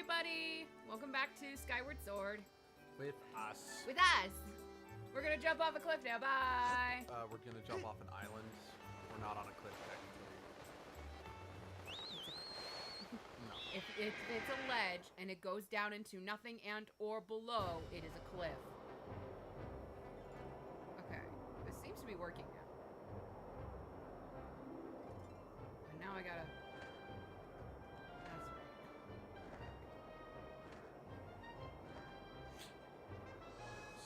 everybody! Welcome back to Skyward Sword. With us. With us! We're gonna jump off a cliff now, bye! We're gonna jump off an island. We're not on a cliff technically. No. If it's a ledge and it goes down into nothing and or below, it is a cliff. Okay, this seems to be working now. And now I gotta... That's right.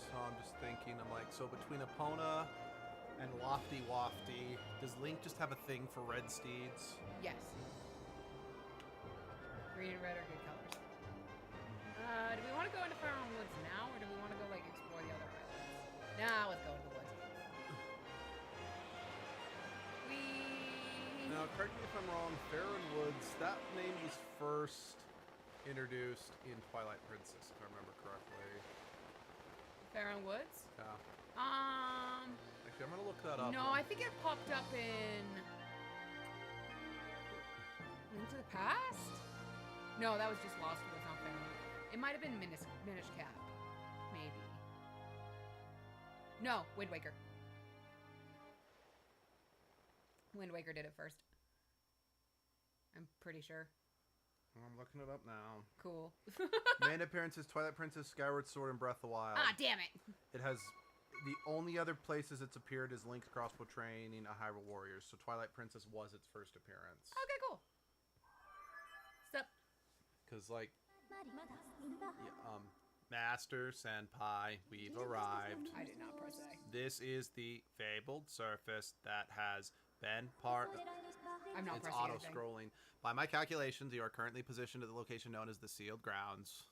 So I'm just thinking, I'm like, so between Epona and Lofty Wafty, does Link just have a thing for red steeds? Yes. Green and red are good colors. Do we want to go into Fairmont Woods now, or do we want to go, like, explore the other islands? Nah, let's go into the woods. Now, correct me if I'm wrong, Farron Woods, that name was first introduced in Twilight Princess, if I remember correctly. Fairmont Woods? Yeah. Actually, I'm gonna look that up. No, I think it popped up in... Link to the Past? No, that was just Lost Woods, not Fairmont. It might have been Minish Cap. Maybe. No, Wind Waker. Wind Waker did it first. I'm pretty sure. I'm looking it up now. Cool. Main appearances, Twilight Princess, Skyward Sword, and Breath of the Wild. Ah, damn it! It has... The only other places it's appeared is Link's crossbow training, a Hyrule Warriors. So Twilight Princess was its first appearance. Okay, cool. Sup? Because, like... Yeah, Master, Senpai, we've arrived. I did not press A. This is the fabled surface that has been part... I'm not It's pressing anything. auto-scrolling. By my calculations, you are currently positioned at the location known as the Sealed Grounds.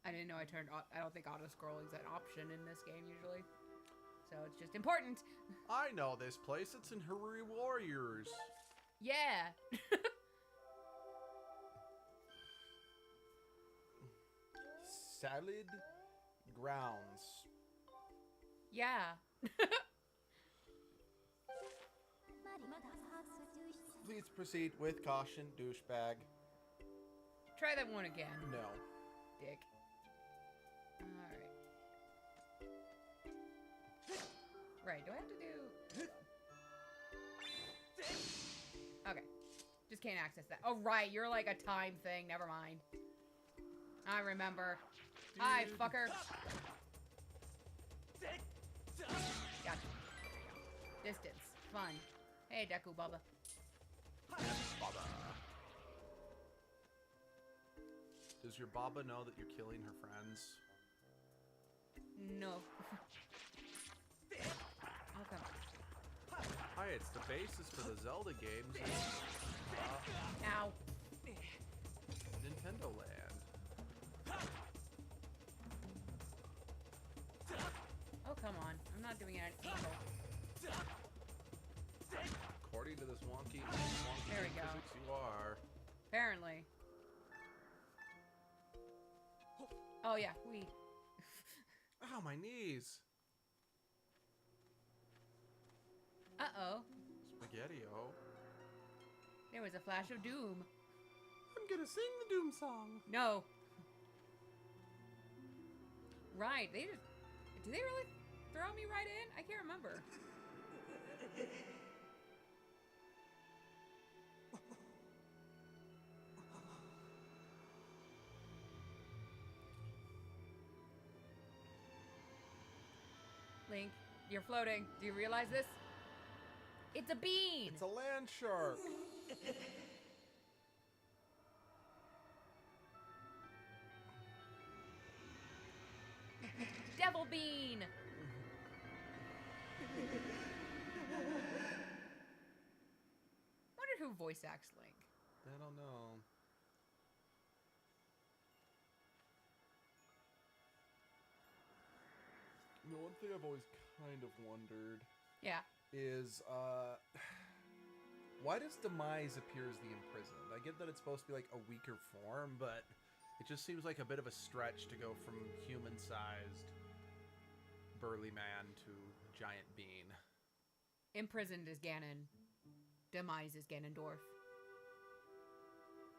I didn't know I don't think auto-scrolling is an option in this game usually. So it's just important. I know this place. It's in Hyrule Warriors. Yeah. Salad Grounds. Yeah. Please proceed with caution, douchebag. Try that one again. No. Dick. Alright. Right, do I have to do... Okay. Just can't access that. Oh, right, you're like a time thing. Never mind. I remember. Hi, fucker. Gotcha. There you go. Distance. Fun. Hey, Deku Bubba. Baba. Does your Baba know that you're killing her friends? No. Oh, come on. Hi, it's the basis for the Zelda games. Ow. Nintendo Land. Oh, come on. I'm not doing it at an angle. According to this wonky There we go. physics, you are. Apparently. Oh, yeah. We. Ow, my knees. Uh-oh. Spaghetti-o. There was a flash of doom. I'm gonna sing the Doom song. No. Right. They just... Did they really throw me right in? I can't remember. Link, you're floating. Do you realize this? It's a bean! It's a land shark. Devil bean! Wonder who voice acts Link. I don't know. The one thing I've always kind of wondered Yeah. is, why does Demise appear as the imprisoned? I get that it's supposed to be like a weaker form, but it just seems like a bit of a stretch to go from human-sized burly man to giant bean. Imprisoned is Ganon. Demise is Ganondorf.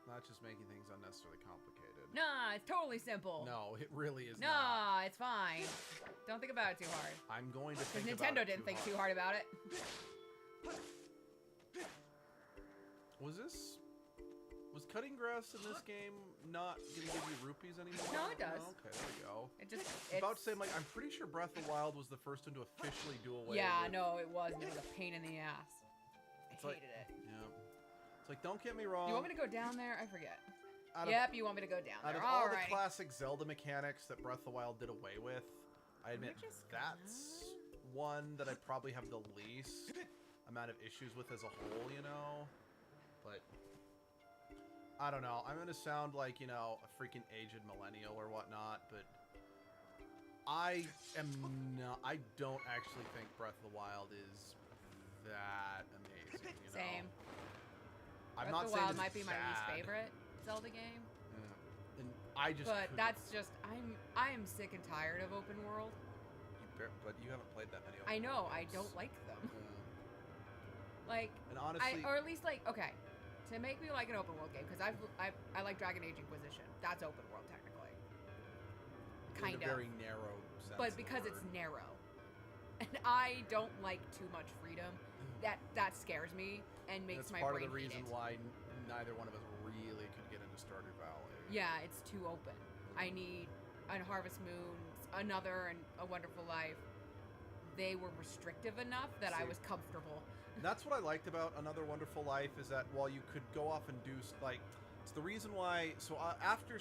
Not just making things unnecessarily complicated. Nah, it's totally simple. No, it really is not. Nah, it's fine. Don't think about it too hard. I'm going to think Because about Nintendo it didn't think too hard about it. Was cutting grass in this game not gonna give you rupees anymore? No, it does. Oh, okay, there we go. It just. I was about to say, I'm pretty sure Breath of the Wild was the first one to officially do away Yeah, with... no, it was. And it was a pain in the ass. I It's like- hated it. Yeah. It's like, don't get me wrong. Do you want me to go down there? I forget. Out of, Yep, you want me to go down out there. of all Alrighty. the classic Zelda mechanics that Breath of the Wild did away with, I admit just that's one that I probably have the least amount of issues with as a whole, you know? But... I don't know. I'm gonna sound like, you know, a freaking aged millennial or whatnot, but I don't actually think Breath of the Wild is that amazing, you know? Same. I'm Breath not of the saying Wild it's might be my least bad. favorite Zelda game. Yeah. And I just But couldn't- that's just I am sick and tired of open world. but you haven't played that many I open know, world I games. don't like them. Yeah. Like And honestly, or at least like okay, to make me like an open world game because I like Dragon Age Inquisition. That's open world technically. in Kind a of. very narrow sense But of the because it's word. narrow, and I don't like too much freedom. That scares me and makes That's my part of brain the reason hate it. why neither one of us really could get into Stardew Valley. Yeah, it's too open. I need on Harvest Moon, another, and A Wonderful Life. They were restrictive enough that I See. was comfortable. That's what I liked about Another Wonderful Life is that while you could go off and do it's the reason why. So after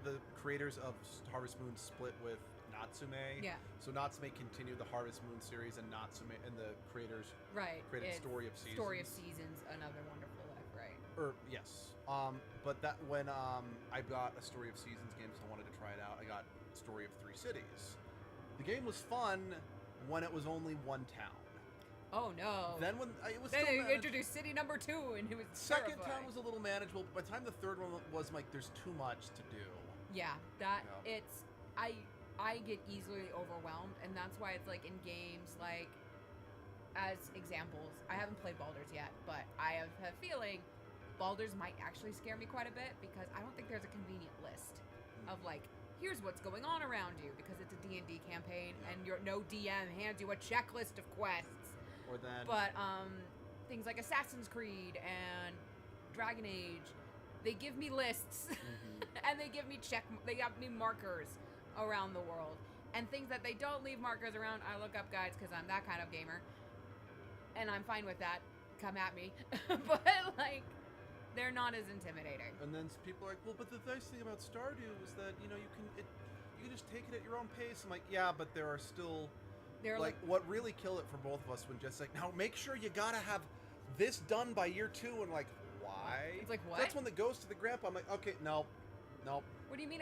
the creators of Harvest Moon split with Natsume. Yeah. So Natsume continued the Harvest Moon series, and Natsume and the creators Right. created it's Story of Seasons. Story of Seasons, Another Wonderful Life, right. Yes. But that when I got a Story of Seasons game, so I wanted to try it out. I got Story of Three Cities. The game was fun when it was only one town. Oh no. Then when it was Then still they manage- introduced city number 2, and it was second terrifying. town was a little manageable, but by the time the third one was like, there's too much to do. Yeah, that Yeah. it's I get easily overwhelmed, and that's why it's like in games like as examples. I haven't played Baldur's yet, but I have a feeling Baldur's might actually scare me quite a bit because I don't think there's a convenient list of like here's what's going on around you because it's a D&D campaign Yeah. and no DM hands you a checklist of quests. Or then But things like Assassin's Creed and Dragon Age, they give me lists and they give me markers around the world. And things that they don't leave markers around, I look up guides because I'm that kind of gamer. And I'm fine with that. Come at me. But like they're not as intimidating. and then people are like, well, but the nice thing about Stardew is that you can just take it at your own pace. I'm like, yeah, but there are still They're like what really killed it for both of us when just like, now make sure you gotta have this done by year 2, and like, why? It's like, So what? that's when it goes to the grandpa. I'm like, okay, no. What do you mean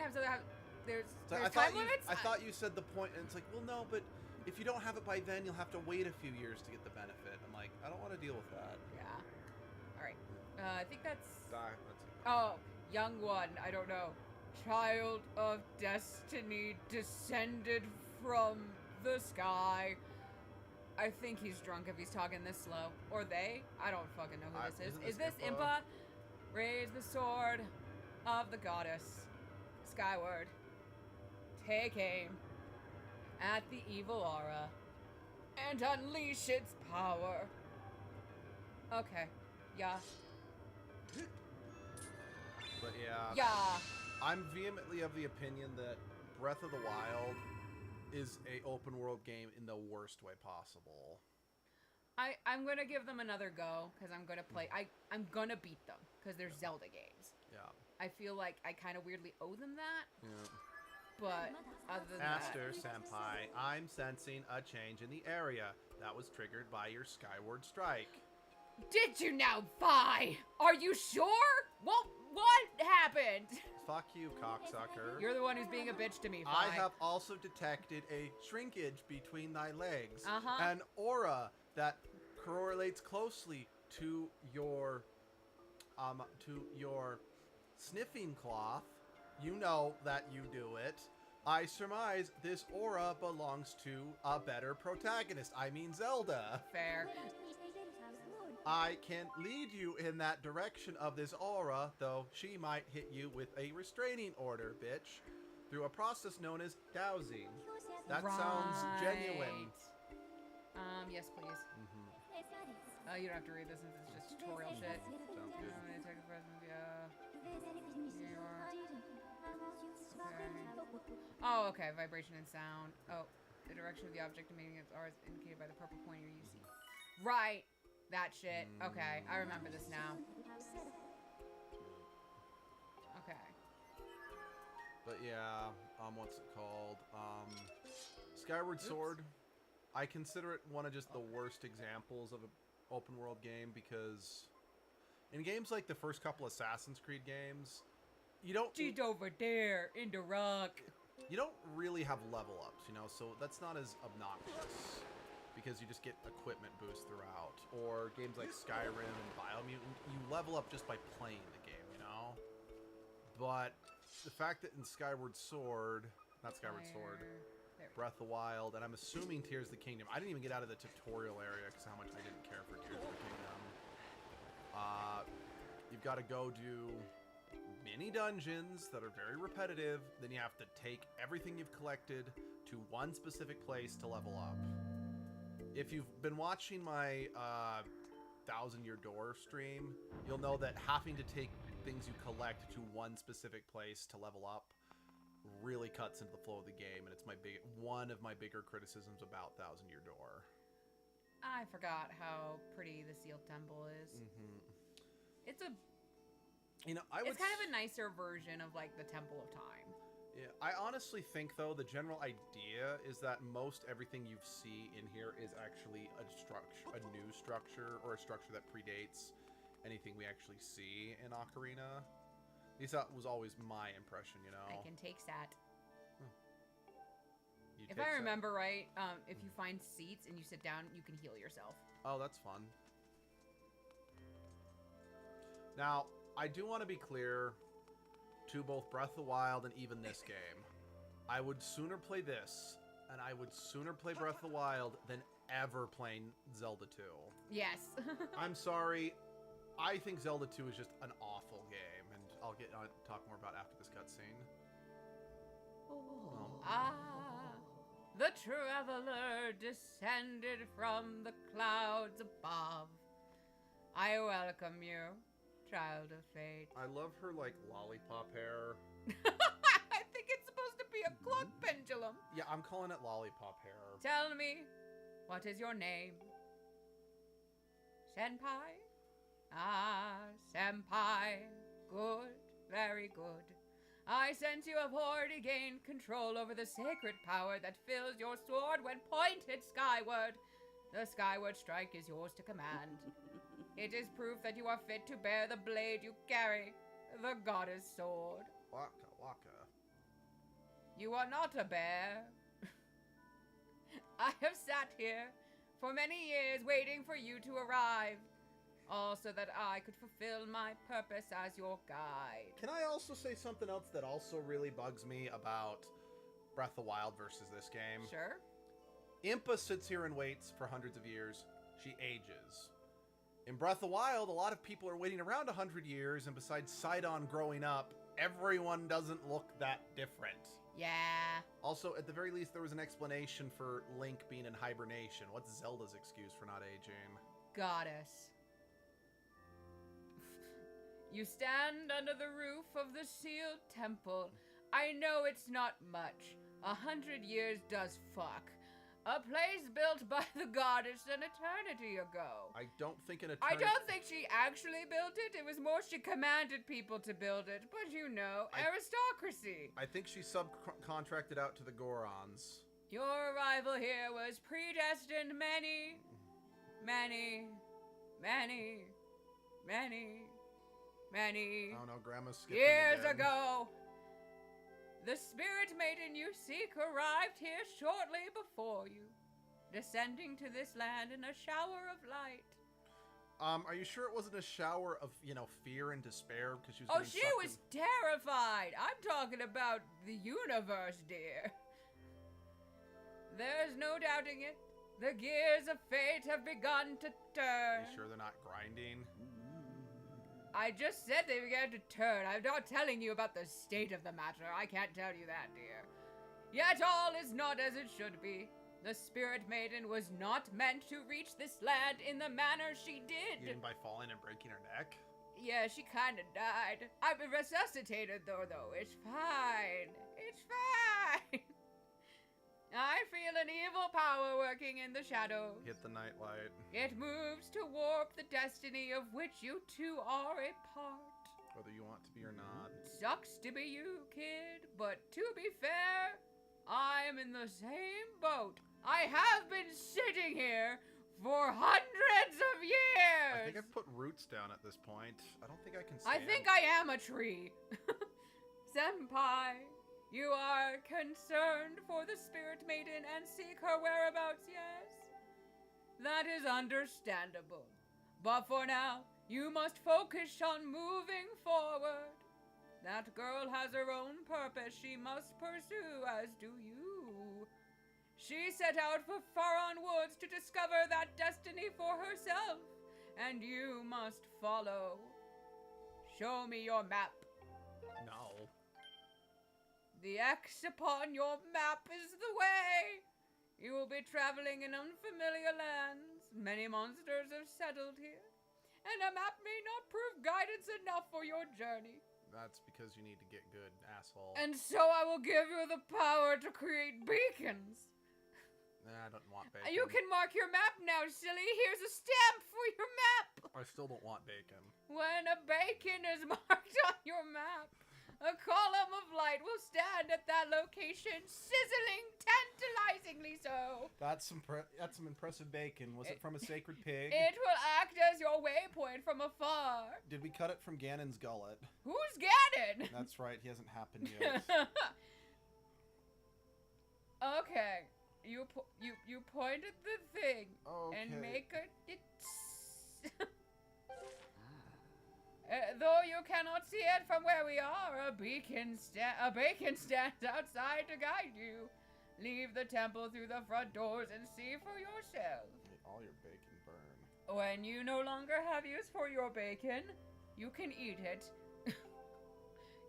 there's So time limits? I thought you said the point, and it's like, well, no, but if you don't have it by then, you'll have to wait a few years to get the benefit. I'm like, I don't want to deal with that. Yeah. All right. I think that's That's it. Oh, young one, I don't know. Child of destiny descended from the sky. I think he's drunk if he's talking this slow. Or they. I don't fucking know who this is. Isn't Is this this Impa? Impa? Raise the sword of the goddess. Skyward. Take aim at the evil aura and unleash its power. Okay. Yeah. But yeah, Yeah. I'm vehemently of the opinion that Breath of the Wild is a open world game in the worst way possible. I'm gonna give them another go because I'm gonna play. I'm gonna beat them because they're Zelda games. Yeah. I feel like I kind of weirdly owe them that, Yeah. but other than Master Senpai, I'm sensing a change in the area that was triggered by your Skyward strike. that, did you now, Vi? Are you sure? What happened? Fuck you, cocksucker. You're the one who's being a bitch to me, Vi. I have also detected a shrinkage between thy legs. Uh-huh. An aura that correlates closely to your sniffing cloth. You know that you do it. I surmise this aura belongs to a better protagonist. I mean Zelda. Fair. I can lead you in that direction of this aura, though she might hit you with a restraining order, bitch, through a process known as dowsing. That sounds genuine. Yes, please. You don't have to read this since it's just tutorial shit. Sounds good. Here you are. Okay. Oh, okay. Vibration and sound. Oh, the direction of the object emitting its aura is indicated by the purple pointer you see. Right. That shit. Okay, I remember this now. Okay. But yeah, what's it called? Skyward Sword. I consider it one of just the worst examples of an open world game because in games like the first couple Assassin's Creed games, you don't... She's over there in the rock. You don't really have level ups, you know, so that's not as obnoxious because you just get equipment boost throughout. Or games like Skyrim and Biomutant, you level up just by playing the game, you know? But the fact that in Skyward Sword, not Skyward Sword, Breath of the Wild, and I'm assuming Tears of the Kingdom. I didn't even get out of the tutorial area because how much I didn't care for Tears of the Kingdom. You've got to go do mini dungeons that are very repetitive. Then you have to take everything you've collected to one specific place to level up. If you've been watching my 1000-Year Door stream, you'll know that having to take things you collect to one specific place to level up really cuts into the flow of the game, and it's one of my bigger criticisms about 1000-Year Door. I forgot how pretty the Sealed Temple is. It's a... it's kind of a nicer version of, like, the Temple of Time. Yeah, I honestly think, though, the general idea is that most everything you see in here is actually a new structure, or a structure that predates anything we actually see in Ocarina. At least that was always my impression, you know? I can take Sat. If take I Sat. remember right, if you find seats and you sit down, you can heal yourself. Oh, that's fun. Now, I do want to be clear to both Breath of the Wild and even this game. I would sooner play this, and I would sooner play Breath of the Wild than ever playing Zelda 2. Yes. I'm sorry. I think Zelda 2 is just an awful game, and I'll talk more about after this cutscene. The traveler descended from the clouds above. I welcome you, child of fate. I love her, like, lollipop hair. I think it's supposed to be a clock pendulum. Yeah, I'm calling it lollipop hair. Tell me, what is your name? Senpai? Ah, Senpai. Good, very good. I sense you have already gained control over the sacred power that fills your sword when pointed skyward. The skyward strike is yours to command. It is proof that you are fit to bear the blade you carry, the goddess sword. Waka waka. You are not a bear. I have sat here for many years waiting for you to arrive, all so that I could fulfill my purpose as your guide. Can I also say something else that also really bugs me about Breath of the Wild versus this game? Sure. Impa sits here and waits for hundreds of years. She ages. In Breath of the Wild, a lot of people are waiting around 100 years, and besides Sidon growing up, everyone doesn't look that different. Yeah. Also, at the very least, there was an explanation for Link being in hibernation. What's Zelda's excuse for not aging? Goddess. You stand under the roof of the sealed temple. I know it's not much. 100 years does fuck. A place built by the goddess an eternity ago. I don't think an I eternity... don't think she actually built it. It was more she commanded people to build it. But you know, aristocracy. I think she subcontracted out to the Gorons. Your arrival here was predestined many Oh no, Grandma's skipping years again. ago. The spirit maiden you seek arrived here shortly before you, descending to this land in a shower of light. Are you sure it wasn't a shower of, fear and despair because she was Oh, getting she sucked was terrified. I'm talking about the universe, dear. There's no doubting it. The gears of fate have begun to turn. You sure they're not grinding? I just said they began to turn. I'm not telling you about the state of the matter. I can't tell you that, dear. Yet all is not as it should be. The Spirit Maiden was not meant to reach this land in the manner she did. Even by falling and breaking her neck? Yeah, she kinda died. I've been resuscitated, though. It's fine. It's fine. I feel an evil power working in the shadows. Hit the nightlight. It moves to warp the destiny of which you two are a part. Whether you want to be or not. Sucks to be you, kid, but to be fair, I'm in the same boat. I have been sitting here for hundreds of years. I think I've put roots down at this point. I don't think I can stand. I think I am a tree. Senpai, you are concerned for the Spirit Maiden and seek her whereabouts, yes? That is understandable. But for now, you must focus on moving forward. That girl has her own purpose she must pursue, as do you. She set out for Faron Woods to discover that destiny for herself, and you must follow. Show me your map. No. The X upon your map is the way. You will be traveling in unfamiliar lands. Many monsters have settled here, and a map may not prove guidance enough for your journey. That's because you need to get good, asshole. And so I will give you the power to create beacons. Nah, I don't want bacon. You can mark your map now, silly. Here's a stamp for your map. I still don't want bacon. When a beacon is marked on your map, a column of light will stand at that location, sizzling tantalizingly so. That's some impressive bacon. Was it from a sacred pig? It will act as your waypoint from afar. Did we cut it from Ganon's gullet? Who's Ganon? That's right, he hasn't happened yet. Okay, you point at the thing and Okay. make a. Though you cannot see it from where we are, a beacon stands outside to guide you. Leave the temple through the front doors and see for yourself. May all your bacon burn. When you no longer have use for your bacon, you can eat it.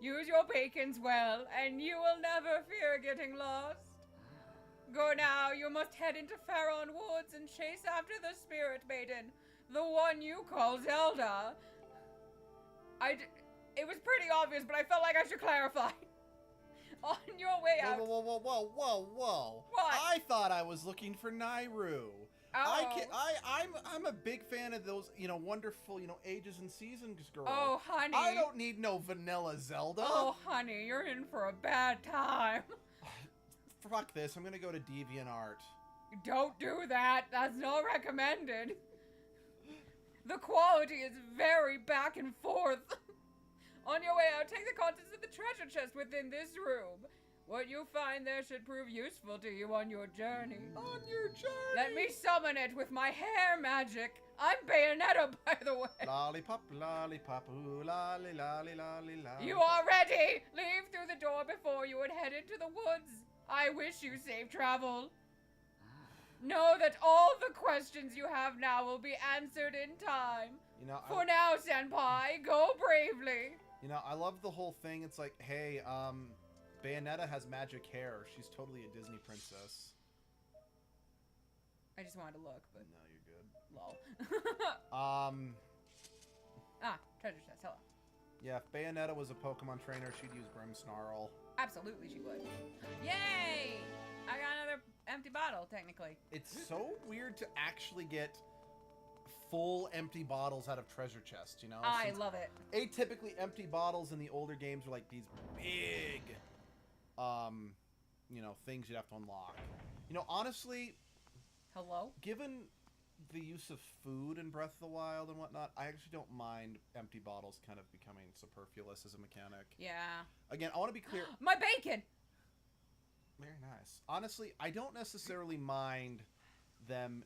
Use your bacons well, and you will never fear getting lost. Go now, you must head into Faron Woods and chase after the Spirit Maiden, the one you call Zelda. It was pretty obvious, but I felt like I should clarify. On your way out. Whoa. What? I thought I was looking for Nairu. Oh. I'm a big fan of those, wonderful, Ages and Seasons girls. Oh, honey. I don't need no vanilla Zelda. Oh, honey, you're in for a bad time. Fuck this. I'm gonna go to DeviantArt. Don't do that. That's not recommended. The quality is very back and forth. On your way out, take the contents of the treasure chest within this room. What you find there should prove useful to you on your journey. On your journey. Let me summon it with my hair magic. I'm Bayonetta, by the way. Lollipop, ooh, lolly, lolly, lolly, lolly. You are ready. Leave through the door before you would head into the woods. I wish you safe travel. Know that all the questions you have now will be answered in time. For now, Senpai, go bravely. I love the whole thing. It's like, hey, Bayonetta has magic hair. She's totally a Disney princess. I just wanted to look, but no, you're good. Lol. Treasure chest, hello. Yeah, if Bayonetta was a Pokemon trainer, she'd use Grimmsnarl. Absolutely she would. Yay! I got another empty bottle, technically. It's so weird to actually get full empty bottles out of treasure chests, I love it. Atypically, empty bottles in the older games were like these big, things you'd have to unlock. Honestly... Hello? Given the use of food in Breath of the Wild and whatnot, I actually don't mind empty bottles kind of becoming superfluous as a mechanic. Yeah. Again, I want to be clear. My bacon! Very nice. Honestly, I don't necessarily mind them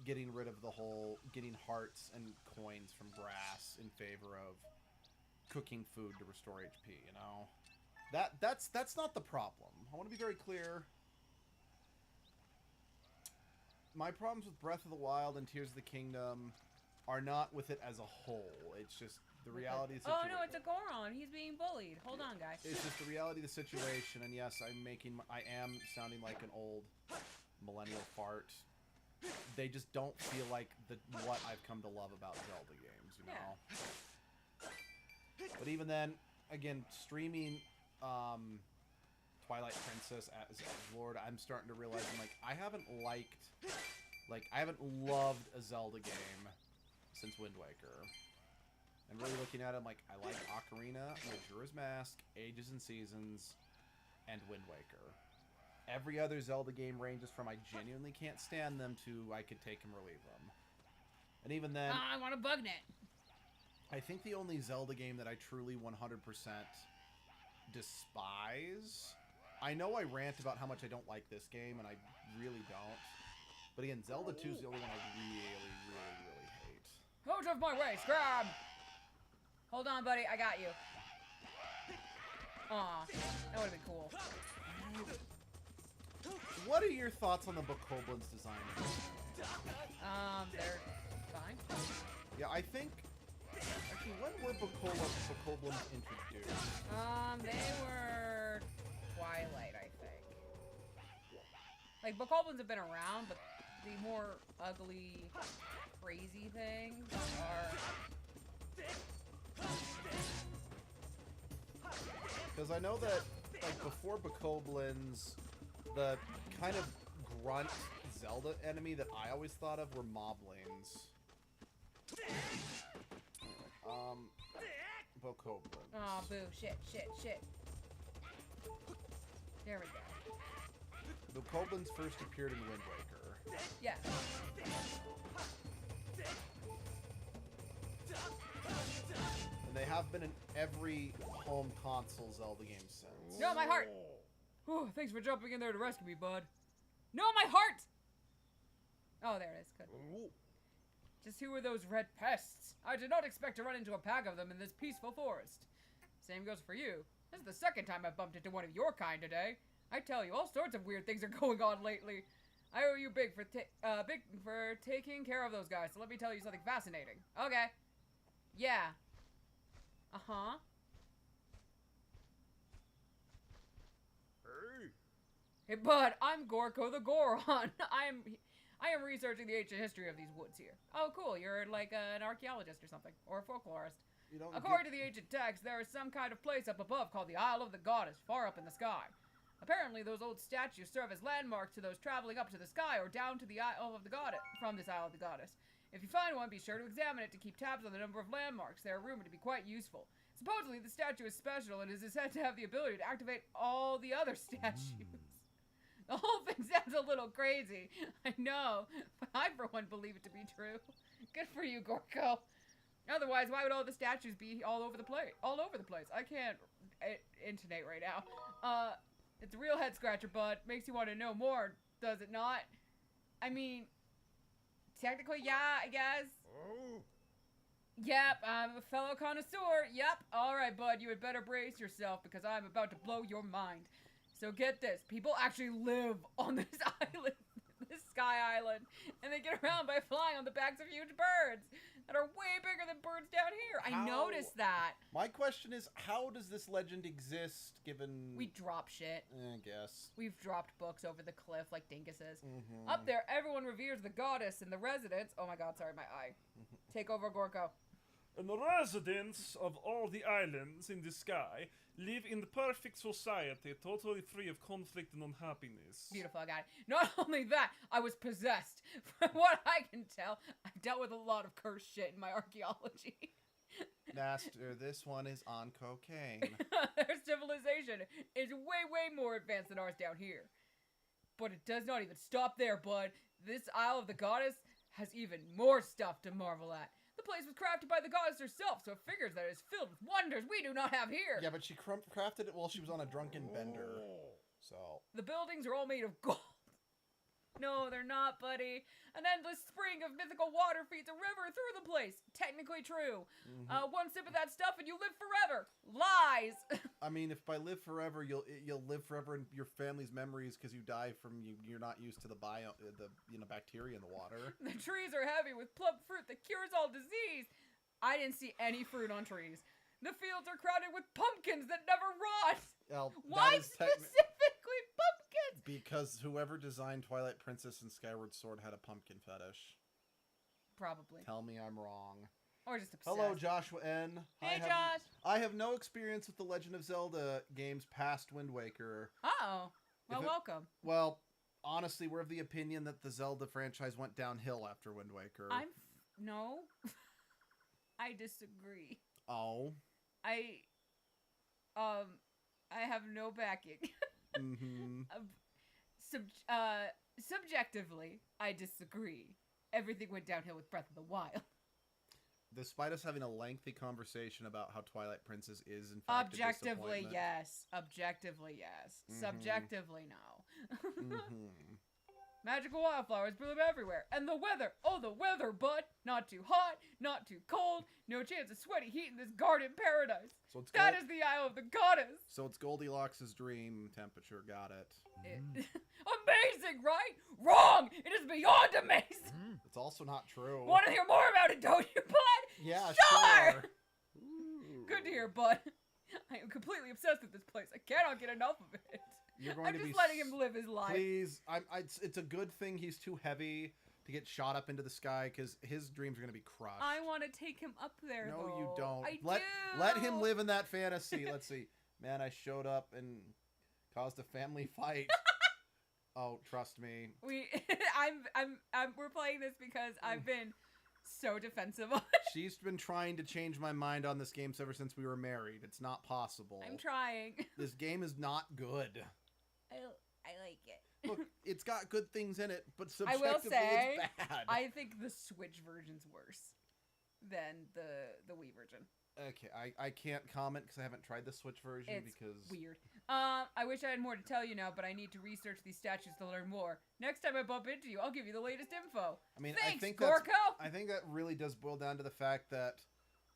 getting rid of the whole getting hearts and coins from grass in favor of cooking food to restore HP, That's not the problem. I want to be very clear. my problems with Breath of the Wild and Tears of the Kingdom are not with it as a whole. It's just the reality of the situation. Oh no, it's a Goron. He's being bullied. Hold on, guys. It's just the reality of the situation, and yes, I am sounding like an old millennial fart. They just don't feel like what I've come to love about Zelda games, you know? Yeah. But even then, again, streaming Twilight Princess as Lord, I'm starting to realize I haven't loved a Zelda game since Wind Waker. And really looking at it, I like Ocarina, Majora's Mask, Ages and Seasons, and Wind Waker. Every other Zelda game ranges from I genuinely can't stand them to I could take them or leave them. And even then... I want a bug net. I think the only Zelda game that I truly 100% despise... I know I rant about how much I don't like this game, and I really don't. But again, Zelda 2 is the only one I really, really, really hate. Out of my way, Scrab! Hold on, buddy. I got you. Aw, that would have been cool. What are your thoughts on the Bokoblins design? They're fine. Yeah, I think... Actually, when were Bokoblins introduced? They were... Twilight, I think. Bokoblins have been around, but the more ugly, crazy things are... Because I know that, before Bokoblins, the kind of grunt Zelda enemy that I always thought of were Moblins. Bokoblins. Oh, boo. Shit. There we go. Bokoblins first appeared in Wind Waker. Yeah. And they have been in every home console Zelda game since. No, my heart! Whew, thanks for jumping in there to rescue me, bud. No, my heart! Oh, there it is. Good. Ooh. Just who are those red pests? I did not expect to run into a pack of them in this peaceful forest. Same goes for you. This is the second time I've bumped into one of your kind today. I tell you, all sorts of weird things are going on lately. I owe you big for taking care of those guys, so let me tell you something fascinating. Okay. Yeah. Uh-huh. Hey, bud, I'm Gorko the Goron. I am researching the ancient history of these woods here. Oh, cool. You're like an archaeologist or something, or a folklorist. According to the ancient text, there is some kind of place up above called the Isle of the Goddess, far up in the sky. Apparently, those old statues serve as landmarks to those traveling up to the sky or down to the Isle of the Goddess, from this Isle of the Goddess. If you find one, be sure to examine it to keep tabs on the number of landmarks. They are rumored to be quite useful. Supposedly, the statue is special and is said to have the ability to activate all the other statues. The whole thing sounds a little crazy. I know, but I, for one, believe it to be true. Good for you, Gorko. Otherwise, why would all the statues be all over the place? I can't intonate right now. It's a real head scratcher, bud. Makes you want to know more, does it not? I mean, technically, yeah, I guess. Oh. Yep, I'm a fellow connoisseur. Yep. All right, bud, you had better brace yourself because I'm about to blow your mind. So get this, people actually live on this island, this sky island, and they get around by flying on the backs of huge birds that are way bigger than birds down here. I noticed that. My question is, how does this legend exist, given... We drop shit. I guess. We've dropped books over the cliff like dinguses. Up there, everyone reveres the goddess, and the residents... Oh my god, sorry, my eye. Take over, Gorko. And the residents of all the islands in the sky live in the perfect society, totally free of conflict and unhappiness. Beautiful, I got it. Not only that, I was possessed. From what I can tell, I've dealt with a lot of cursed shit in my archaeology. Master, this one is on cocaine. Their civilization is way, way more advanced than ours down here. But it does not even stop there, bud. This Isle of the Goddess has even more stuff to marvel at. The place was crafted by the goddess herself, so it figures that it is filled with wonders we do not have here. Yeah, but she crafted it while she was on a drunken bender. So... The buildings are all made of gold. No, they're not, buddy. An endless spring of mythical water feeds a river through the place. Technically true. One sip of that stuff and you live forever. Lies. I mean, if by live forever, you'll live forever in your family's memories because you die from you're not used to the bacteria in the water. The trees are heavy with plump fruit that cures all disease. I didn't see any fruit on trees. The fields are crowded with pumpkins that never rot. Well, Why specifically pumpkins? Because whoever designed Twilight Princess and Skyward Sword had a pumpkin fetish. Probably. Tell me I'm wrong. Or just obsessed. Hello, Joshua N. Hey, Josh. I have no experience with the Legend of Zelda games past Wind Waker. Uh-oh. Well, welcome. Well, honestly, we're of the opinion that the Zelda franchise went downhill after Wind Waker. No. I disagree. Oh. I have no backing. Mm-hmm. Subjectively, I disagree. Everything went downhill with Breath of the Wild. Despite us having a lengthy conversation about how Twilight Princess is, in fact, Objectively, yes. Objectively, yes. Mm-hmm. Subjectively, no. Mm-hmm. Magical wildflowers bloom everywhere. And the weather. Oh, the weather, bud. Not too hot, not too cold. No chance of sweaty heat in this garden paradise. So it's That is the Isle of the Goddess. So it's Goldilocks' dream temperature. Got it. Amazing, right? Wrong! It is beyond amazing! It's also not true. Want to hear more about it, don't you, bud? Yeah, Sure! sure. Ooh. Good to hear, bud. I am completely obsessed with this place. I cannot get enough of it. You're going I'm to just be letting him live his life. Please, it's a good thing he's too heavy to get shot up into the sky because his dreams are going to be crushed. I want to take him up there, No, though. you don't. I Let do. him live in that fantasy. Let's see. Man, I showed up and caused a family fight. Oh, trust me. We're playing this because I've been so defensive of it. She's been trying to change my mind on this game ever since we were married. It's not possible. I'm trying. This game is not good. I like it. Look, it's got good things in it, but I subjectively will say, it's bad. I think the Switch version's worse than the Wii version. Okay, I can't comment because I haven't tried the Switch version It's because... weird. I wish I had more to tell you now, but I need to research these statues to learn more. Next time I bump into you, I'll give you the latest info. I mean, Thanks, I think Gorko! I think that really does boil down to the fact that,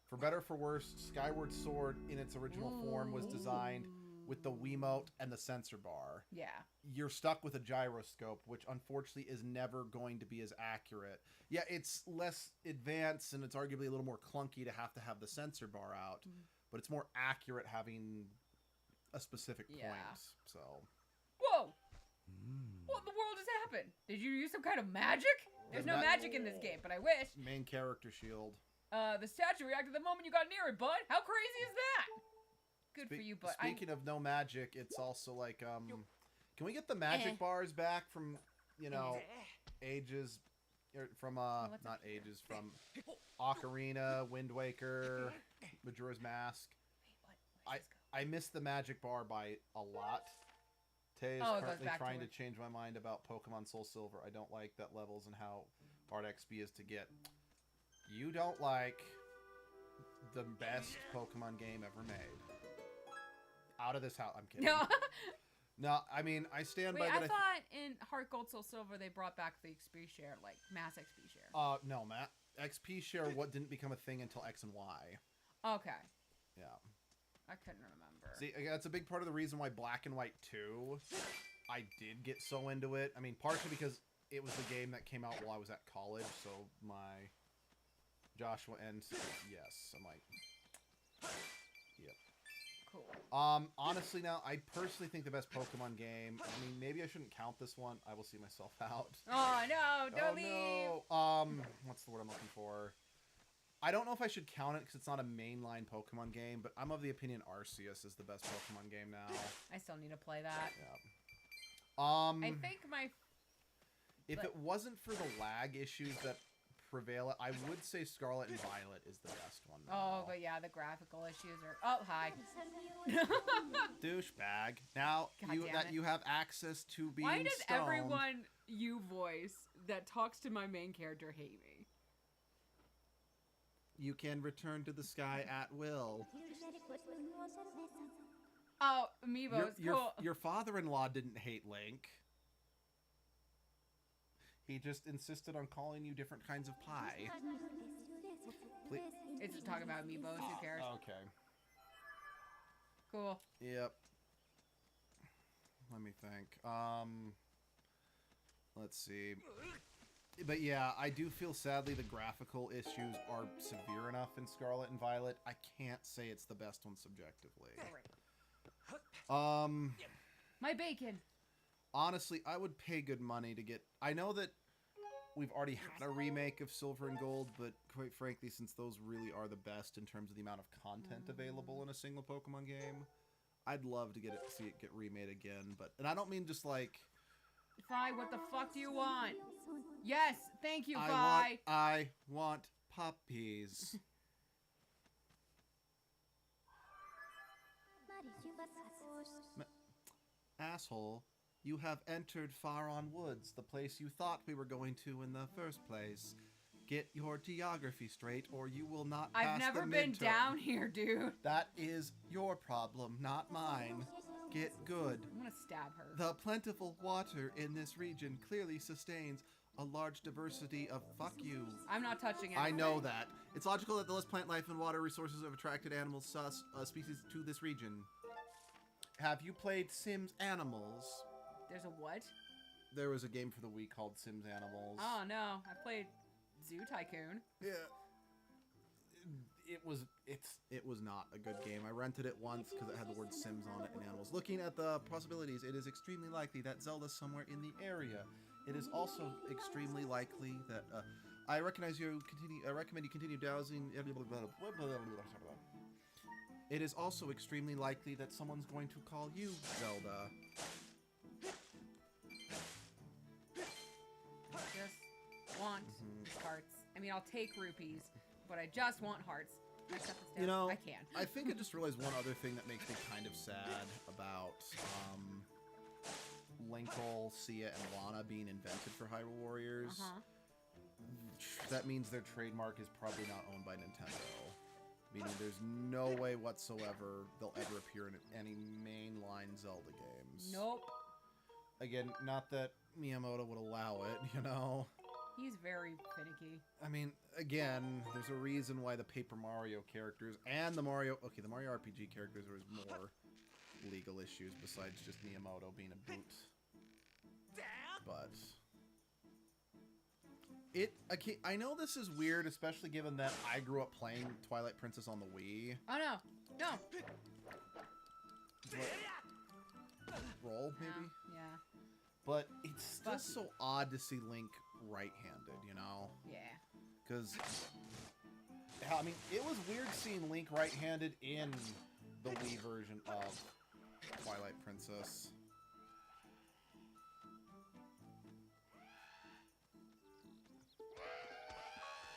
for better or for worse, Skyward Sword in its original form was designed with the Wiimote and the sensor bar. Yeah. You're stuck with a gyroscope, which unfortunately is never going to be as accurate. Yeah, it's less advanced and it's arguably a little more clunky to have the sensor bar out, but it's more accurate having a specific point. So. Whoa! What in the world just happened? Did you use some kind of magic? There's no magic in this game, but I wish. Main character shield. The statue reacted the moment you got near it, bud. How crazy is that? Good for you, bud. Speaking of no magic, it's also like, can we get the magic bars back from, ages, from, not ages, from Ocarina, Wind Waker, Majora's Mask. I missed the magic bar by a lot. Tay is currently trying to change my mind about Pokemon Soul Silver. I don't like that levels and how hard XP is to get. You don't like the best Pokemon game ever made. Out of this house. I'm kidding. No. No, I mean, I stand by that. I thought in Heart Gold Soul Silver they brought back the XP share, like mass XP share. No, Matt. XP share didn't become a thing until X and Y. Okay. Yeah. I couldn't remember. See, that's a big part of the reason why Black and White 2, I did get so into it. I mean, partially because it was the game that came out while I was at college, so my Joshua ends. Yes, I'm like, yep. Cool. Honestly now, I personally think the best Pokemon game, I mean, maybe I shouldn't count this one. I will see myself out. Oh, no, don't leave. No. What's the word I'm looking for? I don't know if I should count it because it's not a mainline Pokemon game, but I'm of the opinion Arceus is the best Pokemon game now. I still need to play that. Yeah. I think if it wasn't for the lag issues that prevail, I would say Scarlet and Violet is the best one now. Oh, but yeah, the graphical issues are... Oh, hi. Douchebag. Now you have access to being Why does stoned. everyone you voice that talks to my main character hate me? You can return to the sky at will. Oh, Amiibo's cool. Your father-in-law didn't hate Link. He just insisted on calling you different kinds of pie. It's talking about Amiibos, who cares? Okay. Cool. Yep. Let me think. Let's see. But yeah, I do feel sadly the graphical issues are severe enough in Scarlet and Violet. I can't say it's the best one subjectively. My bacon. Honestly, I would pay good money to get... I know that we've already had a remake of Silver and Gold, but quite frankly, since those really are the best in terms of the amount of content available in a single Pokemon game, I'd love to see it get remade again. But and I don't mean just like... Fi, what the fuck do you want? Yes, thank you, Fi. I want puppies. Asshole, you have entered Faron Woods, the place you thought we were going to in the first place. Get your geography straight, or you will not pass I've never the been midterm. down here, dude. That is your problem, not mine. Get good. I'm gonna stab her. The plentiful water in this region clearly sustains a large diversity of fuck you. I'm not touching it. I know that. It's logical that the less plant life and water resources have attracted animal species to this region. Have you played Sims Animals? There's a what? There was a game for the Wii called Sims Animals. Oh no, I played Zoo Tycoon. Yeah. It was not a good game. I rented it once because it had the word Sims on it and animals. Looking at the possibilities, it is extremely likely that Zelda's somewhere in the area. It is also extremely likely that I recommend you continue dowsing. It is also extremely likely that someone's going to call you Zelda. Just want hearts. I mean, I'll take rupees, but I just want hearts. Can I cut this down? You know, I can. I think I just realized one other thing that makes me kind of sad about Linkle, Sia, and Lana being invented for Hyrule Warriors. That means their trademark is probably not owned by Nintendo. Meaning there's no way whatsoever they'll ever appear in any mainline Zelda games. Nope. Again, not that Miyamoto would allow it, you know? He's very finicky. I mean, again, there's a reason why the Paper Mario characters and the Mario... Okay, the Mario RPG characters are more legal issues besides just Miyamoto being a boot. But... I know this is weird, especially given that I grew up playing Twilight Princess on the Wii. Oh no! No! Roll, maybe? Yeah. But it's still so odd to see Link right-handed, you know? Yeah. Because, I mean, it was weird seeing Link right-handed in the Wii version of Twilight Princess.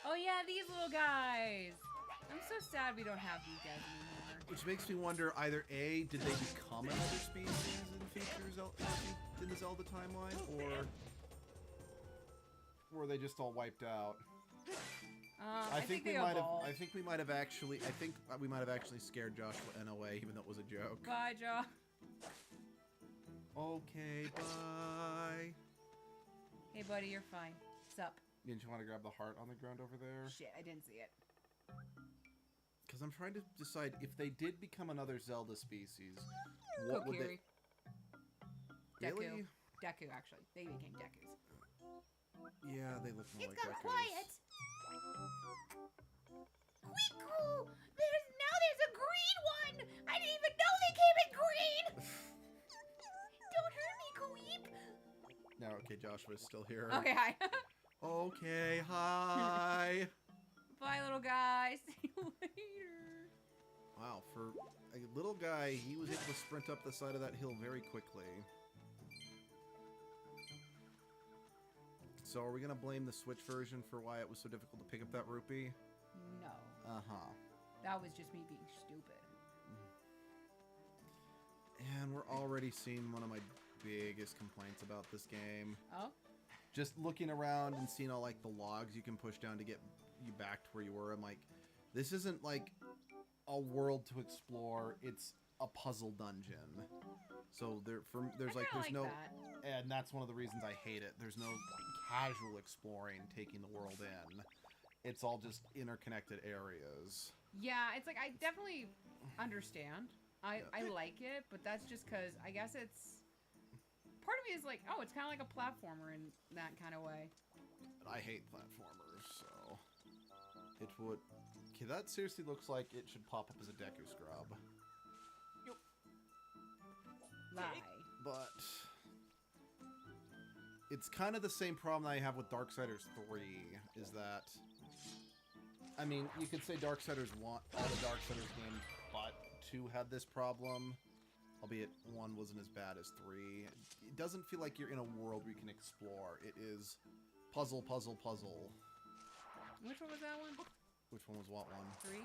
Oh yeah, these little guys! I'm so sad we don't have these guys anymore. Which makes me wonder, either A, did they become another species in the Zelda timeline, or were they just all wiped out? I think they evolved. I think we might have actually scared Joshua NOA, even though it was a joke. Bye, Josh. Okay, bye. Hey, buddy, you're fine. Sup? Didn't you want to grab the heart on the ground over there? Shit, I didn't see it. Because I'm trying to decide if they did become another Zelda species, what would they... Deku. Really? Deku, actually. They became Dekus. Yeah, they look more like It's got Dekus. quiet! Quick! There's a green one! I didn't even know they came in green! Don't hurt me, Kweep! No, okay, Joshua's still here. Okay, hi. Okay, hi! Bye, little guy. See you later. Wow, for a little guy, he was able to sprint up the side of that hill very quickly. So are we going to blame the Switch version for why it was so difficult to pick up that rupee? No. Uh-huh. That was just me being stupid. And we're already seeing one of my biggest complaints about this game. Oh? Just looking around and seeing all, like, the logs you can push down to get you back to where you were. I'm like, this isn't, like, a world to explore. It's a puzzle dungeon. So there's no... That. And that's one of the reasons I hate it. There's no casual exploring, taking the world in. It's all just interconnected areas. Yeah, it's like, I definitely understand I like it, but that's just because I guess it's... Part of me is like, oh, it's kind of like a platformer in that kind of way. And I hate platformers, so... It would... Okay, that seriously looks like it should pop up as a Deku Scrub. Lie. But... It's kind of the same problem I have with Darksiders 3, is that... I mean, you could say Darksiders 1, all the Darksiders games, but 2 had this problem. Albeit 1 wasn't as bad as 3. It doesn't feel like you're in a world where you can explore. It is puzzle, puzzle, puzzle. Which one was that one? Which one was what one? 3?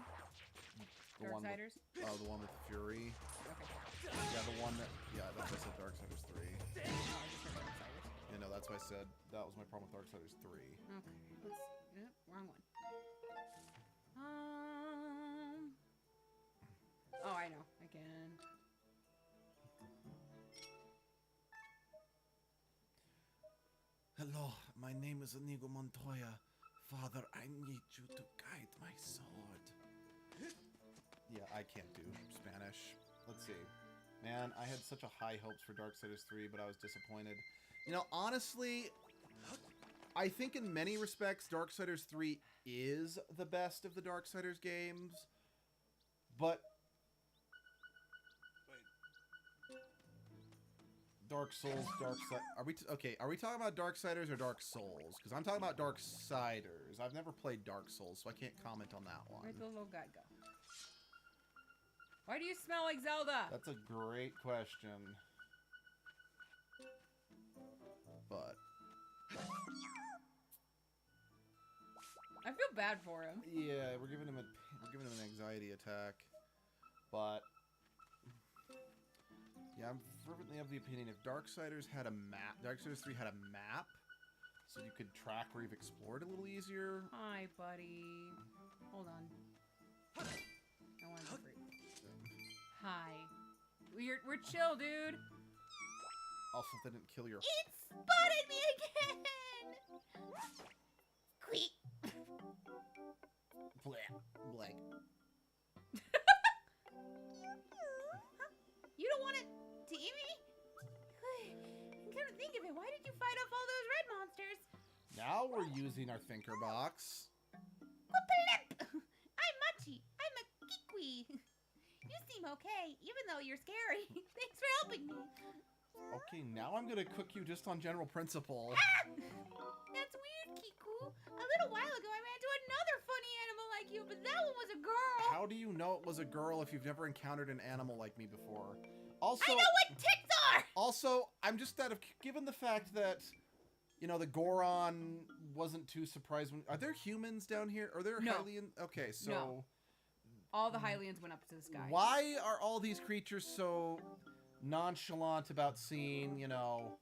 The one Darksiders? with, oh, the one with Fury. Okay. Yeah, the one that... Yeah, that's why I said Darksiders 3. Oh, I just said Darksiders. Yeah, no, that's why I said that was my problem with Darksiders 3. Okay. Let's... wrong one. Oh, I know. I can... Hello, my name is Inigo Montoya. Father, I need you to guide my sword. Yeah, I can't do Spanish. Let's see. Man, I had such a high hopes for Darksiders 3, but I was disappointed. You know, honestly, I think in many respects, Darksiders 3 is the best of the Darksiders games, but... Dark Souls, are we are we talking about Darksiders or Dark Souls? Because I'm talking about Darksiders. I've never played Dark Souls, so I can't comment on that one. Where'd the little guy go? Why do you smell like Zelda? That's a great question. But I feel bad for him. yeah, we're giving him an anxiety attack. But yeah, I'm fervently of the opinion if Darksiders had a map, Darksiders 3 had a map, so you could track where you've explored a little easier. Hi, buddy. Hold on. I want to free. Hi. We're chill, dude. Also, if they didn't kill your... It spotted me again! Queek. Blank. You don't want to eat me? Come to think of it, why did you fight off all those red monsters? Now we're using our thinker box. Whoop-a-lip! I'm Machi. I'm a Kikwi. You seem okay, even though you're scary. Thanks for helping me. Okay, now I'm gonna cook you just on general principle. Ah! That's weird, Kiku. A little while ago, I ran into another funny animal like you, but that one was a girl. How do you know it was a girl if you've never encountered an animal like me before? Also, I know what ticks are! Also, I'm just given the fact that, you know, the Goron wasn't too surprised when... Are there humans down here? Are there No. Hylians? Okay, so... No. All the Hylians went up to the sky. Why are all these creatures so nonchalant about seeing, you know,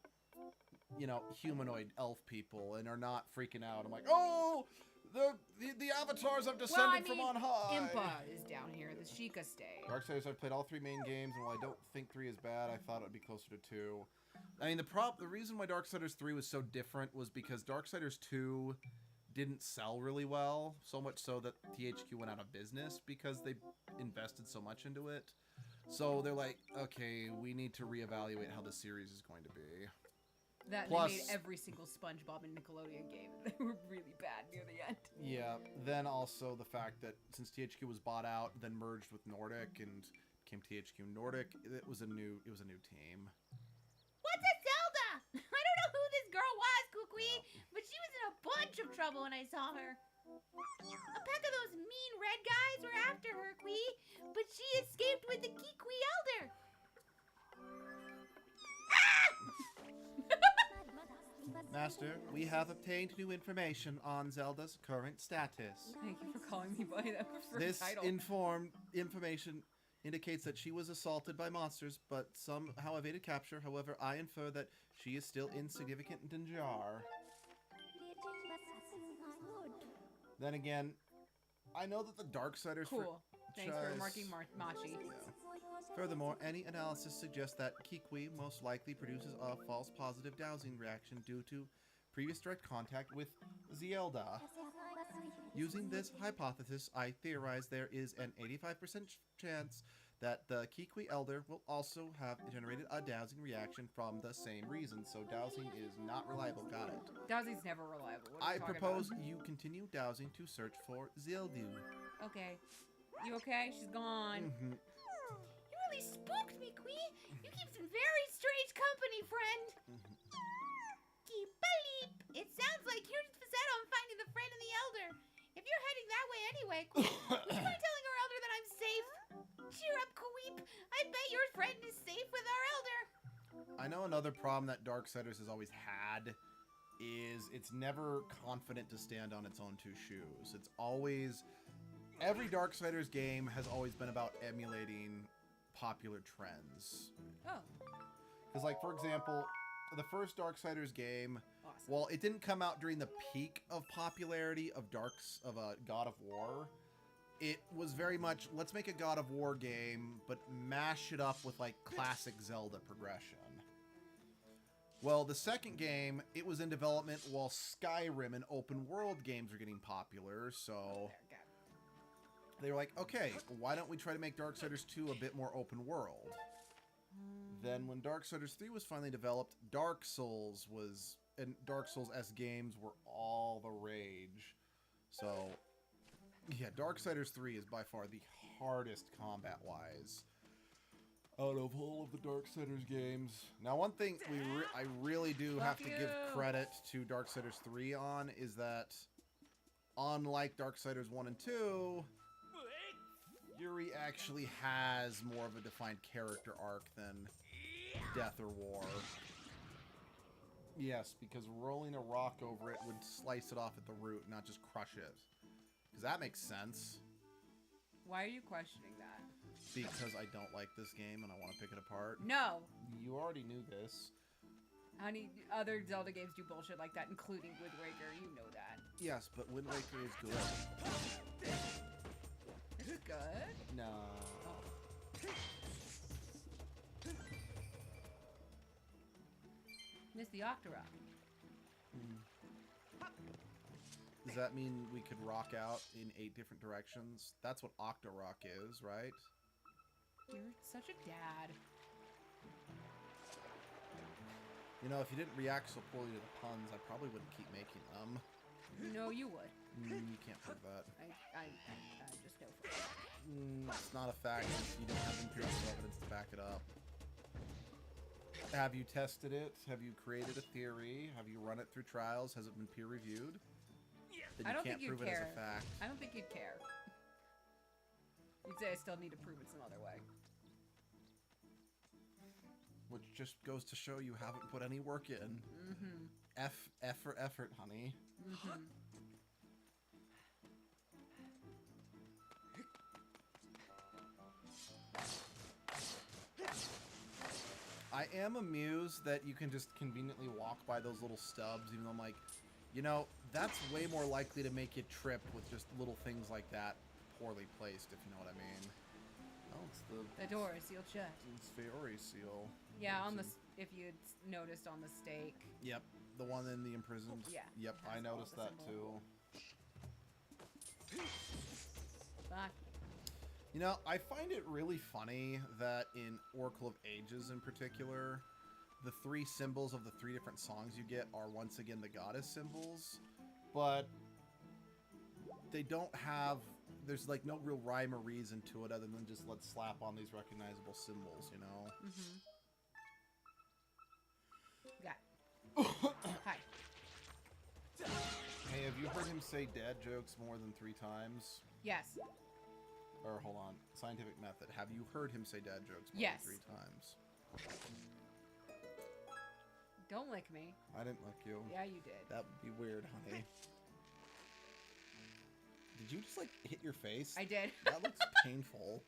humanoid elf people and are not freaking out? I'm like, oh, the avatars have descended from on high. Impa is down here. The Sheikah stay. Darksiders, I've played all 3 main games, and while I don't think 3 is bad, I thought it would be closer to 2. I mean, the reason why Darksiders 3 was so different was because Darksiders 2 didn't sell really well, so much so that THQ went out of business because they invested so much into it. So they're like, okay, we need to reevaluate how the series is going to be. That Plus, they made every single SpongeBob and Nickelodeon game. They were really bad near the end. Yeah, then also the fact that since THQ was bought out, then merged with Nordic and became THQ Nordic, it was a new team. What's a Zelda? I don't know who this girl was, Kukui, but she was in a bunch of trouble when I saw her. A pack of those mean red guys were after her, Kui, but she escaped with the Kikui Elder. Master, we have obtained new information on Zelda's current status. Thank you for calling me by that preferred This title. information indicates that she was assaulted by monsters, but somehow evaded capture. However, I infer that she is still insignificant in Jar. Then again, I know that the Darksiders... Cool. Thanks for remarking Machi. Yeah. Furthermore, any analysis suggests that Kikwi most likely produces a false positive dowsing reaction due to previous direct contact with Zelda. Using this hypothesis, I theorize there is an 85% chance that the Kikwi Elder will also have generated a dowsing reaction from the same reason. So dowsing is not reliable. Got it. Dowsing's never reliable. What are I you talking propose about? you continue dowsing to search for Zelda. Okay. You okay? She's gone. Mhm. You really spooked me, Queen. You keep some very strange company, friend. Keep a leap. It sounds like you're set on finding the friend and the elder. If you're heading that way anyway, Queen, would you mind telling our elder that I'm safe? Cheer up, Queep. I bet your friend is safe with our elder. I know another problem that Darksiders has always had is it's never confident to stand on its own two shoes. It's always... Every Darksiders game has always been about emulating popular trends. Oh. Because, like, for example, the first Darksiders game, Awesome. well, it didn't come out during the peak of popularity of God of War. It was very much, let's make a God of War game, but mash it up with, like, classic Zelda progression. Well, the second game, it was in development while Skyrim and open world games were getting popular, so they were like, okay, why don't we try to make Darksiders 2 a bit more open world? Then when Darksiders 3 was finally developed, Dark Souls was, and Dark Souls-esque games were all the rage. So, yeah, Darksiders 3 is by far the hardest combat-wise out of all of the Darksiders games. Now, one thing I really do have to give credit to Darksiders 3 on is that, unlike Darksiders 1 and 2, Yuri actually has more of a defined character arc than Death or War. Yes, because rolling a rock over it would slice it off at the root, not just crush it. Because that makes sense. Why are you questioning that? Because I don't like this game and I want to pick it apart. No. You already knew this. How many other Zelda games do bullshit like that, including Wind Waker? You know that. Yes, but Wind Waker is good. Is it good? No. Oh. Miss the Octorok. Does that mean we could rock out in 8 different directions? That's what Octorok is, right? You're such a dad. You know, if you didn't react so poorly to the puns, I probably wouldn't keep making them. No, you would. You can't prove that. I just know for a fact. It's not a fact if you don't have empirical evidence to back it up. Have you tested it? Have you created a theory? Have you run it through trials? Has it been peer reviewed? Then I don't can't think you'd prove it care. as a fact. I don't think you'd care. You'd say I still need to prove it some other way. Which just goes to show you haven't put any work in. Mm-hmm. F for effort, honey. Mm-hmm. I am amused that you can just conveniently walk by those little stubs, even though I'm like, you know, that's way more likely to make you trip with just little things like that poorly placed, if you know what I mean. Oh, it's The door is sealed shut. It's Fiori seal. Yeah, on the if you'd noticed on the stake. Yep, the one in the imprisoned. Yeah. Yep, I Has all noticed the that symbol. too. Fuck. You know, I find it really funny that in Oracle of Ages in particular, the 3 symbols of the 3 different songs you get are once again the goddess symbols, but they don't have, there's like no real rhyme or reason to it other than just let's slap on these recognizable symbols, you know? Mm-hmm. Yeah. Hi. Hey, have you heard him say dad jokes more than 3 times? Yes. Or hold on, scientific method. Have you heard him say dad jokes more Yes. than 3 times? Don't lick me. I didn't lick you. Yeah, you did. That would be weird, honey. Did you just like hit your face? I did. That looks painful.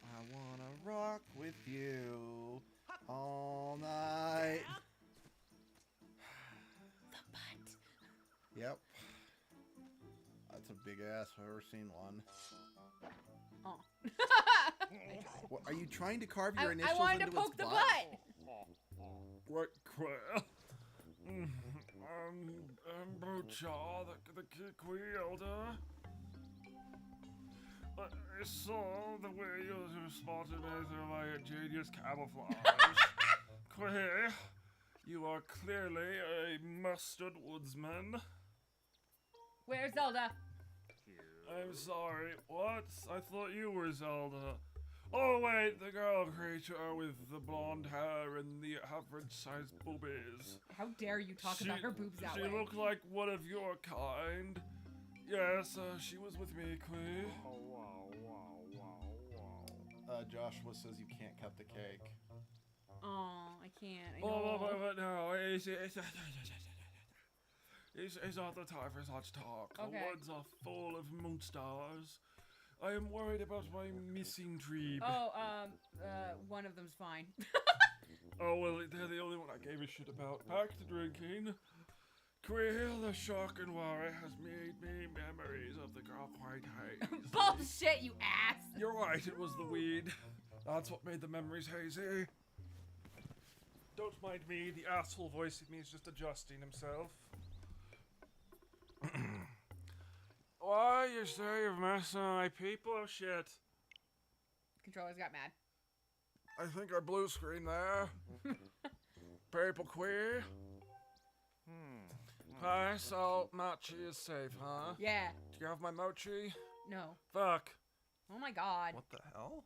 I wanna rock with you all night. The butt. Yep. That's a big ass if I've ever seen one. Oh. What, are you trying to carve your I initials wanted into to poke its the butt? butt. What crap? Brocha, the Kikwi elder. I saw the way you spotted me through my genius camouflage. Quay, you are clearly a mustard woodsman. Where's Zelda? I'm sorry, what? I thought you were Zelda. Oh wait, the girl creature with the blonde hair and the average-sized boobies. How dare you talk about her boobs that way? She looked like one of your kind. Yes, she was with me, Quee. Joshua says you can't cut the cake. Oh, I can't. I know. But no, it's not the time for such talk. Okay. The woods are full of moon stars. I am worried about my missing dream. Oh, one of them's fine. Oh, well, they're the only one I gave a shit about. Back to drinking. Quail, the shock and worry has made me memories of the girl quite hazy. Bullshit, you ass! You're right, it was the weed. That's what made the memories hazy. Don't mind me, the asshole voice in me is just adjusting himself. Why, you say you've messed with my people? Oh, shit. Controllers got mad. I think I blue screen there. People queer. Hi, so mochi is safe, huh? Yeah. Do you have my mochi? No. Fuck. Oh my god. What the hell?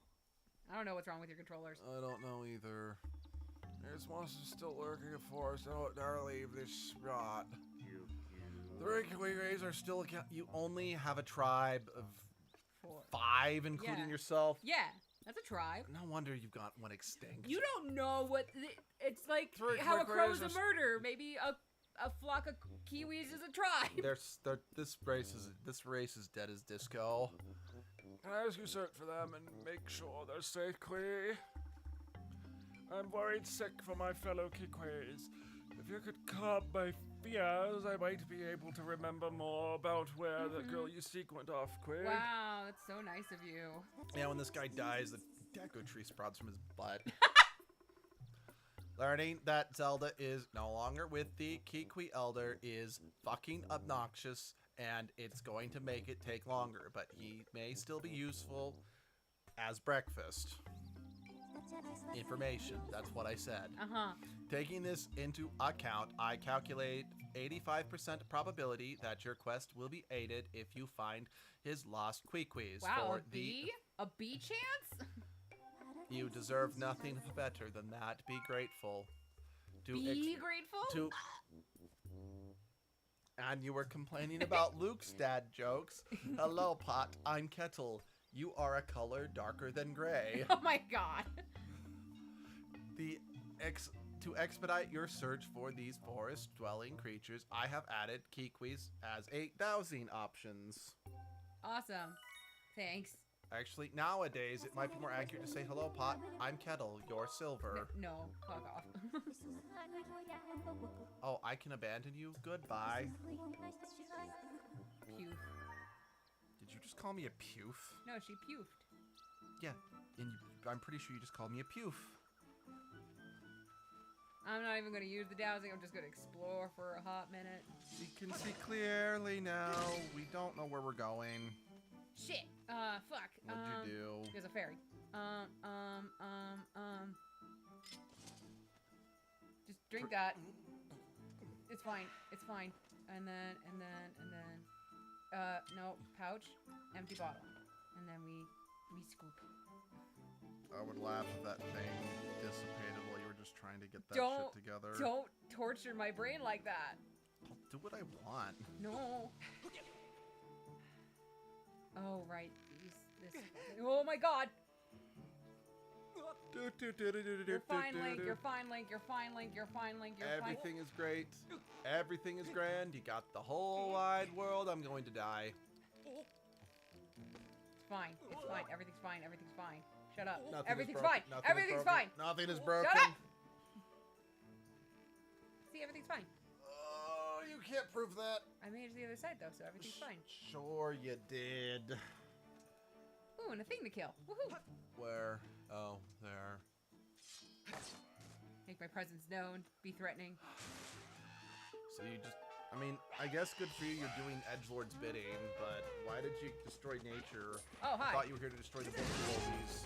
I don't know what's wrong with your controllers. I don't know either. This monster's still lurking for us. Don't dare leave this spot. The Rikiwis are still You only have a tribe of 4. 5, including Yeah. yourself. Yeah, that's a tribe. No wonder you've got one extinct. You don't know what... It's like Three how a quick crow is a razors. murder. Maybe a flock of kiwis is a tribe. This race is dead as disco. Can I ask you search for them and make sure they're safe, Quee? I'm worried sick for my fellow Kikwis. If you could calm my fears, I might be able to remember more about where the girl you seek went off, Quee. Wow, that's so nice of you. Yeah, when this guy dies, the deco tree sprouts from his butt. Learning that Zelda is no longer with the Kikwi Elder is fucking obnoxious, and it's going to make it take longer, but he may still be useful as breakfast. Information, that's what I said. Uh-huh. Taking this into account, I calculate 85% probability that your quest will be aided if you find his lost Quiquis. Wow, for a bee? A bee chance? You deserve nothing better than that. Be grateful. Be grateful? And you were complaining about Luke's dad jokes. Hello, Pot. I'm Kettle. You are a color darker than gray. Oh my god. To expedite your search for these forest-dwelling creatures, I have added Kikwis as a dowsing options. Awesome. Thanks. Actually, nowadays, it might be more accurate to say, hello, Pot. I'm Kettle. You're Silver. No, fuck off. Oh, I can abandon you? Goodbye. Poof. Did you just call me a poof? No, she pufed. Yeah, and I'm pretty sure you just called me a poof. I'm not even going to use the dowsing. I'm just going to explore for a hot minute. We can see clearly now. We don't know where we're going. Shit. Fuck. What'd you do? There's a fairy. Just drink that. It's fine. It's fine. And then, no, pouch, empty bottle. And then we scoop. I would laugh if that thing dissipated while you were just trying to get that Don't- shit together. Don't torture my brain like that. I'll do what I want. No. Oh, right. This. Oh my god. You're fine, Link. You're fine, Link. You're fine, Link. You're fine, Link. You're fine. Everything is great. Everything is grand. You got the whole wide world. I'm going to die. It's fine. It's fine. Everything's fine. Everything's fine. Shut up. Nothing is Everything's broken. fine. Nothing is Everything's broken. fine. Nothing is broken. Shut up. See, everything's fine. Oh, you can't prove that. I made it to the other side though, so everything's fine. Sure you did. Ooh, and a thing to kill. Woohoo! Where? Oh, there. Make my presence known. Be threatening. So you just, I mean, I guess good for you, you're doing edgelord's bidding, but why did you destroy nature? Oh, hi. I thought you were here to destroy the Wolfies.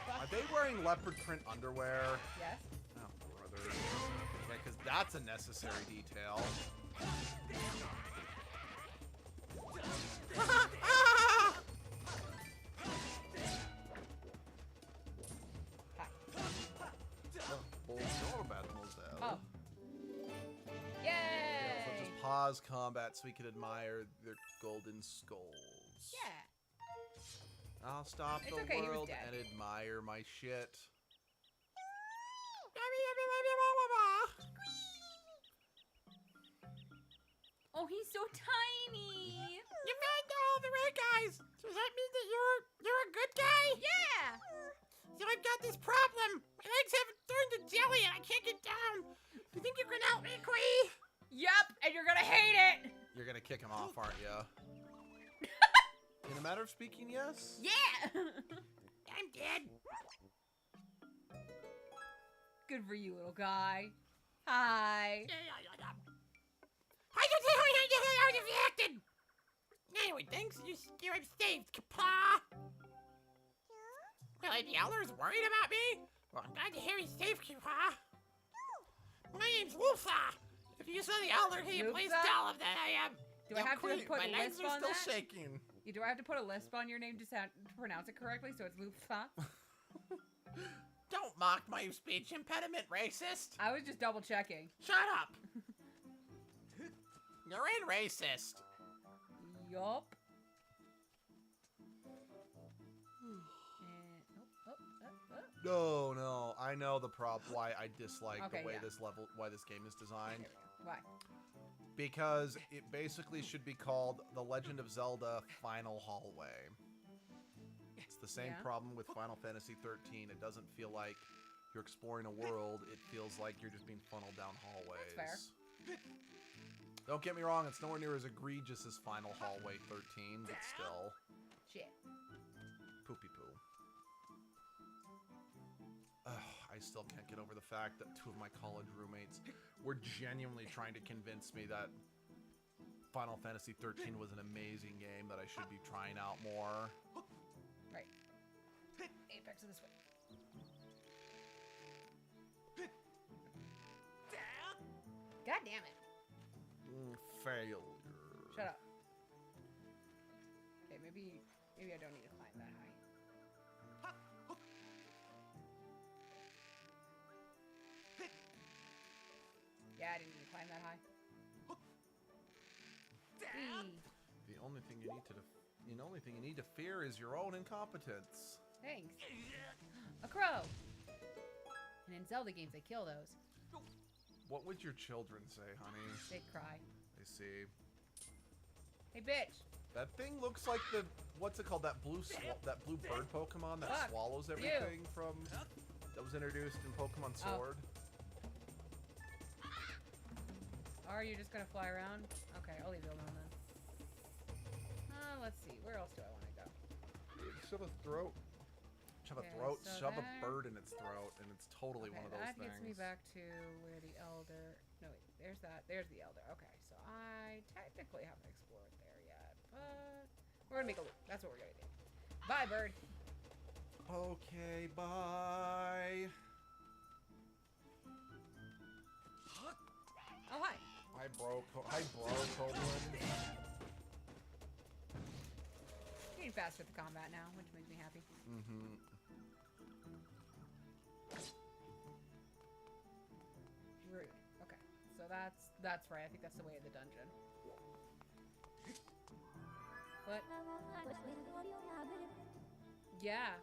Are they wearing leopard print underwear? Yes. Oh, brother. Yeah, because that's a necessary detail. Oh. Yay! Yeah, so just pause combat so we can admire their golden skulls. Yeah. I'll stop It's the okay, he was world dead. and admire my shit. Oh, he's so tiny. You found all the right guys. Does that mean that you're a good guy? Yeah. So I've got this problem. My legs have turned to jelly and I can't get down. Do you think you can help me, Quee? Yup, and you're gonna hate it. You're gonna kick him off, aren't you? In a matter of speaking, yes? Yeah. I'm dead. Good for you, little guy. Hi. I don't see how you reacted. Anyway, thanks. You're saved, Kappa. Well, the Elder's worried about me? Well, I'm glad to hear he's safe, Kappa. My name's Wolfa. If you saw the Elder, can you please Wolfa? tell him that I am... Do I have to put my a legs lisp are on still that? shaking. Do I have to put a lisp on your name to pronounce it correctly so it's Lufa? Don't mock my speech impediment, racist. I was just double checking. Shut up. You're in racist. Yup. No, I know the problem. Why I dislike Okay, the way yeah. why this game is designed. Why? Because it basically should be called The Legend of Zelda Final Hallway. It's the same Yeah. problem with Final Fantasy 13. It doesn't feel like you're exploring a world. It feels like you're just being funneled down hallways. That's Don't get me wrong, it's nowhere near as egregious as Final Hallway 13, but still. Shit. Poopy poo. I still can't get over the fact that two of my college roommates were genuinely trying to convince me that Final Fantasy 13 was an amazing game that I should be trying out more. Right. Apex of this way. God damn it. Failure. Shut up. Okay, maybe I don't need to climb that high. Yeah, I didn't need to climb that high. Whee. The only thing you need to fear is your own incompetence. Thanks. A crow. And in Zelda games, they kill those. What would your children say, honey? They cry. They see. Hey, bitch. That thing looks like the what's it called? That blue bird Pokemon that Fuck swallows you. everything from that was introduced in Pokemon Oh. Sword. Are you just gonna fly around? Okay, I'll leave you alone then. Let's see. Where else do I want to go? Shove a throat. Shove Okay, a throat. so shove a there- bird in its throat, and it's totally Okay, one of those that things. gets me back to where the Elder... No, wait. There's that. There's the Elder. Okay, so I technically haven't explored there yet, but we're gonna make a loop. That's what we're gonna do. Bye, bird. Okay, bye. Oh, hi. Hi, bro. Hi, bro, Copeland. Getting faster at the combat now, which makes me happy. Mm-hmm. Rude. Okay, so that's right. I think that's the way of the dungeon. What? Yeah.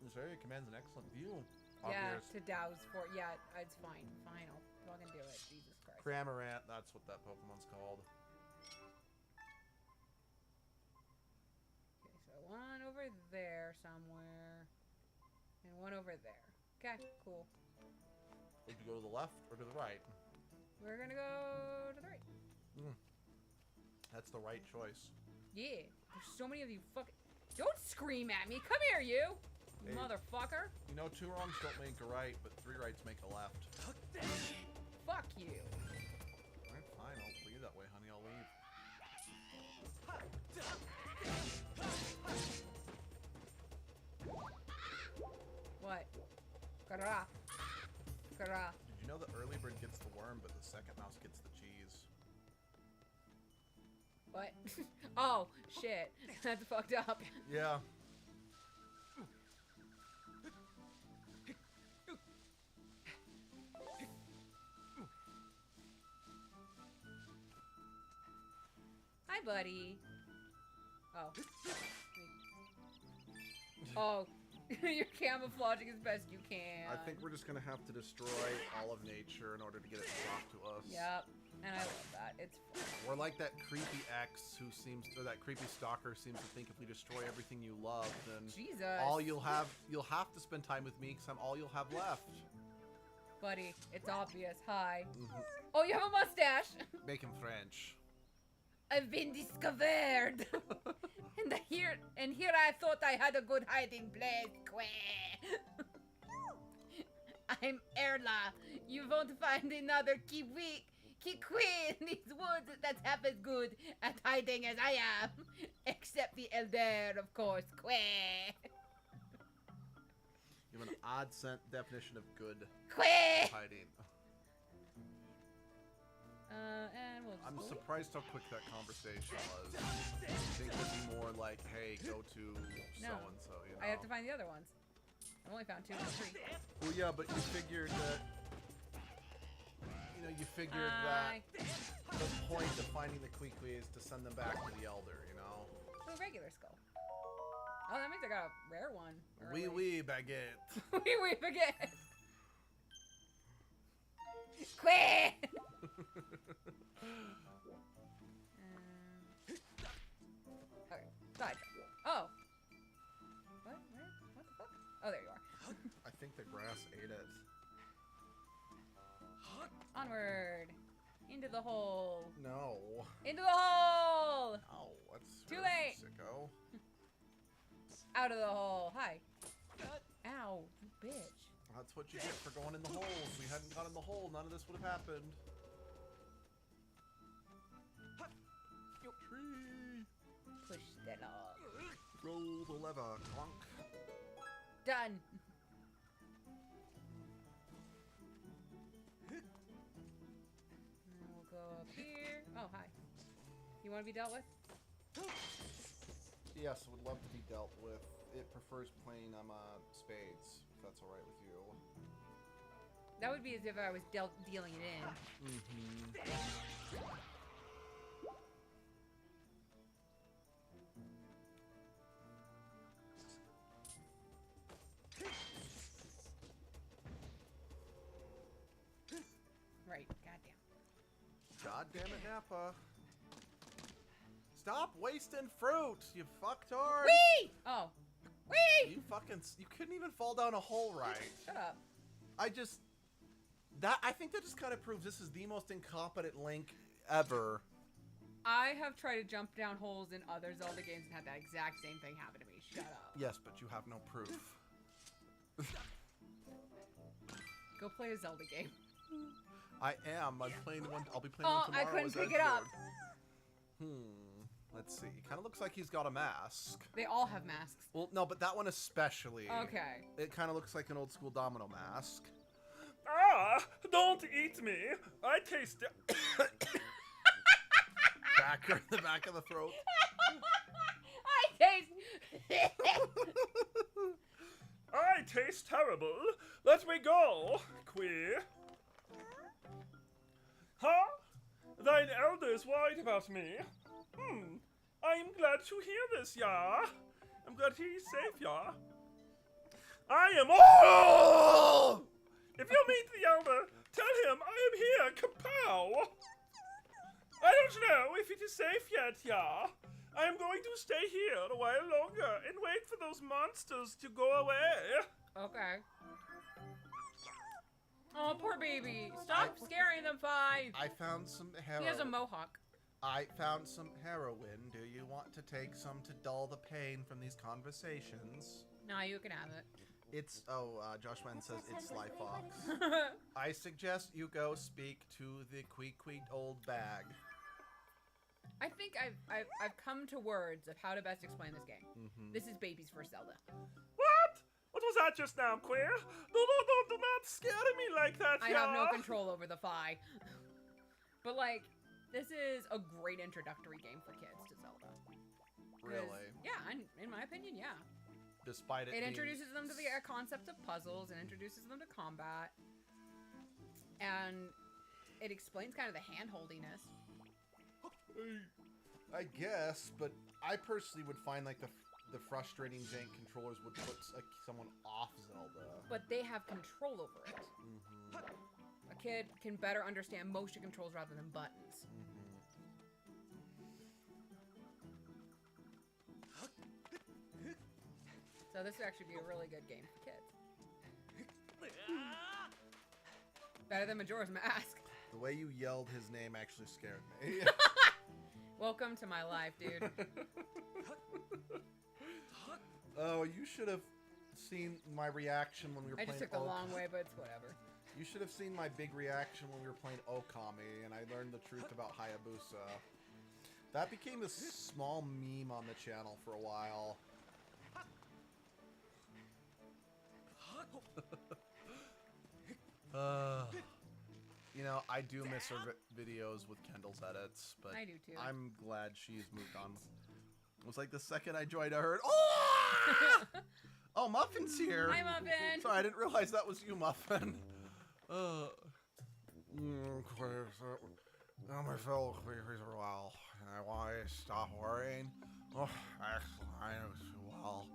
This area commands an excellent view. Yeah, Obvious. to douse for... Yeah, it's fine. Fine, I'll fucking do it. Jesus Christ. Cramorant, that's what that Pokemon's called. Okay, so one over there somewhere. And one over there. Okay, cool. Would you go to the left or to the right? We're gonna go to the right. That's the right choice. Yeah. There's so many of you fucking... Don't scream at me! Come here, you! Hey. Motherfucker! You know, 2 wrongs don't make a right, but 3 rights make a left. fuck you. Alright, fine. I'll leave that way, honey. I'll leave. What? Kara. Kara. Did you know the early bird gets the worm, but the second mouse gets the cheese? What? Oh, shit. That's fucked up. Yeah. Hi, buddy. Oh. Oh. You're camouflaging as best you can. I think we're just gonna have to destroy all of nature in order to get it to talk to us. Yep. And I love that. It's fun. We're like that creepy ex who seems, or that creepy stalker seems to think if we destroy everything you love, then Jesus. all you'll have to spend time with me because I'm all you'll have left. Buddy, it's obvious. Hi. Mhm. Oh, you have a mustache. Make him French. I've been discovered. and here I thought I had a good hiding place. Queh. I'm Erla. You won't find another kiwi in these woods that's half as good at hiding as I am. Except the elder, of course. Queh. You have an odd definition of good Queh. hiding. And we'll just I'm go. surprised how quick that conversation was. I think it would be more like, hey, go to No. so-and-so, you know? I have to find the other ones. I've only found 2 or 3. Well, yeah, but you figured that... You know, you figured that the point of finding the Kwee is to send them back to the Elder, you know? Oh, regular skull. Oh, that means I got a rare one. Wee wee baguette. Wee wee baguette. Queh! Okay, side track. Oh. What? Where? What the fuck? Oh, there you are. I think the grass ate it. Onward. Into the hole. No. Into the hole! Oh, that's Too really late. sicko. Out of the hole. Hi. Ow, you bitch. That's what you get for going in the hole. If we hadn't gone in the hole, none of this would have happened. Tree. Push that off. Roll the lever, clunk. Done. And we'll go up here. Oh, hi. You want to be dealt with? Yes, would love to be dealt with. It prefers playing spades, if that's alright with you. That would be as if I was dealing it in. Mm-hmm. Right, goddamn. God damn it, Nappa. Stop wasting fruit, you fucktard! Whee! Oh. Whee! You couldn't even fall down a hole right. Shut up. I think that just kind of proves this is the most incompetent Link ever. I have tried to jump down holes in other Zelda games and had that exact same thing happen to me. Shut up. Yes, but you have no proof. Go play a Zelda game. I am. I'm playing one. I'll be playing one Oh, tomorrow. I couldn't as pick it up. Edgelord. Let's see. Kind of looks like he's got a mask. They all have masks. Well, no, but that one especially. Okay. It kind of looks like an old school domino mask. Ah! Don't eat me! I taste Backer in the back of the throat. I taste. I taste terrible. Let me go, Quee. Huh? Thine elders worried about me. I'm glad to hear this, yeah. I'm glad he's safe, yeah. I am. Oh! If you meet the elder, tell him I am here, kapow! I don't know if it is safe yet, yeah. I am going to stay here a while longer and wait for those monsters to go away. Okay. Oh, poor baby. Stop scaring them, Five. I found some heroin. He has a mohawk. I found some heroin. Do you want to take some to dull the pain from these conversations? No, you can have it. It's Josh Wen says it's Sly Fox. I suggest you go speak to the queek old bag. I think I've come to words of how to best explain this game. This is baby's first Zelda. What? What was that just now, Queer? Do not scare me like that, I have no control over the Fi. But like, this is a great introductory game for kids to Zelda. Really? Yeah, in my opinion, yeah. Despite it It being... introduces them to the concept of puzzles and introduces them to combat. And it explains kind of the hand-holdiness. I guess, but I personally would find like the frustrating jank controllers would put someone off Zelda. But they have control over it. A kid can better understand motion controls rather than buttons. So this would actually be a really good game for kids. Better than Majora's Mask. The way you yelled his name actually scared me. Welcome to my life, dude. Oh, you should have seen my reaction when we were I playing just took the long way, but it's whatever. You should have seen my big reaction when we were playing Okami, and I learned the truth about Hayabusa. That became a small meme on the channel for a while. You know, I do miss her videos with Kendall's edits, but I do too. I'm glad she's moved on. It was like the second I joined, I heard, oh! Oh, Muffin's here. Hi, Muffin. Sorry, I didn't realize that was you, Muffin. My fellow queers are well, and I want you to stop worrying. Oh, actually, I know too well.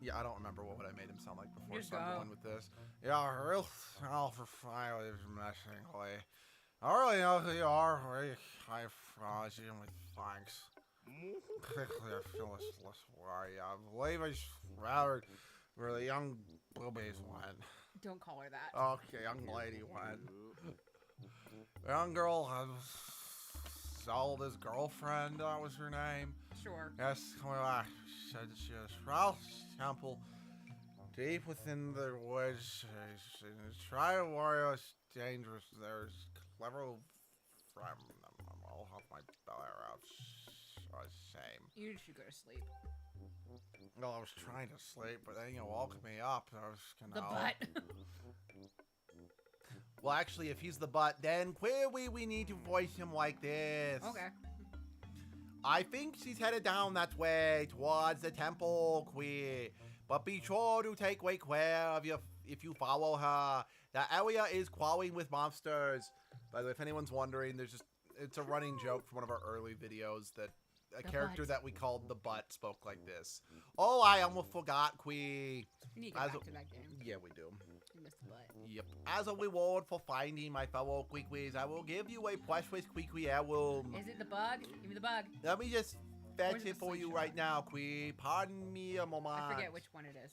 Yeah, I don't remember what I made him sound like before, Just so I'm go. going with this. Yeah, real for finally messingly. I really know who you are. I promise you with thanks. Quickly, I feel less worry. I believe I rather where the young boobies went. Don't call her that. Okay, young lady went. The young girl has Zelda's girlfriend, that was her name. Sure. Yes, coming back. She said that she was Ralph's temple deep within the woods. Try to warrior is dangerous. There's clever from them. I'll have my belly out. Same. You should go to sleep. Well, I was trying to sleep, but then you woke me up. I was gonna. The butt. Well, actually, if he's the butt, then clearly we need to voice him like this. Okay. I think she's headed down that way towards the temple, Queen. But be sure to take great care of you if you follow her. The area is crawling with monsters. By the way, if anyone's wondering, it's a running joke from one of our early videos that a The character butt. that we called the butt spoke like this. Oh, I almost forgot, Queen. We need to get back to that game. Yeah, we do. You missed the butt. Yep. As a reward for finding my fellow Queequees, I will give you a precious Queequee heirloom. Is it the bug? Give me the bug. Let me just fetch Where's it the for you slingshot? right now, Quee. Pardon me a moment. I forget which one it is.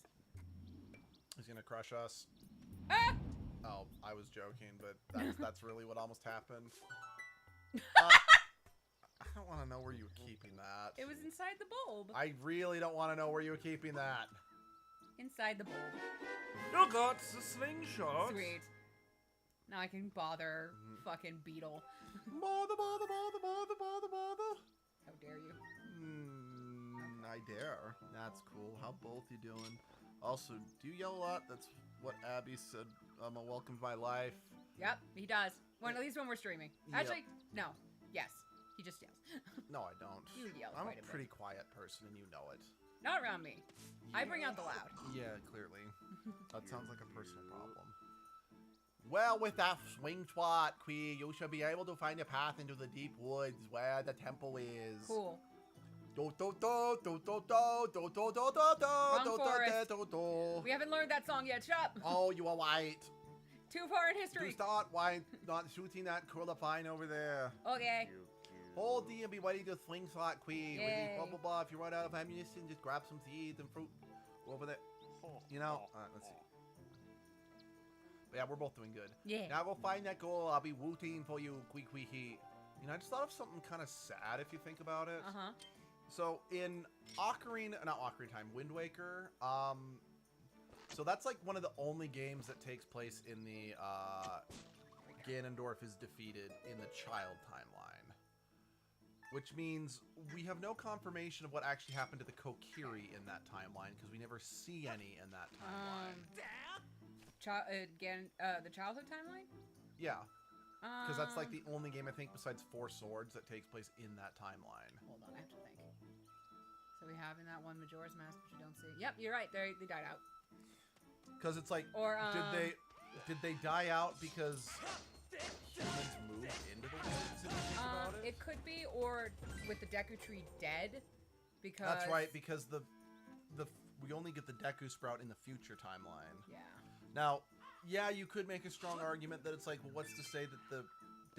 He's gonna crush us. Ah! Oh, I was joking, but that's really what almost happened. I don't want to know where you were keeping that. It was inside the bulb. I really don't want to know where you were keeping that. Inside the bulb. You got the slingshot. Sweet. Now I can bother fucking Beetle. Bother. How dare you? I dare. That's cool. How both you doing? Also, do you yell a lot? That's what Abby said. A welcome to my life. Yep, he does. When, at least when we're streaming. Yep. Actually, no. Yes. He just yells. No, I don't. You yell I'm quite a a bit. pretty quiet person, and you know it. Not around me. I bring out the loud. Yeah, clearly. That sounds like a personal problem. Well, with that swing swat, Quee, you should be able to find a path into the deep woods where the temple is. Cool. We haven't learned that song yet. Shut up. Oh, you are right. Too far in Do history. start why not shooting that curlifine over there. Okay. Hold D and be ready to slingshot Quee. With Yay. the blah blah blah. If you run out of ammunition, just grab some seeds and fruit over there. You know, let's see. But yeah, we're both doing good. Yeah. Now we'll find that goal. I'll be rooting for you, Quee Heat. You know, I just thought of something kind of sad if you think about it. Uh-huh. So in Wind Waker, So that's like one of the only games that takes place in the Ganondorf is defeated in the child timeline. Which means we have no confirmation of what actually happened to the Kokiri in that timeline because we never see any in that timeline. The childhood timeline? Yeah. Because that's like the only game I think besides Four Swords that takes place in that timeline. Hold on, I have to think. So we have in that one Majora's Mask, which you don't see. Yep, you're right. They died out. Because it's like, Or did they die out because humans moved into the woods? If you think about it? It could be, or with the Deku Tree dead, because That's right, because the we only get the Deku Sprout in the future timeline. Yeah. Now, yeah, you could make a strong argument that it's like, well, what's to say that the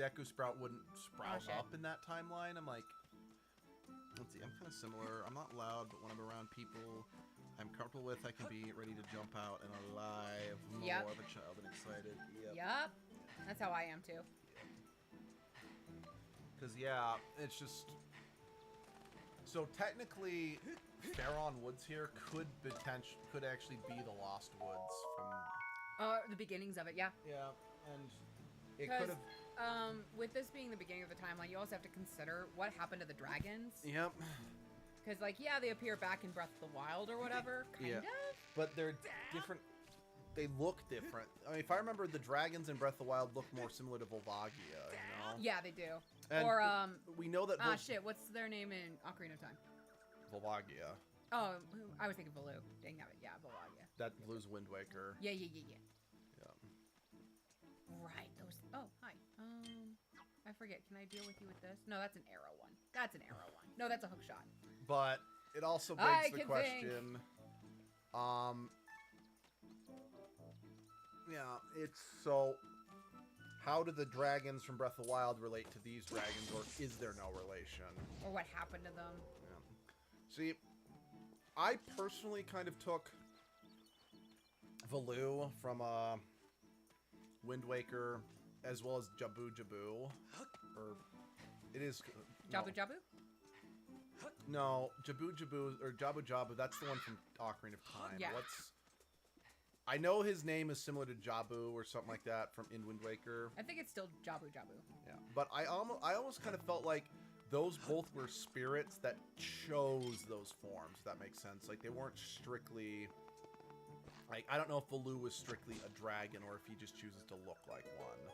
Deku Sprout wouldn't sprout shit. up in that timeline? I'm like, let's see, I'm kind of similar. I'm not loud, but when I'm around people I'm comfortable with, I can be ready to jump out and alive. More Yep. of a child and excited. Yep. Yup. That's how I am too. Because, yeah, it's just... So, technically, Faron Woods here could actually be the Lost Woods from... The beginnings of it, yeah. Yeah, and it Because, could have... with this being the beginning of the timeline, you also have to consider what happened to the dragons. Yep. Because, like, yeah, they appear back in Breath of the Wild or whatever, kind of. But they're different... They look different. I mean, if I remember, the dragons in Breath of the Wild look more similar to Volvagia, you know? Yeah, they do. And or, we know that... shit, what's their name in Ocarina of Time? Volvagia. Oh, I was thinking Valoo. Dang it, yeah, Volvagia. That Blue's Wind Waker. Yeah. Yeah. Right, those... Oh, hi. I forget. Can I deal with you with this? No, that's an arrow one. That's an arrow one. No, that's a hook shot. But it also I begs the can question... Yeah, it's so... How do the dragons from Breath of the Wild relate to these dragons, or is there no relation? Or what happened to them. Yeah. See, I personally kind of took Valoo from Wind Waker, as well as Jabu Jabu. Or, it is... Jabu Jabu? No, Jabu Jabu, or Jabu Jabu, that's the one from Ocarina of Time. Yeah. I know his name is similar to Jabu or something like that from in Wind Waker. I think it's still Jabu Jabu. Yeah, but I almost kind of felt like those both were spirits that chose those forms, if that makes sense. Like, they weren't strictly... Like, I don't know if Valoo was strictly a dragon or if he just chooses to look like one.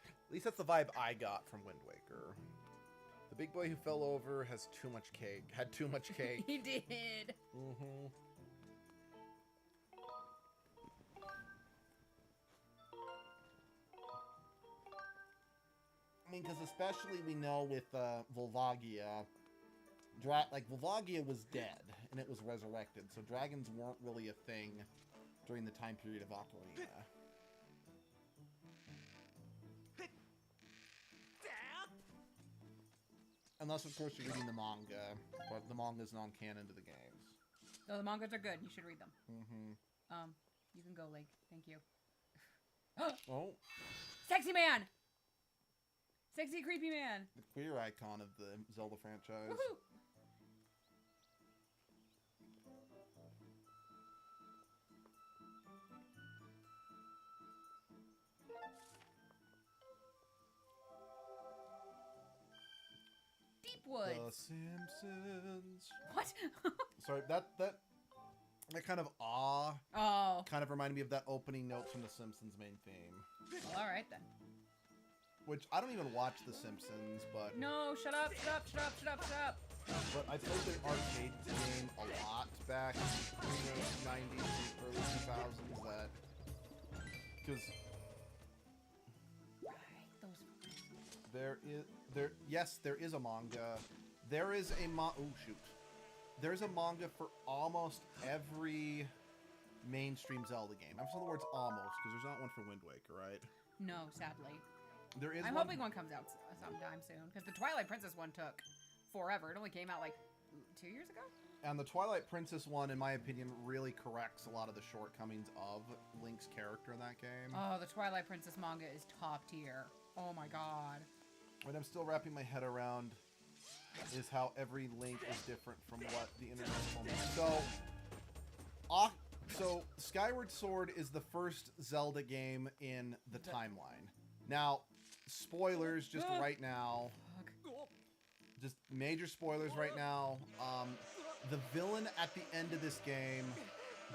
At least that's the vibe I got from Wind Waker. The big boy who fell over has too much cake. Had too much cake. He did. Mm-hmm. I mean, because especially we know with Volvagia, Volvagia was dead, and it was resurrected, so dragons weren't really a thing during the time period of Ocarina. Unless, of course, you're reading the manga, but the manga's non-canon to the games. No, the mangas are good. You should read them. Mm-hmm. You can go, Link. Thank you. Oh. Sexy man! Sexy, creepy man! The queer icon of the Zelda franchise. Woohoo! Deepwood. The Simpsons. What? Sorry, that kind of awe Oh. kind of reminded me of that opening notes from The Simpsons main theme. Well, all right then. Which, I don't even watch The Simpsons, but... No, shut up, shut up, shut up, shut up, shut up. But I played the arcade game a lot back in the 90s, early 2000s, that... Because yes, there is a manga. There is a There's a manga for almost every mainstream Zelda game. I'm saying the words almost, because there's not one for Wind Waker, right? No, sadly. There is I'm one... hoping one comes out sometime soon, because the Twilight Princess one took forever. It only came out like 2 years ago? And the Twilight Princess one, in my opinion, really corrects a lot of the shortcomings of Link's character in that game. Oh, the Twilight Princess manga is top tier. Oh my god. What I'm still wrapping my head around is how every Link is different from what the internet told me. So, So, Skyward Sword is the first Zelda game in the timeline. Now, spoilers just right now. Just major spoilers right now. The villain at the end of this game,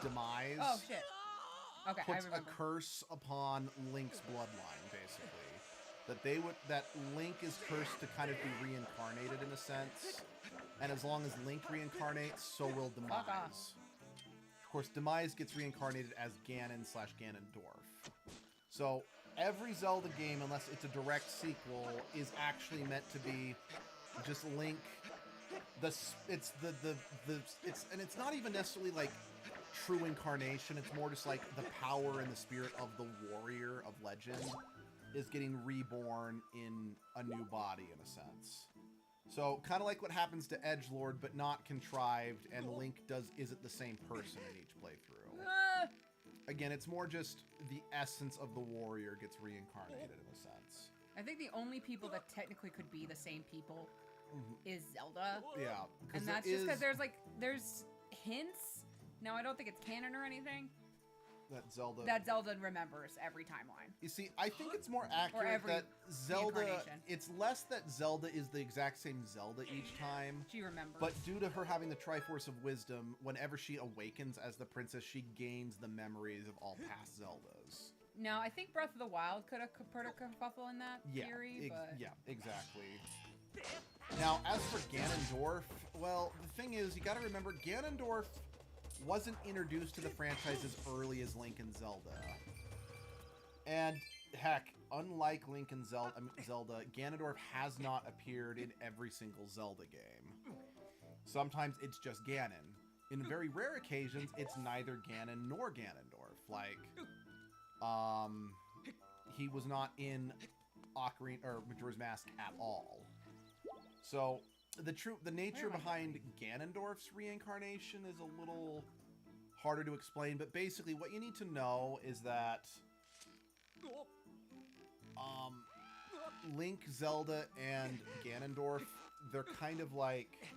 Demise, Oh shit. Okay, I puts a remember. curse upon Link's bloodline, basically. That Link is cursed to kind of be reincarnated in a sense. And as long as Link reincarnates, so will Fuck off. Demise. Of course, Demise gets reincarnated as Ganon/Ganondorf. So every Zelda game, unless it's a direct sequel, is actually meant to be just Link. It's not even necessarily like true incarnation. It's more just like the power and the spirit of the warrior of legend is getting reborn in a new body in a sense. So kind of like what happens to Edgelord, but not contrived, and Link isn't the same person in each playthrough. Again, it's more just the essence of the warrior gets reincarnated in a sense. I think the only people that technically could be the same people is Zelda. Yeah, And that's just because there's hints. Now, I don't think it's canon or anything. That Zelda remembers every timeline. You see, I think it's more accurate every that Zelda. reincarnation. It's less that Zelda is the exact same Zelda each time. She remembers. But due to her having the Triforce of Wisdom, whenever she awakens as the princess, she gains the memories of all past Zeldas. Now, I think Breath of the Wild could have put a kerfuffle in that theory, but... Yeah, exactly. Now, as for Ganondorf, well, the thing is, you gotta remember, Ganondorf wasn't introduced to the franchise as early as Link and Zelda. And, heck, unlike Link and Zelda, Ganondorf has not appeared in every single Zelda game. Sometimes it's just Ganon. In very rare occasions, it's neither Ganon nor Ganondorf. Like, he was not in Ocarina or Majora's Mask at all. So the nature behind Ganondorf's reincarnation is a little harder to explain, but basically what you need to know is that Link, Zelda, and Ganondorf, they're kind of like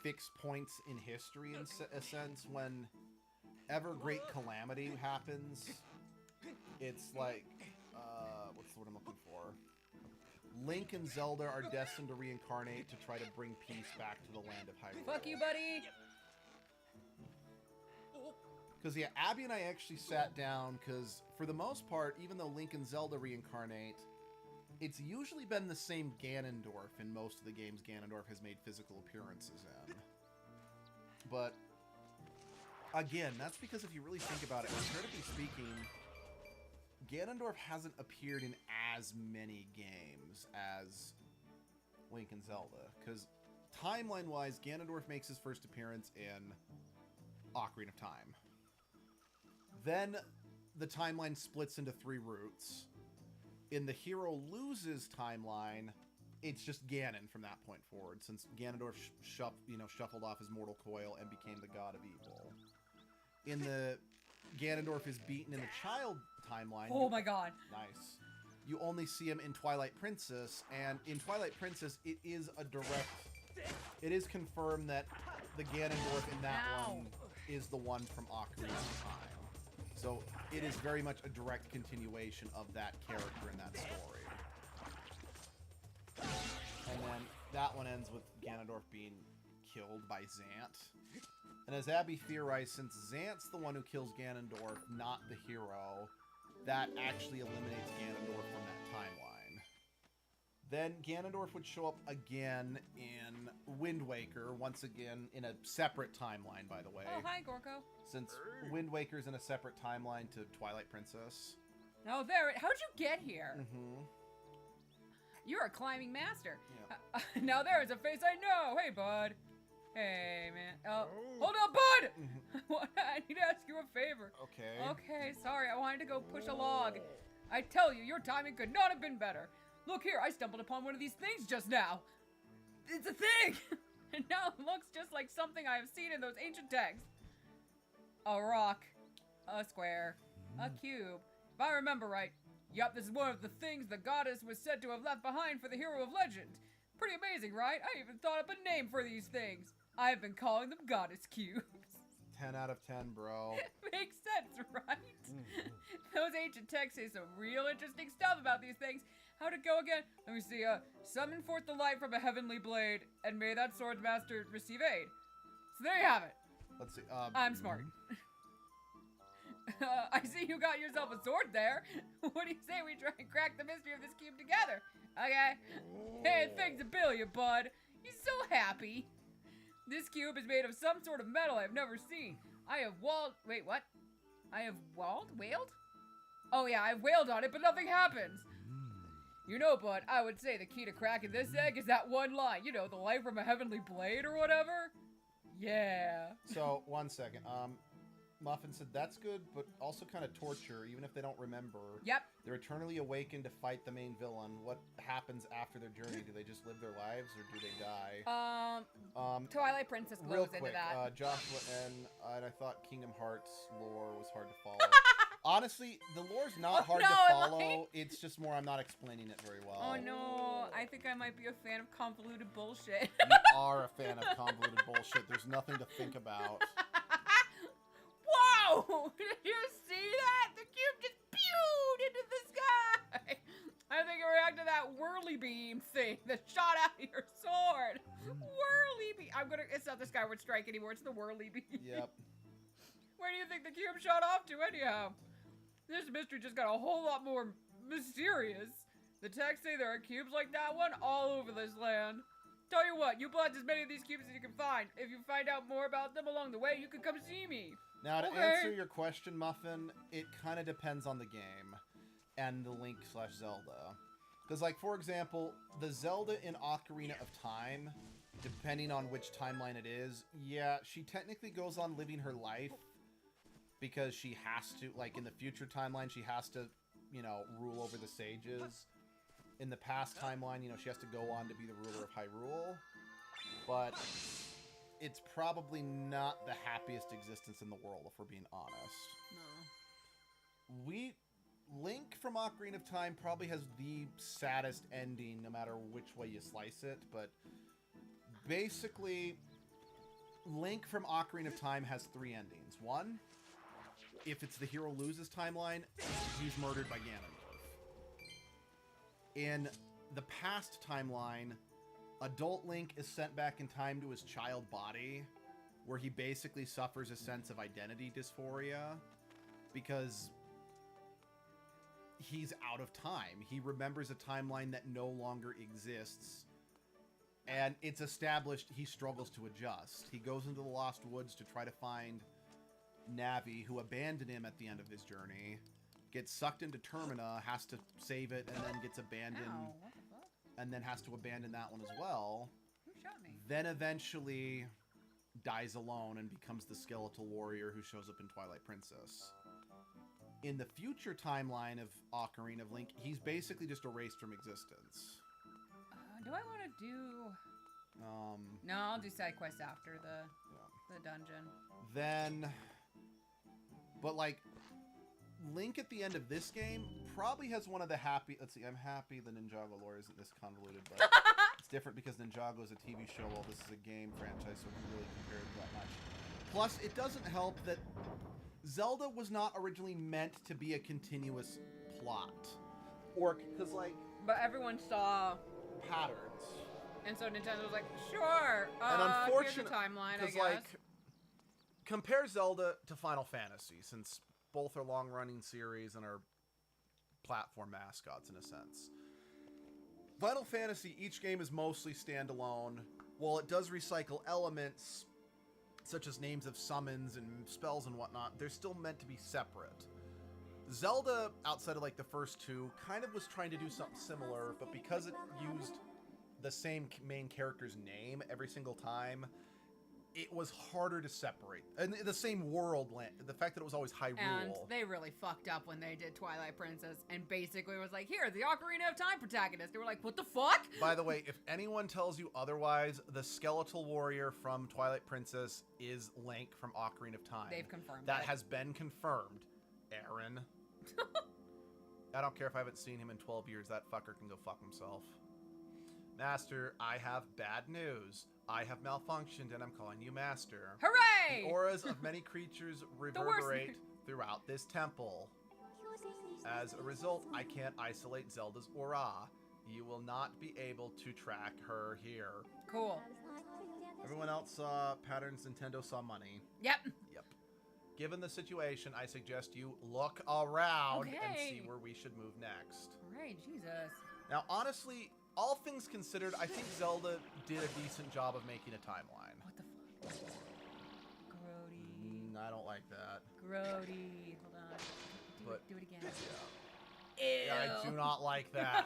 fixed points in history in a sense. Whenever great calamity happens, it's like, what's the word I'm looking for? Link and Zelda are destined to reincarnate to try to bring peace back to the land of Hyrule. Fuck you, buddy! Because, yeah, Abby and I actually sat down, because for the most part, even though Link and Zelda reincarnate, it's usually been the same Ganondorf in most of the games Ganondorf has made physical appearances in. But, again, that's because if you really think about it, comparatively speaking, Ganondorf hasn't appeared in as many games as Link and Zelda. Because, timeline-wise, Ganondorf makes his first appearance in Ocarina of Time. Then the timeline splits into 3 routes. In the Hero Loses timeline, it's just Ganon from that point forward, since Ganondorf shuffled off his mortal coil and became the god of evil. In the Ganondorf is beaten in the child timeline. Oh my god. Nice. You only see him in Twilight Princess, and in Twilight Princess, it is confirmed that the Ganondorf in that one is the one from Ocarina of Time. So it is very much a direct continuation of that character in that story. And then that one ends with Ganondorf being killed by Zant. And as Abby theorized, since Zant's the one who kills Ganondorf, not the hero, that actually eliminates Ganondorf from that timeline. Then Ganondorf would show up again in Wind Waker, once again in a separate timeline, by the way. Oh, hi, Gorko. Since Wind Waker's in a separate timeline to Twilight Princess. Oh, there. How'd you get here? Mm-hmm. You're a climbing master. Yeah. Now there is a face I know. Hey, bud. Hey, man. Hold up, bud! I need to ask you a favor. Okay. Okay, sorry. I wanted to go push a log. I tell you, your timing could not have been better. Look here, I stumbled upon one of these things just now. It's a thing! And now it looks just like something I have seen in those ancient texts. A rock, a square, a cube. If I remember right, yup, this is one of the things the goddess was said to have left behind for the hero of legend. Pretty amazing, right? I even thought up a name for these things. I have been calling them goddess cubes. 10 out of 10, bro. Makes sense, right? Those ancient texts say some real interesting stuff about these things. How'd it go again? Let me see. Summon forth the light from a heavenly blade, and may that sword master receive aid. So there you have it. Let's see. I'm smart. I see you got yourself a sword there. What do you say we try and crack the mystery of this cube together? Okay. Hey, thanks a billion, bud. He's so happy. This cube is made of some sort of metal I've never seen. I have wait, what? I have wailed? Oh yeah, I've wailed on it, but nothing happens. You know, bud, I would say the key to cracking this egg is that one line. You know, the light from a heavenly blade or whatever. Yeah. So, 1 second. Muffin said that's good, but also kind of torture, even if they don't remember. Yep. They're eternally awakened to fight the main villain. What happens after their journey? Do they just live their lives, or do they die? Twilight Princess Real goes quick, into that. Joshua and I thought Kingdom Hearts lore was hard to follow. Honestly, the lore's not hard to follow. like- It's just more I'm not explaining it very well. Oh no, I think I might be a fan of convoluted bullshit. You are a fan of convoluted bullshit. There's nothing to think about. Whoa! Did you see that? The cube just pewed into the sky! I think it reacted to that whirly beam thing that shot out of your sword. Whirly beam. It's not the Skyward Strike anymore, it's the whirly beam. Yep. Where do you think the cube shot off to anyhow? This mystery just got a whole lot more mysterious. The texts say there are cubes like that one all over this land. Tell you what, you plant as many of these cubes as you can find. If you find out more about them along the way, you can come see me. Now, to Okay. answer your question, Muffin, it kind of depends on the game and the Link/Zelda. Because, like, for example, the Zelda in Ocarina of Time, depending on which timeline it is, yeah, she technically goes on living her life because she has to, like, in the future timeline, she has to, you know, rule over the sages. In the past timeline, you know, she has to go on to be the ruler of Hyrule. But it's probably not the happiest existence in the world, if we're being honest. No. Link from Ocarina of Time probably has the saddest ending, no matter which way you slice it, but basically, Link from Ocarina of Time has 3 endings. One, if it's the hero loses timeline, he's murdered by Ganondorf. In the past timeline, adult Link is sent back in time to his child body, where he basically suffers a sense of identity dysphoria because he's out of time. He remembers a timeline that no longer exists, and it's established he struggles to adjust. He goes into the Lost Woods to try to find Navi, who abandoned him at the end of his journey, gets sucked into Termina, has to save it, and then gets abandoned, Ow, what the fuck? and then has to abandon that one as well. Who shot me? Then eventually dies alone and becomes the skeletal warrior who shows up in Twilight Princess. In the future timeline of Ocarina of Link, he's basically just erased from existence. Do I want to do... No, I'll do side quests after the dungeon. Then, but like, Link at the end of this game probably has one of the happy... Let's see, I'm happy the Ninjago lore isn't this convoluted, but it's different because Ninjago is a TV show while this is a game franchise, so we can really compare it that much. Plus, it doesn't help that Zelda was not originally meant to be a continuous plot. Or, because, like... But everyone saw... patterns. And so Nintendo was like, sure, And here's unfortunate, the timeline, I because, guess. like, compare Zelda to Final Fantasy, since both are long-running series and are platform mascots in a sense. Final Fantasy, each game is mostly standalone. While it does recycle elements, such as names of summons and spells and whatnot, they're still meant to be separate. Zelda, outside of like the first 2, kind of was trying to do something similar, but because it used the same main character's name every single time, it was harder to separate. And the same world, the fact that it was always Hyrule. And they really fucked up when they did Twilight Princess and basically was like, here, the Ocarina of Time protagonist. They were like, what the fuck? By the way, if anyone tells you otherwise, the skeletal warrior from Twilight Princess is Link from Ocarina of Time. They've confirmed that. it. Has been confirmed. Aaron. I don't care if I haven't seen him in 12 years. That fucker can go fuck himself. Master, I have bad news. I have malfunctioned and I'm calling you Master. Hooray! The auras of many creatures reverberate throughout this temple. As a result, I can't isolate Zelda's aura. You will not be able to track her here. Cool. Everyone else saw patterns, Nintendo saw money. Yep. Yep. Given the situation, I suggest you look around and see Okay. where we should move next. All right, Jesus. Now, honestly, all things considered, I think Zelda did a decent job of making a timeline. What the fuck? Grody. I don't like that. Grody. Hold on. But- Do it again. Yeah. Ew. I do not like that.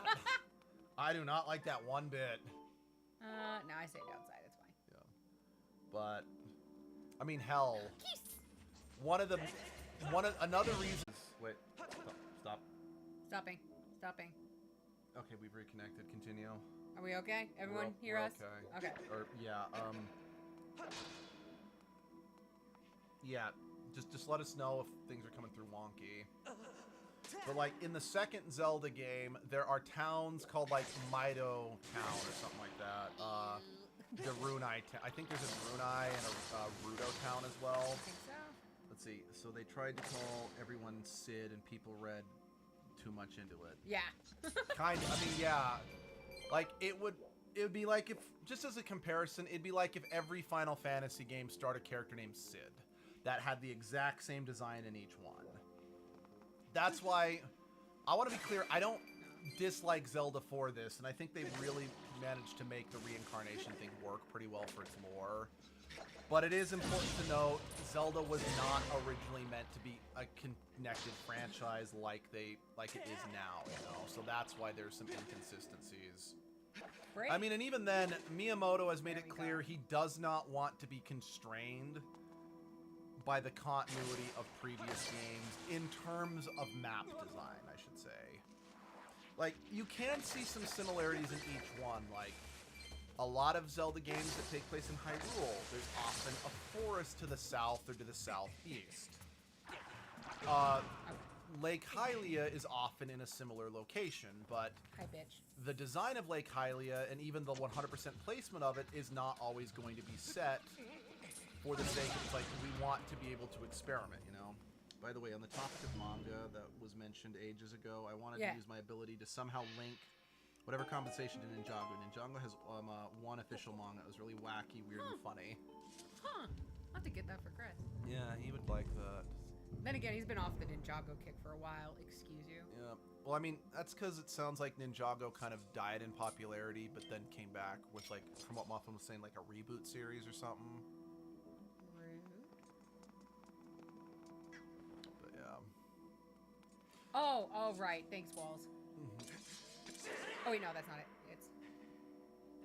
I do not like that one bit. No, I stayed outside. It's fine. Yeah. But, I mean, hell. Another reason. Wait. Stop. Stopping. Stopping. Okay, we've reconnected. Continue. Are we okay? Everyone hear we're us? Okay. Okay. Or yeah. Yeah. Just let us know if things are coming through wonky. But like in the second Zelda game, there are towns called like Mido Town or something like that. Darunai. I think there's a Darunai and a Rudo Town as well. I think so. Let's see. So they tried to call everyone Sid, and people read too much into it. Yeah. Kind of. I mean, yeah. Like it would be like if, just as a comparison, it'd be like if every Final Fantasy game started a character named Sid that had the exact same design in each one. That's why I want to be clear. I don't dislike Zelda for this, and I think they really managed to make the reincarnation thing work pretty well for its lore. But it is important to note, Zelda was not originally meant to be a connected franchise like it is now, you know? So that's why there's some inconsistencies. Great. I mean, and even then, Miyamoto has made There it we clear go. he does not want to be constrained by the continuity of previous games in terms of map design, I should say. Like, you can see some similarities in each one, like, a lot of Zelda games that take place in Hyrule, there's often a forest to the south or to the southeast. Lake Hylia is often in a similar location, but Hi, bitch. the design of Lake Hylia and even the 100% placement of it is not always going to be set for the sake of, it's like, we want to be able to experiment, you know? By the way, on the topic of manga that was mentioned ages ago, I wanted to use my ability to somehow link whatever compensation to Ninjago. Ninjago has one official manga that was really wacky, weird, and funny. Huh. I'll have to get that for Chris. Yeah, he would like that. Then again, he's been off the Ninjago kick for a while. Excuse you. Yeah. Well, I mean, that's because it sounds like Ninjago kind of died in popularity, but then came back with, like, from what Muffin was saying, like a reboot series or something. Rude. But yeah. Oh, right. Thanks, Walls. Oh, wait, no, that's not it. It's...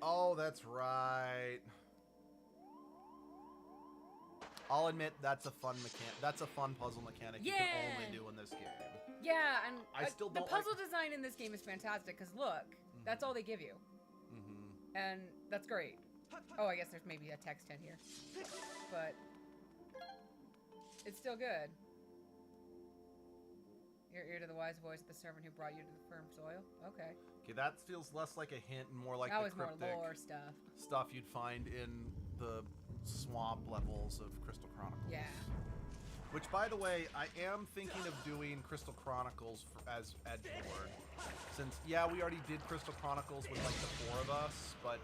Oh, that's right. I'll admit that's a fun That's a fun puzzle mechanic you can only do in this game. Yeah, and I still the don't puzzle design in this game is fantastic, because look, that's all they give you. And that's great. Oh, I guess there's maybe a text hint here. But it's still good. Your ear to the wise voice of the servant who brought you to the firm soil. Okay. Okay, that feels less like a hint and more like That the was more cryptic lore stuff. stuff you'd find in the swamp levels of Crystal Chronicles. Yeah. Which, by the way, I am thinking of doing Crystal Chronicles as Edgelord. Since, yeah, we already did Crystal Chronicles with, like, the 4 of us, but,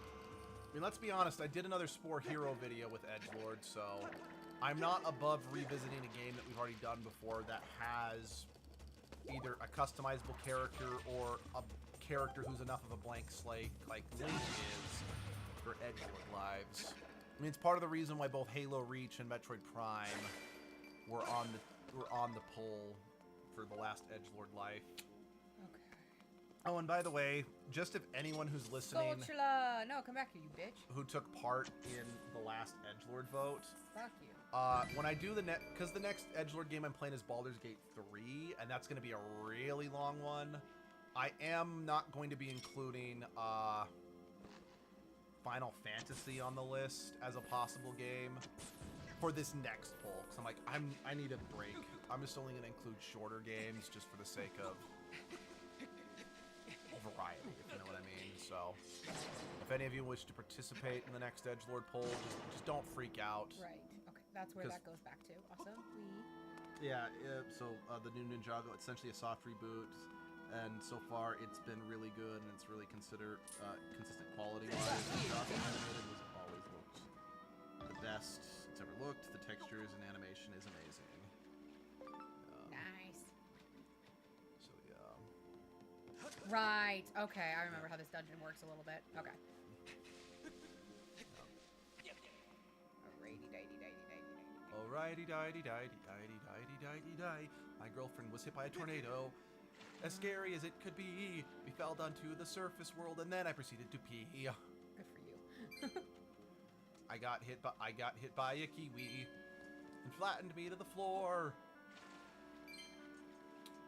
I mean, let's be honest, I did another Spore Hero video with Edgelord, so I'm not above revisiting a game that we've already done before that has either a customizable character or a character who's enough of a blank slate, like Link is, for Edgelord lives. I mean, it's part of the reason why both Halo Reach and Metroid Prime were on the poll for the last Edgelord life. Okay. Oh, and by the way, just if anyone who's listening Sculptula! No, come back here, you bitch. who took part in the last Edgelord vote, Fuck you. when I do because the next Edgelord game I'm playing is Baldur's Gate 3, and that's going to be a really long one, I am not going to be including Final Fantasy on the list as a possible game for this next poll, because I'm like, I need a break. I'm just only going to include shorter games just for the sake of variety, if you know what I mean. So, If any of you wish to participate in the next edgelord poll, just don't freak out. Right. Okay. That's where 'Cause- that goes back to. Awesome. Yeah, so the new Ninjago, essentially a soft reboot, and so far it's been really good, and it's really considered consistent quality-wise. Ninjago animated was always looked the best it's ever looked. The textures and animation is amazing. Nice. So yeah. Right. Okay. I remember how this dungeon works a little bit. Okay. Alrighty, Alrighty, di-di-di-di-di-di-di-di-di-di. My girlfriend was hit by a tornado. As scary as it could be, we fell down to the surface world, and then I proceeded to pee. Good for you. I got hit by a kiwi and flattened me to the floor.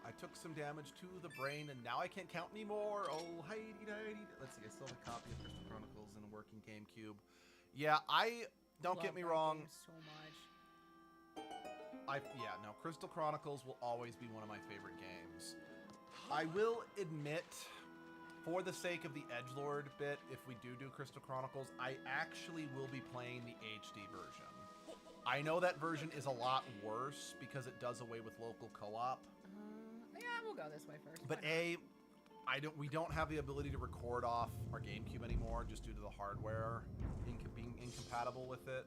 I took some damage to the brain, and now I can't count anymore. Oh, hi-di-di-di. Let's see, I still have a copy of Crystal Chronicles in a working GameCube. Yeah, don't Love get me that wrong. game so much. No, Crystal Chronicles will always be one of my favorite games. I will admit, for the sake of the edgelord bit, if we do Crystal Chronicles, I actually will be playing the HD version. I know that version is a lot worse because it does away with local co-op. Yeah, we'll go this way first. But we don't have the ability to record off our GameCube anymore just due to the hardware being incompatible with it.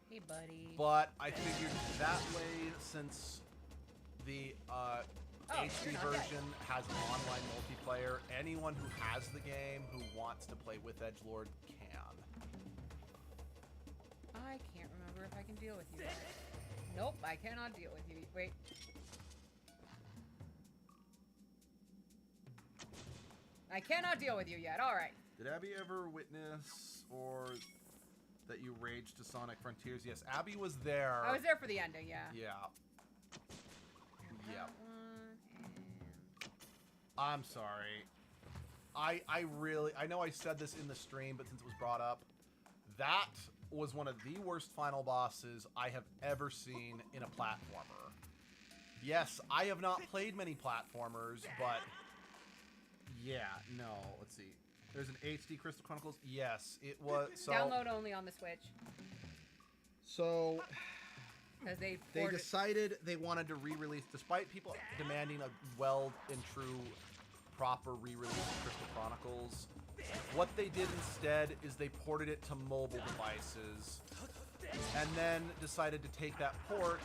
Hey, buddy. But I figured that way, since the HD you're not dead. version has online multiplayer, anyone who has the game who wants to play with edgelord can. I can't remember if I can deal with you. Nope, I cannot deal with you. Wait. I cannot deal with you yet. All right. Did Abby ever witness or that you raged to Sonic Frontiers? Yes, Abby was there. I was there for the ending, yeah. Yeah. Yep. That one and... I'm sorry. I know I said this in the stream, but since it was brought up, that was one of the worst final bosses I have ever seen in a platformer. Yes, I have not played many platformers, but yeah, no, let's see. There's an HD Crystal Chronicles. Yes, it was. So, Download only on the Switch. So Because they decided they wanted to re-release, despite people demanding a well and true proper re-release of Crystal Chronicles. What they did instead is they ported it to mobile devices and then decided to take that port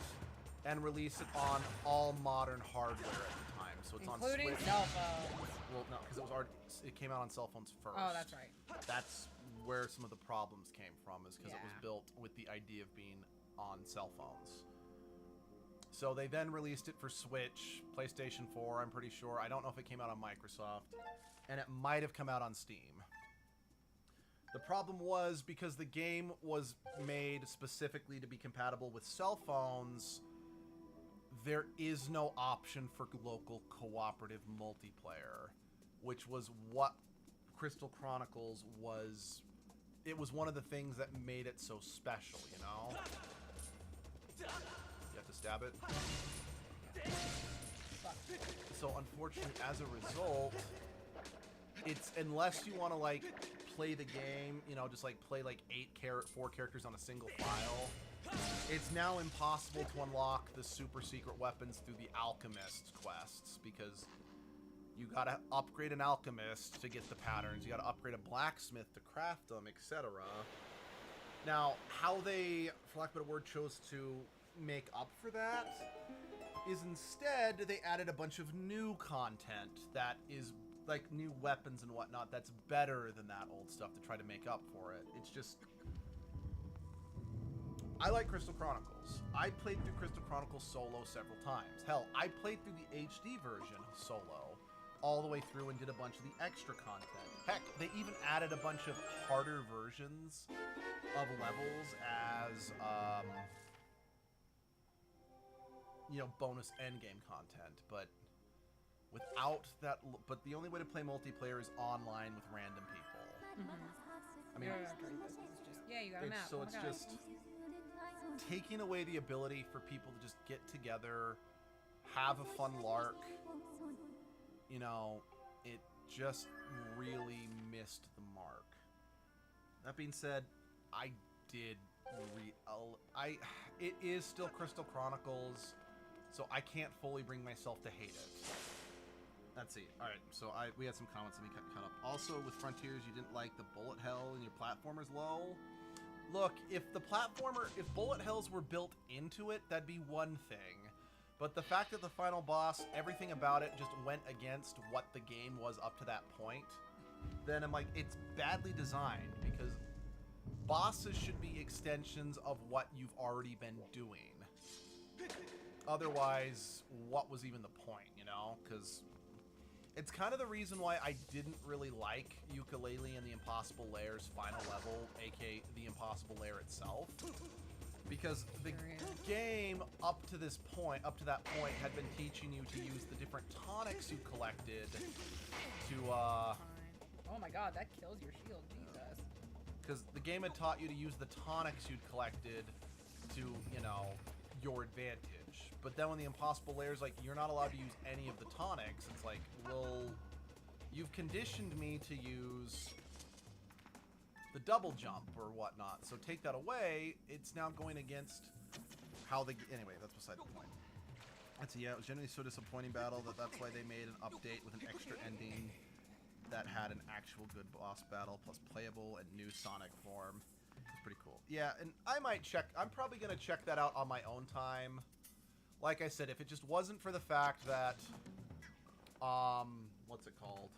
and release it on all modern hardware at the time. So it's including on Switch. cell phones. Well, no, because it came out on cell phones first. Oh, that's right. That's where some of the problems came from, is because it was Yeah. built with the idea of being on cell phones. So they then released it for Switch, PlayStation 4, I'm pretty sure. I don't know if it came out on Microsoft. And it might have come out on Steam. The problem was, because the game was made specifically to be compatible with cell phones, there is no option for local cooperative multiplayer, which was what Crystal Chronicles was. It was one of the things that made it so special, you know? You have to stab it. So unfortunately, as a result, it's, unless you want to like play the game, you know, just like play like 4 characters on a single file, it's now impossible to unlock the super secret weapons through the alchemist quests, because you gotta upgrade an alchemist to get the patterns, you gotta upgrade a blacksmith to craft them, etc. Now, how they, for lack of a better word, chose to make up for that is instead they added a bunch of new content that is like new weapons and whatnot that's better than that old stuff to try to make up for it. It's just, I like Crystal Chronicles. I played through Crystal Chronicles solo several times. Hell, I played through the HD version solo all the way through and did a bunch of the extra content. Heck, they even added a bunch of harder versions of levels as you know, bonus endgame content, but without that, but the only way to play multiplayer is online with random people. I mean, You got a map. so it's just taking away the ability for people to just get together, have a fun lark. You know, it just really missed the mark. That being said, I did read. It is still Crystal Chronicles, so I can't fully bring myself to hate it. Let's see. All right, so we had some comments that we cut up. Also, with Frontiers, you didn't like the bullet hell and your platformer's low. Look, if bullet hells were built into it, that'd be one thing. But the fact that the final boss, everything about it just went against what the game was up to that point, then I'm like, it's badly designed, because bosses should be extensions of what you've already been doing. Otherwise, what was even the point, you know? Because it's kind of the reason why I didn't really like Yooka-Laylee and the Impossible Lair's final level, aka the Impossible Lair itself. Because the game up to that point, had been teaching you to use the different tonics you collected to, Oh my god, that kills your shield, Jesus. Because the game had taught you to use the tonics you'd collected to, you know, your advantage. But then when the Impossible Lair's like, you're not allowed to use any of the tonics, it's like, well, you've conditioned me to use the double jump or whatnot, so take that away, it's now going against how the... Anyway, that's beside the point. Let's see, yeah, it was generally so disappointing battle that's why they made an update with an extra ending that had an actual good boss battle, plus playable and new Sonic form. It's pretty cool. Yeah, and I might check... I'm probably going to check that out on my own time. Like I said, if it just wasn't for the fact that... what's it called?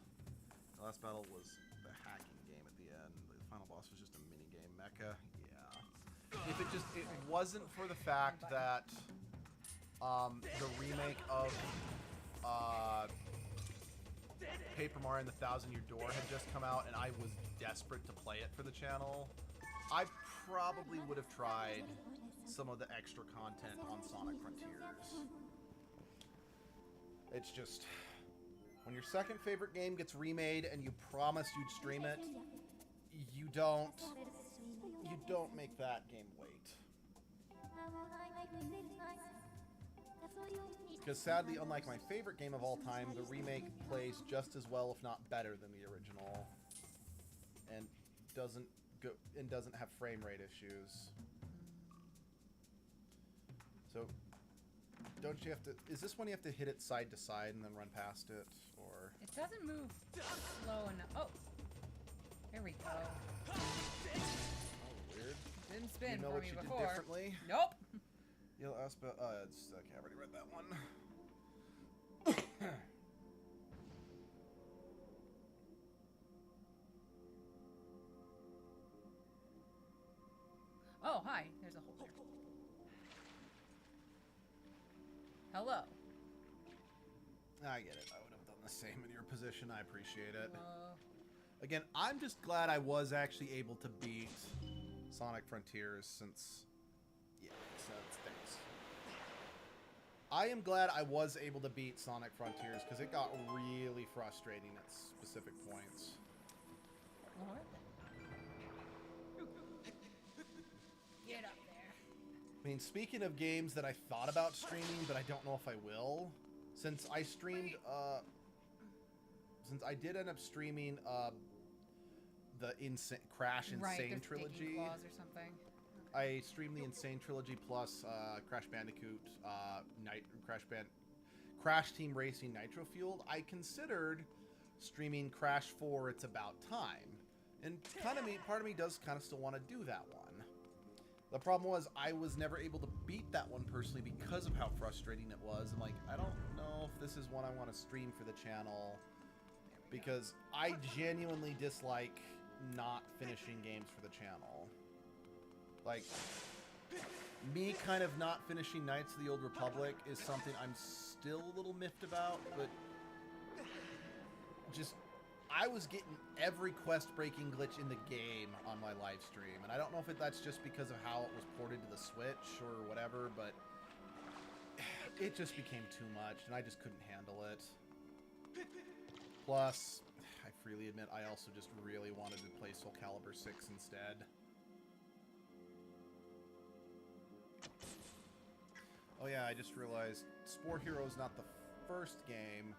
The last battle was the hacking game at the end. The final boss was just a mini-game mecha. Yeah. If it wasn't for the fact that... the remake of... Paper Mario and the Thousand Year Door had just come out, and I was desperate to play it for the channel, I probably would have tried some of the extra content on Sonic Frontiers. It's just, when your second favorite game gets remade and you promised you'd stream it, you don't make that game wait. Because sadly, unlike my favorite game of all time, the remake plays just as well, if not better, than the original, and doesn't have frame rate issues. So, don't you have to? Is this one you have to hit it side to side and then run past it, or? It doesn't move slow enough. Oh, there we go. Oh, weird. Didn't spin You know for what me you before. did differently? Nope. You'll ask about. It's okay. I already read that one. Oh, hi. There's a hole there. Hello. I get it. I would have done the same in your position. I appreciate it. Hello. Again, I'm just glad I was actually able to beat Sonic Frontiers since... Yeah, so thanks. I am glad I was able to beat Sonic Frontiers because it got really frustrating at specific points. What? Get up there. I mean, speaking of games that I thought about streaming, but I don't know if I will, since I streamed, since I did end up streaming, the Crash Insane Trilogy. Claws or something. I streamed the Insane Trilogy plus Crash Bandicoot, Crash Team Racing Nitro Fueled. I considered streaming Crash 4 It's About Time, and part of me does kind of still want to do that one. The problem was I was never able to beat that one personally because of how frustrating it was. I'm like, I don't know if this is one I want to stream for the channel, because I genuinely dislike not finishing games for the channel. Like, me kind of not finishing Knights of the Old Republic is something I'm still a little miffed about, but just, I was getting every quest-breaking glitch in the game on my live stream, and I don't know if that's just because of how it was ported to the Switch or whatever, but it just became too much, and I just couldn't handle it. Plus, I freely admit, I also just really wanted to play Soul Calibur 6 instead. Oh yeah, I just realized Spore Hero is not the first game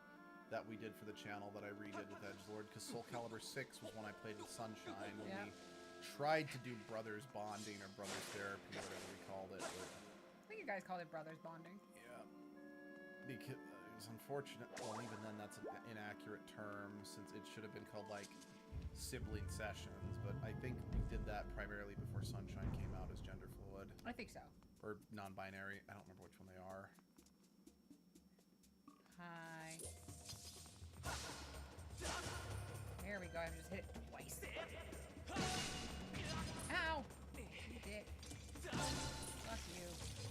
that we did for the channel that I redid with Edgelord, because Soul Calibur 6 was when I played with Sunshine when we tried to do brothers bonding or brothers therapy, or whatever we called it. But, I think you guys called it brothers bonding. yeah. Because it was unfortunate. Well, even then, that's an inaccurate term since it should have been called like sibling sessions. But I think we did that primarily before Sunshine came out as gender fluid I think so. or non-binary. I don't remember which one they are. Hi. There we go. I just hit it twice. Ow! You dick. Fuck you.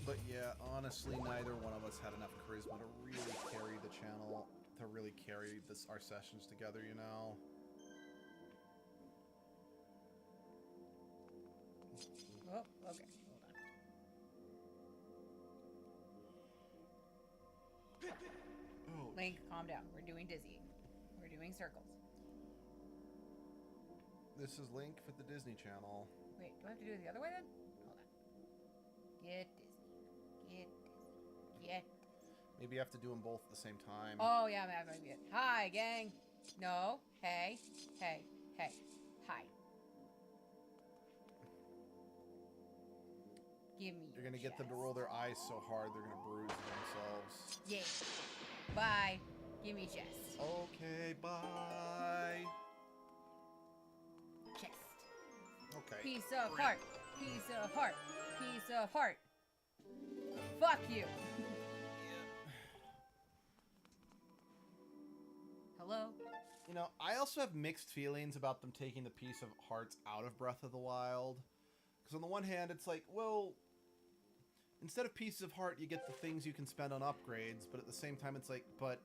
But yeah, honestly, neither one of us had enough charisma to really carry the channel, to really carry our sessions together, you know? Oh, okay. Hold on. Oh, Link, calm down. We're doing dizzy. We're doing circles. this is Link for the Disney Channel. Wait, do I have to do it the other way then? Hold on. Get dizzy. Get dizzy. Get. Maybe you have to do them both at the same time. Oh, yeah, I'm having it. Hi, gang. No. Hey. Hey. Hey. Hi. Give me You're your gonna get them to chest. roll their eyes so hard they're gonna bruise themselves. Yeah. Bye. Give me chest. Okay, bye. Chest. Okay. Piece of heart. Piece of heart. Piece of heart. Fuck you. Hello? You know, I also have mixed feelings about them taking the piece of hearts out of Breath of the Wild. Because on the one hand, it's like, well, instead of pieces of heart, you get the things you can spend on upgrades. But at the same time, it's like, but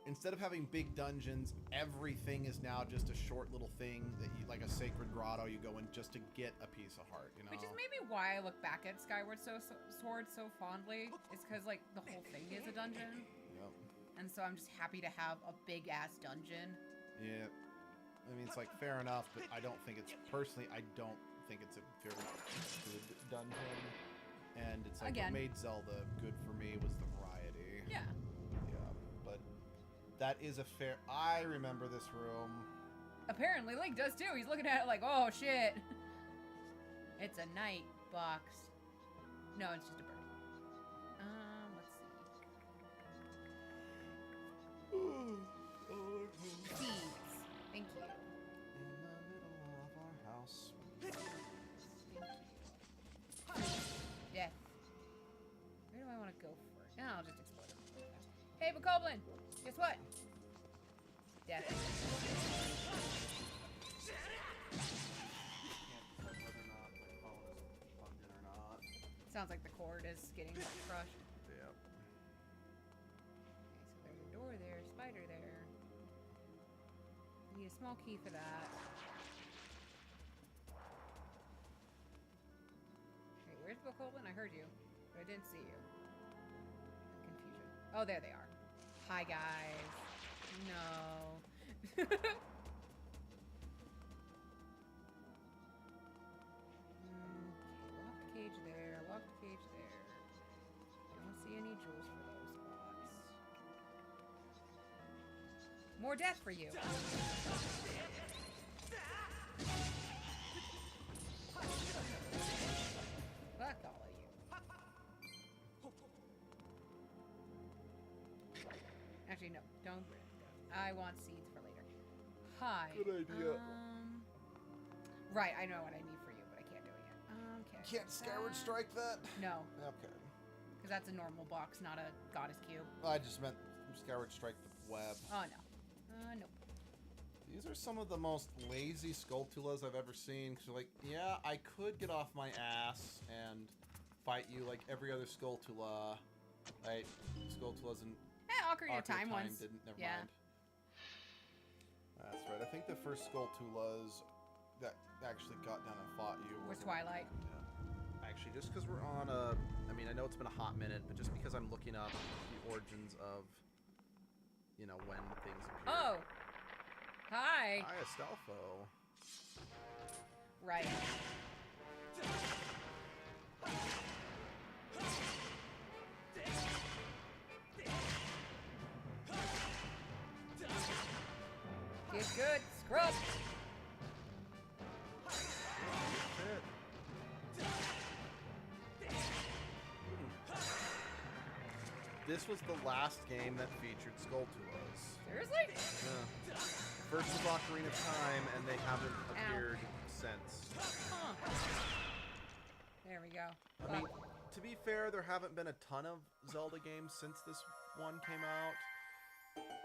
instead of having big dungeons, everything is now just a short little thing that you, like a sacred grotto, you go in just to get a piece of heart, you know? Which is maybe why I look back at Skyward Sword so fondly. It's because, like, the whole thing is a dungeon. Yep. And so I'm just happy to have a big-ass dungeon. Yeah. I mean, it's like, fair enough, but I don't think it's, personally, I don't think it's a very good dungeon. And it's like, Again. what made Zelda good for me was the variety. Yeah. Yeah, but that is a fair, I remember this room. Apparently Link does too. He's looking at it like, oh shit. It's a night box. No, it's just a bird. Let's see. Seeds. Thank you. In the middle of our house. Thank you. Death. Where do I want to go for? No, I'll just explore them. Hey, Bokoblin! Guess what? Death. Can't decide whether or not my phone is plugged in or not. Sounds like the cord is getting crushed. Yeah. Okay, so there's a door there, spider there. Need a small key for that. Wait, where's Bokoblin? I heard you, but I didn't see you. Confusion. Oh, there they are. Hi, guys. No. Okay, locked cage there, locked cage there. I don't see any jewels for those spots. More death for you. Fuck all of you. Actually, no, don't. I want seeds for later. Hi. Good idea. Right, I know what I need for you, but I can't do it yet. Okay. Can't Skyward Strike that? No, Okay. because that's a normal box, not a goddess cube. I just meant Skyward Strike the web. Oh no. Nope. These are some of the most lazy Skulltulas I've ever seen. Cause you're like, yeah, I could get off my ass and fight you like every other Skulltula. Right? Skulltulas and Ocarina of Time ones. didn't. Never Yeah. mind. That's right. I think the first Skulltulas that actually got down and fought you Was a- Twilight. Yeah. Actually, just because we're on a, I mean, I know it's been a hot minute, but just because I'm looking up the origins of, you know, when things appear. Oh. Hi. Hi, Astolfo. Right. Get good. Scrub. this was the last game that featured Skulltulas. Seriously? Yeah. First was Ocarina of Time, and they haven't appeared since. Huh. There we go. I mean, to be fair, there haven't been a ton of Zelda games since this one came out.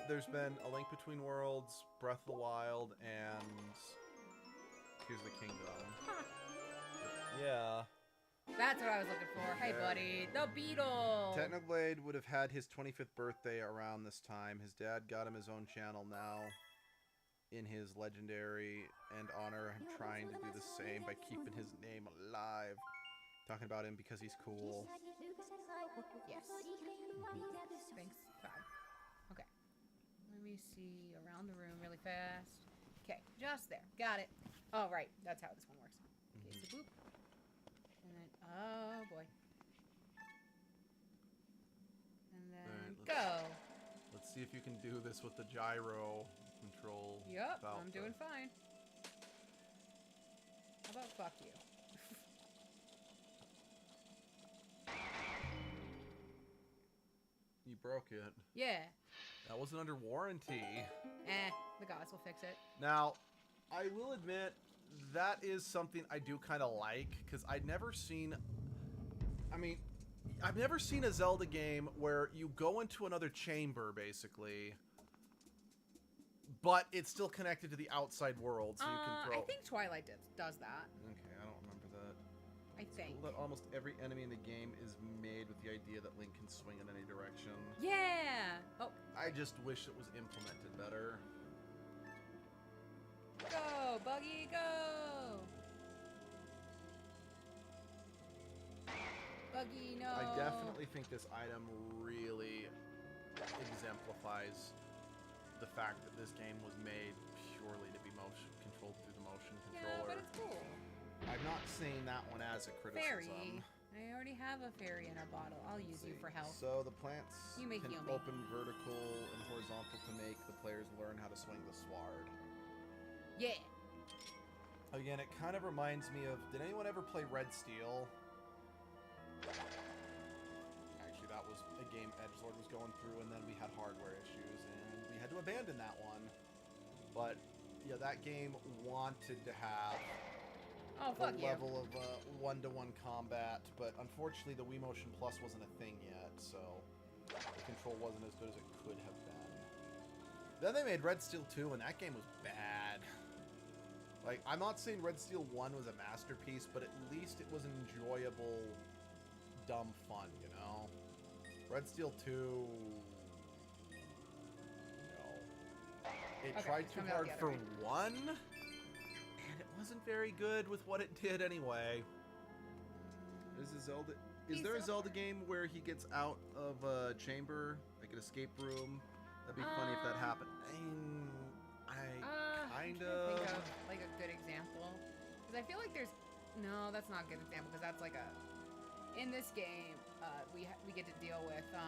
There's been A Link Between Worlds, Breath of the Wild, and Tears of the Kingdom. Huh. Yeah. That's what I was looking for. Hey, buddy. The beetle. Technoblade would have had his 25th birthday around this time. His dad got him his own channel now. In his legendary and honor, I'm trying to do the same by keeping his name alive. Talking about him because he's cool. Yes. Thanks. 5. Okay. Let me see around the room really fast. Okay, just there. Got it. Oh, right. That's how this one works. Okay, so boop. And then, oh boy. And then go. Let's see if you can do this with the gyro control. Yep, I'm doing fine. How about fuck you? You broke it. Yeah. That wasn't under warranty. The gods will fix it. Now, I will admit, that is something I do kind of like, because I've never seen a Zelda game where you go into another chamber, basically, but it's still connected to the outside world, so you can throw... I think Twilight does that. Okay, I don't remember that. I think. That almost every enemy in the game is made with the idea that Link can swing in any direction. Yeah! Oh. I just wish it was implemented better. Go, Buggy, go! Buggy, no! I definitely think this item really exemplifies the fact that this game was made purely to be motion controlled through the motion controller. Yeah, but it's cool. I'm not saying that one as a criticism. Fairy. I already have a fairy in a bottle. I'll use you for help. So the plants You may can heal me. open vertical and horizontal to make the players learn how to swing the sword. Yeah. Again, it kind of reminds me of... Did anyone ever play Red Steel? Actually, that was a game Edgelord was going through, and then we had hardware issues, and we had to abandon that one. But, yeah, that game wanted to have Oh, fuck a you. level of one-to-one combat, but unfortunately the Wii Motion Plus wasn't a thing yet, so the control wasn't as good as it could have been. Then they made Red Steel 2, and that game was bad. Like, I'm not saying Red Steel 1 was a masterpiece, but at least it was an enjoyable, dumb fun, you know? Red Steel 2... No. It Okay, tried too come out hard the other for way. one, and it wasn't very good with what it did anyway. Is a Zelda... Is there a Zelda game where he gets out of a chamber, like an escape room? That'd be funny if that happened. I'm Kind trying to think of. of like a good example, because I feel like there's no, that's not a good example, because that's like a in this game we get to deal with So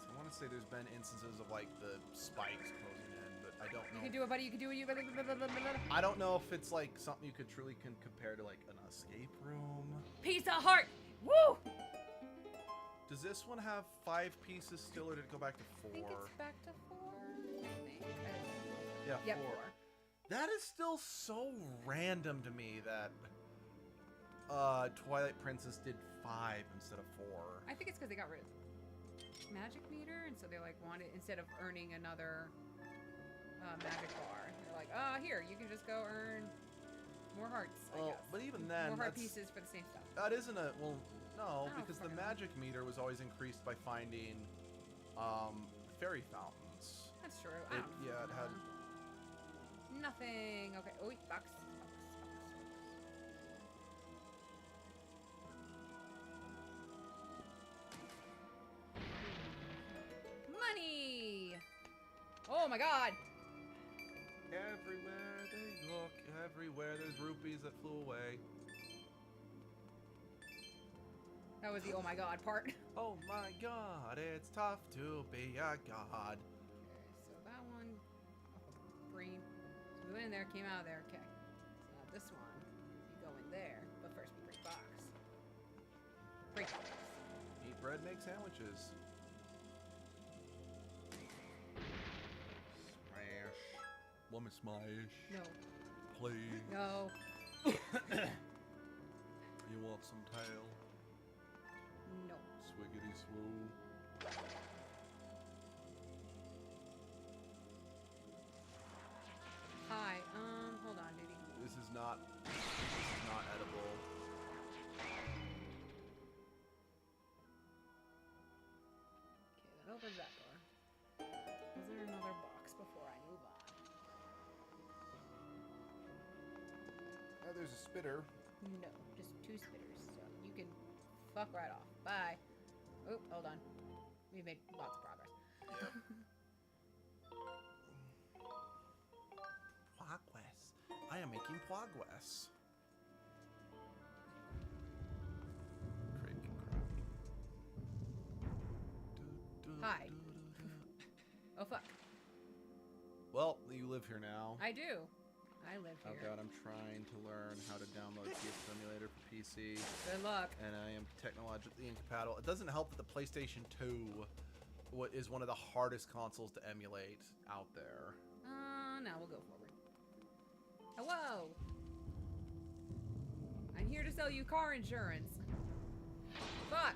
I want to say there's been instances of like the spikes closing in, but I don't know. you can do it, buddy, you can do it, I don't know if it's like something you could truly compare to like an escape room. piece of heart. Woo! Does this one have 5 pieces still, or did it go back to 4? I think it's back to 4. I think. Yeah, Yep, 4. 4. That is still so random to me that Twilight Princess did 5 instead of 4. I think it's because they got rid of magic meter, and so they like wanted, instead of earning another magic bar, they're like, here, you can just go earn more hearts. I guess. But even then, more heart pieces for the same stuff. that isn't a no, I don't because the fucking know. magic meter was always increased by finding fairy fountains. That's true. It had Nothing. Okay. Oh, wait, box. Money! Oh my god! everywhere they look, everywhere there's rupees that flew away. That was the oh my god part. Oh my god, it's tough to be a god. Okay, so that one, green. So we went in there, came out of there. Okay. So now this one, you go in there, but first we break box. Break box. Eat bread, make sandwiches. Smash. Let me smash. No. Please. No. You want some tail? No. Swiggity swoo. Hi. Hold on, duty. This is not edible. Okay, that opens that door. Is there another box before I move on? Oh, there's a spitter. No, just 2 spitters, so you can fuck right off. Bye. Oh, hold on. We made lots of progress. Progress. I am making progress. Crate can craft. Hi. Oh, fuck. Well, you live here now. I do. I live Oh here. god, I'm trying to learn how to download PS Simulator for PC, Good luck. and I am technologically incompatible. It doesn't help that the PlayStation 2 is one of the hardest consoles to emulate out there. Now we'll go forward. Hello. I'm here to sell you car insurance. Fuck.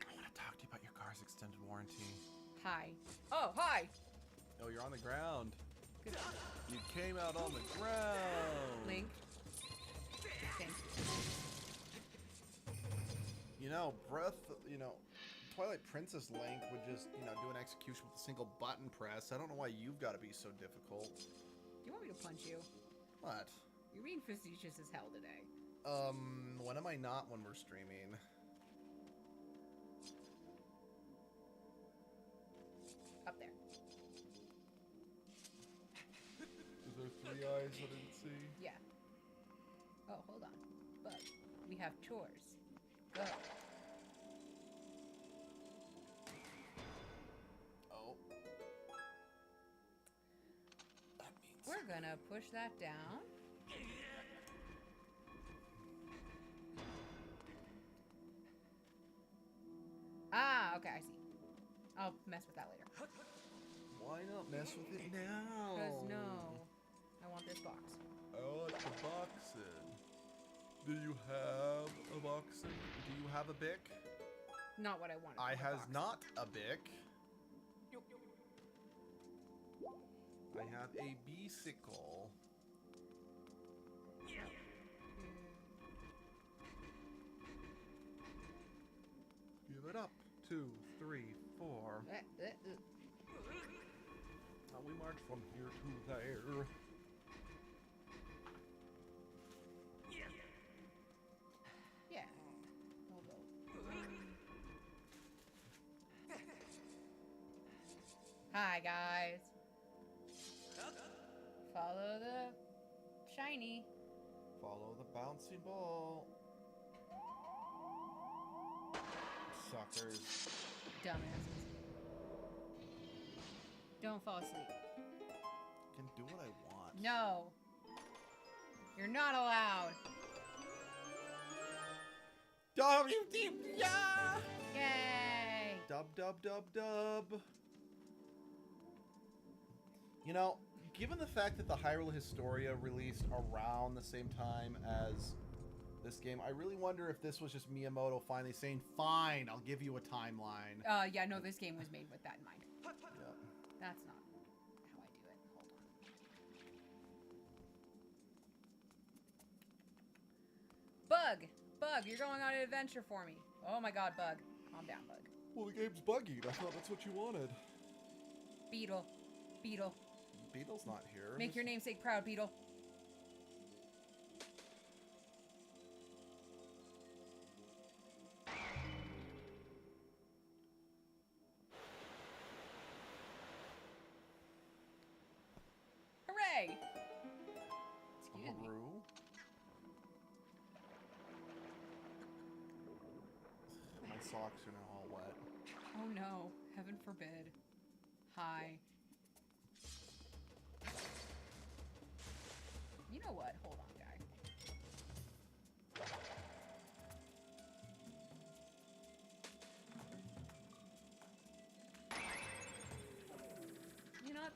I want to talk to you about your car's extended warranty. Hi. Oh, hi. Oh, you're on the ground. Good. You came out on the ground. Link. Thank you. You know, Twilight Princess Link would just, do an execution with a single button press. I don't know why you've got to be so difficult. Do you want me to punch you? What? You're being facetious as hell today. When am I not when we're streaming? Up there. Is there 3 eyes I didn't see? Yeah. Oh, hold on. But we have chores. Go. Oh. That means... We're gonna push that down. Ah, okay, I see. I'll mess with that later. Why not mess with it now? Because no. I want this box. Oh, it's the boxing. Do you have a boxing? Do you have a bic? Not what I wanted. I from the has box. not a bic. I have a bicycle. Give it up. 2, 3, 4. Now we march from here to there. Yeah. We'll go. Hi, guys. Follow the shiny. Follow the bouncing ball. Suckers. Dumbasses. Don't fall asleep. Can do what I want. No. You're not allowed. Yeah! Yay. Dub. Given the fact that the Hyrule Historia released around the same time as this game, I really wonder if this was just Miyamoto finally saying, fine, I'll give you a timeline. Yeah, no, this game was made with that in mind. Yeah. That's not how I do it. Hold on. Bug, you're going on an adventure for me. Oh my god, Bug. Calm down, Bug. Well, the game's buggy. I thought that's what you wanted. Beetle. Beetle's not here. Make your namesake proud, Beetle. Hooray! Excuse me. Haru? My socks are now all wet. Oh no, heaven forbid. Hi. You know what? Hold on, guy.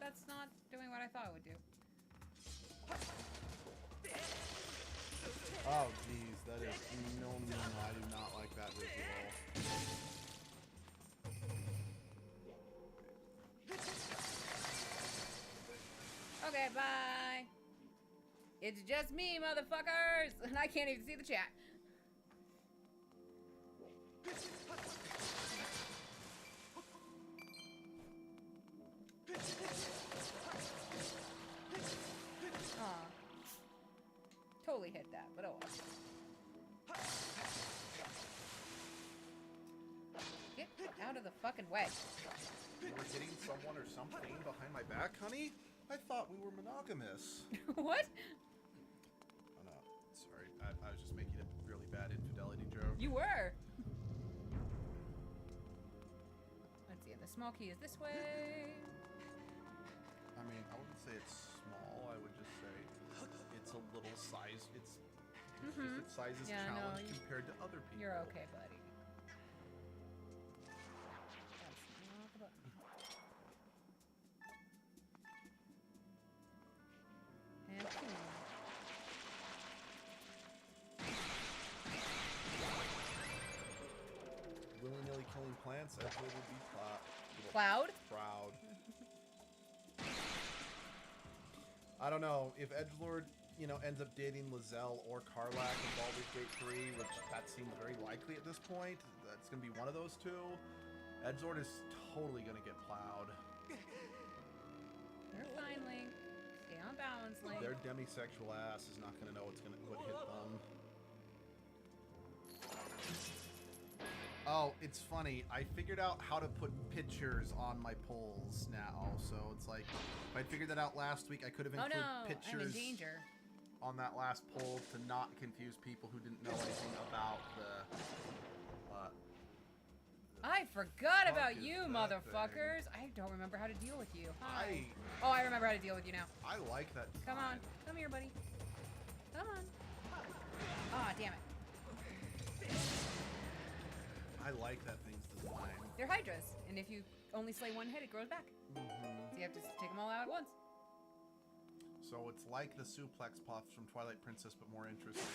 that's not doing what I thought it would do. Oh, jeez, that is no. I do not like that visual. Okay, bye. It's just me, motherfuckers, and I can't even see the chat. Aw. Totally hit that, but oh well. Get out of the fucking way. You were hitting someone or something behind my back, honey? I thought we were monogamous. What? Oh no, sorry. I was just making a really bad infidelity joke. You were. Let's see, and the small key is this way. I mean, I wouldn't say it's small. I would just say it's a little size. It's just its size is Yeah, no, challenged compared to other people. You're okay, buddy. That's not the button. And two. Willy-nilly killing plants, I would be Cloud? proud. I don't know if Edgelord, ends up dating Lizelle or Karlach in Baldur's Gate 3, which that seems very likely at this point. That's gonna be one of those two. Edgelord is totally gonna get plowed. You're fine, Link. Stay on balance, Link. Their demisexual ass is not gonna know what hit them. Oh, it's funny. I figured out how to put pictures on my polls now. So it's like, if I'd figured that out last week, I could have Oh included no, I'm in pictures danger. on that last poll to not confuse people who didn't know anything about the... I forgot fuck about is you, that motherfuckers. I don't remember how to deal with you. Hi. I Oh, I remember how to deal with you now. like that design. Come on. Come here, buddy. Come on. Ah, damn it. I like that thing's design. They're hydras, and if you only slay one hit, it grows back. So you have to take them all out at once. So it's like the suplex puffs from Twilight Princess, but more interesting.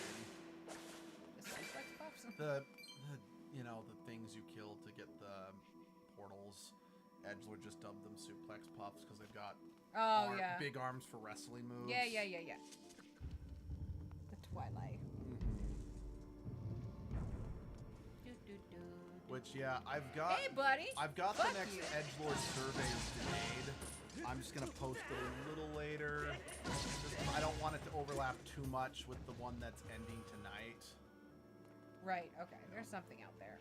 The suplex pops. The things you kill to get the portals. Edgelord just dubbed them suplex puffs because they've got Oh, yeah. big arms for wrestling moves. Yeah. The Twilight. Which, yeah, I've got. Hey, buddy. I've got Fuck the next you. Edgelord surveys made. I'm just gonna post it a little later. I don't want it to overlap too much with the one that's ending tonight. Right, okay. There's something out there.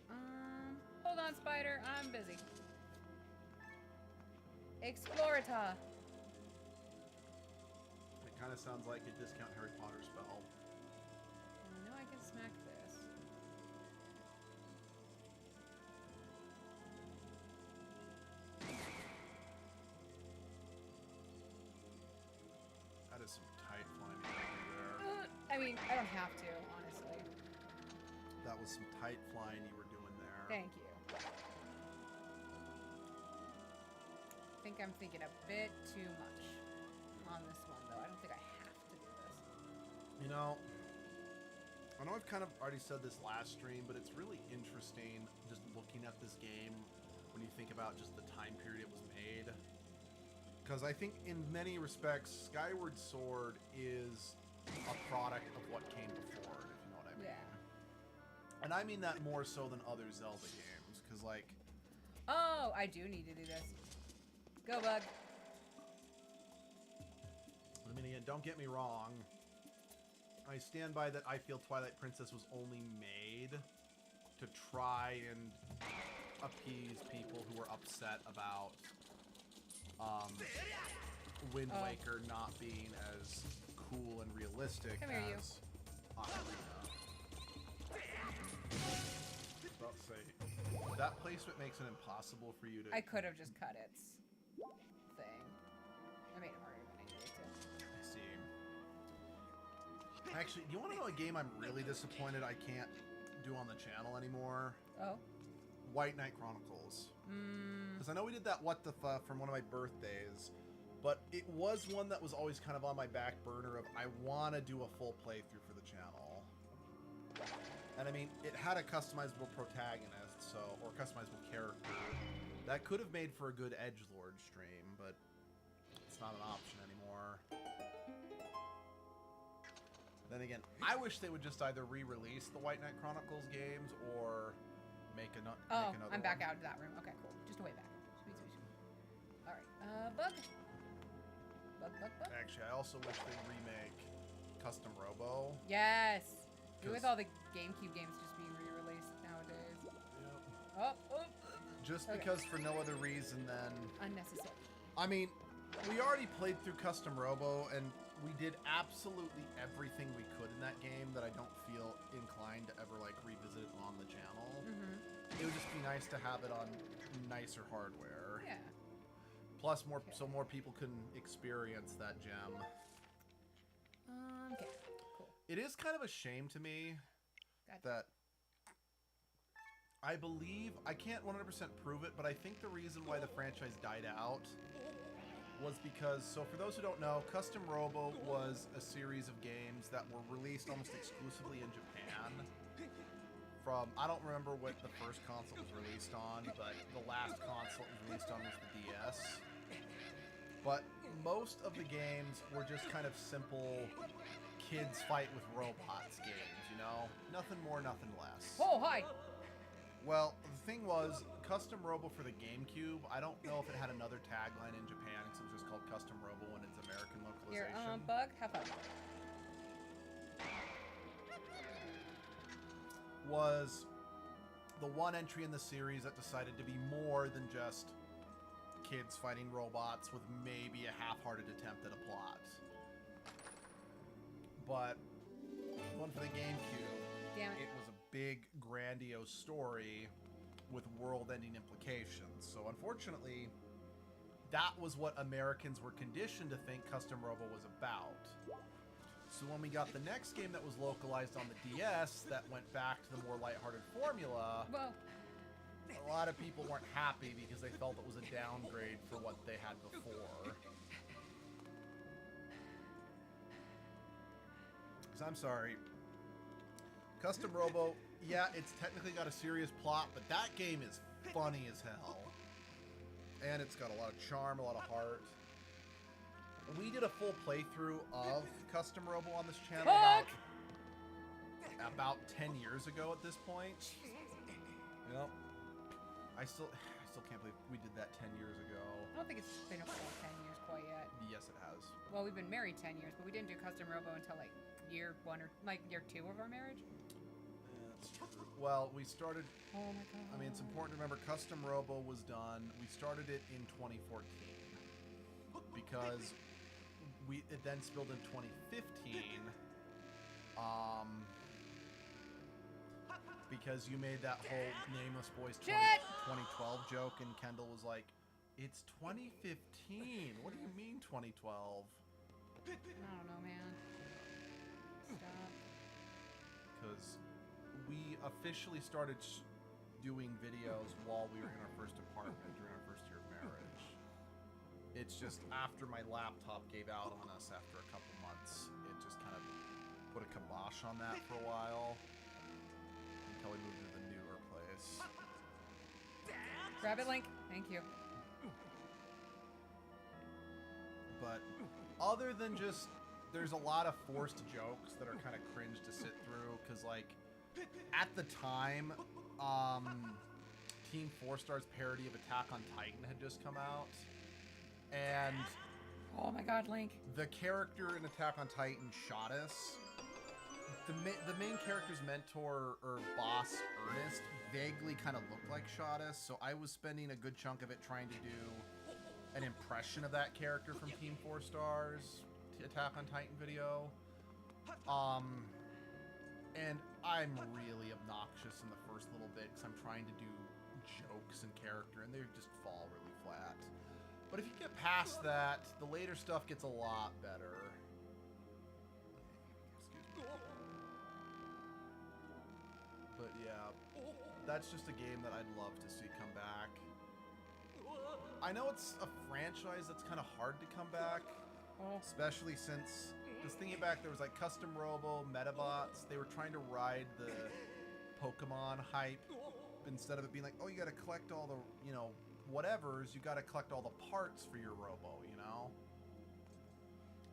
Hold on, Spider. I'm busy. Explorita. It kind of sounds like a discount Harry Potter spell. I know I can smack this. That is some tight flying there. I mean, I don't have to, honestly. That was some tight flying you were doing there. Thank you. I think I'm thinking a bit too much on this one, though. I don't think I have to do this. I know I've kind of already said this last stream, but it's really interesting just looking at this game when you think about just the time period it was made. Because I think in many respects, Skyward Sword is a product of what came before it, if you know what I mean. Yeah. And I mean that more so than other Zelda games, because like... Oh, I do need to do this. Go, bug. I mean, again, don't get me wrong. I stand by that I feel Twilight Princess was only made to try and appease people who were upset about Wind Waker not being as cool and realistic Come here, you. as Ocarina. About to say, that placement makes it impossible for you to... I could have just cut its thing. I made it harder than I needed to. I see. Actually, do you want to know a game I'm really disappointed I can't do on the channel anymore? Oh. White Knight Chronicles. Because I know we did that What the Fuck from one of my birthdays, But it was one that was always kind of on my back burner of I want to do a full playthrough for the channel. And I mean, it had a customizable protagonist, so, or customizable character. That could have made for a good edgelord stream, but it's not an option anymore. Then again, I wish they would just either re-release the White Knight Chronicles games or make another I'm back one. out of that room. Okay, cool. Just a way back. Sweet, sweet, sweet. All right. Bug. Bug. Actually, I also wish they'd remake Custom Robo. Yes. With 'Cause- all the GameCube games just being re-released nowadays. Oh. Just Okay. because for no other reason than... Unnecessary. I mean, we already played through Custom Robo, and we did absolutely everything we could in that game that I don't feel inclined to ever, like, revisit it on the channel. Mm-hmm. It would just be nice to have it on nicer hardware. Yeah. Plus, so more people can experience that gem. Okay. Cool. It is kind of a shame to me Gotcha. that I believe, I can't 100% prove it, but I think the reason why the franchise died out was because, so for those who don't know, Custom Robo was a series of games that were released almost exclusively in Japan. From, I don't remember what the first console was released on, but the last console it was released on was the DS. But most of the games were just kind of simple kids fight with robots games, you know? Nothing more, nothing less. Oh, hi. Well, the thing was, Custom Robo for the GameCube, I don't know if it had another tagline in Japan, because it was just called Custom Robo in its American Here, localization. Bug, have fun. Was the one entry in the series that decided to be more than just kids fighting robots with maybe a half-hearted attempt at a plot. But the one for the GameCube, Damn it it. was a big, grandiose story with world-ending implications. So unfortunately, that was what Americans were conditioned to think Custom Robo was about. So when we got the next game that was localized on the DS that went back to the more lighthearted formula, Whoa. a lot of people weren't happy because they felt it was a downgrade for what they had before. Because I'm sorry, Custom Robo, yeah, it's technically got a serious plot, but that game is funny as hell. And it's got a lot of charm, a lot of heart. We did a full playthrough of Custom Robo on this channel about 10 years ago at this point. Yep. I still can't believe we did that 10 years ago. I don't think it's been a full 10 years quite yet. Yes, it has. Well, we've been married 10 years, but we didn't do Custom Robo until like year 1 or like year 2 of our marriage. That's true. Well, we started, Oh my god. I mean, it's important to remember Custom Robo was done, we started it in 2014. Because it then spilled in 2015. Because you made that whole Nameless Boys 2012 joke, and Kendall was like, "It's 2015. What do you mean 2012?" I don't know, man. Stop. Because we officially started doing videos while we were in our first apartment during our first year of marriage. It's just after my laptop gave out on us after a couple months, it just kind of put a kibosh on that for a while until we moved to the newer place. Grab it, Link. Thank you. But other than just, there's a lot of forced jokes that are kind of cringe to sit through, because like at the time, Team 4 Star's parody of Attack on Titan had just come out, and Oh my god, Link. the character in Attack on Titan, Shadis, the main character's mentor or boss, Ernest, vaguely kind of looked like Shadis, so I was spending a good chunk of it trying to do an impression of that character from Team 4 Star's Attack on Titan video. And I'm really obnoxious in the first little bit because I'm trying to do jokes and character, and they just fall really flat. But if you get past that, the later stuff gets a lot better. Excuse me. But yeah, that's just a game that I'd love to see come back. I know it's a franchise that's kind of hard to come back, especially since, just thinking back, there was like Custom Robo, Metabots. They were trying to ride the Pokemon hype instead of it being like, oh, you got to collect all the, you know, whatevers. You got to collect all the parts for your Robo, you know?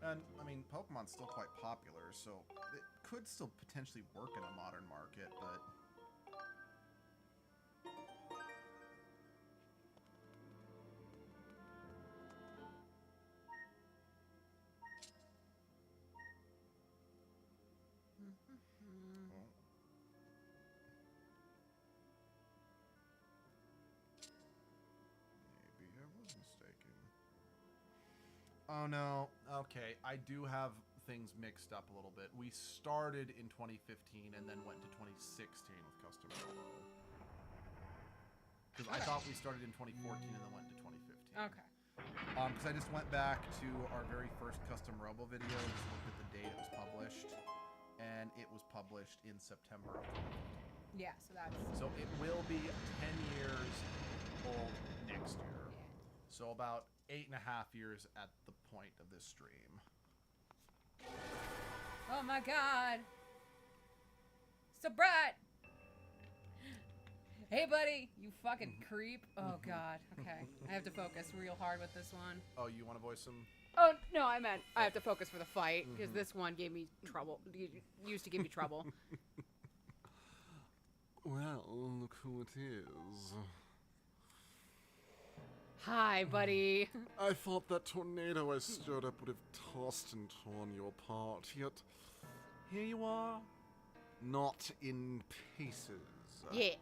And, I mean, Pokemon's still quite popular, so it could still potentially work in a modern market, but... Maybe I was mistaken. Oh no. Okay, I do have things mixed up a little bit. We started in 2015 and then went to 2016 with Custom Robo. Because I thought we started in 2014 and then went to 2015. Okay. Because I just went back to our very first Custom Robo video, just looked at the date it was published, and it was published in September of 2015. Yeah, so that's... So it will be 10 years old next year. Yeah. So about 8.5 years at the point of this stream. Oh my god. So bright. Hey, buddy. You fucking creep. Oh god. Okay. I have to focus real hard with this one. Oh, you want to voice some? Oh, no, I meant I have to focus for the fight, because this one gave me trouble. Used to give me trouble. Well, look who it is. Hi, buddy. I thought that tornado I stirred up would have tossed and torn you apart, yet here you are, not in pieces. Yeah.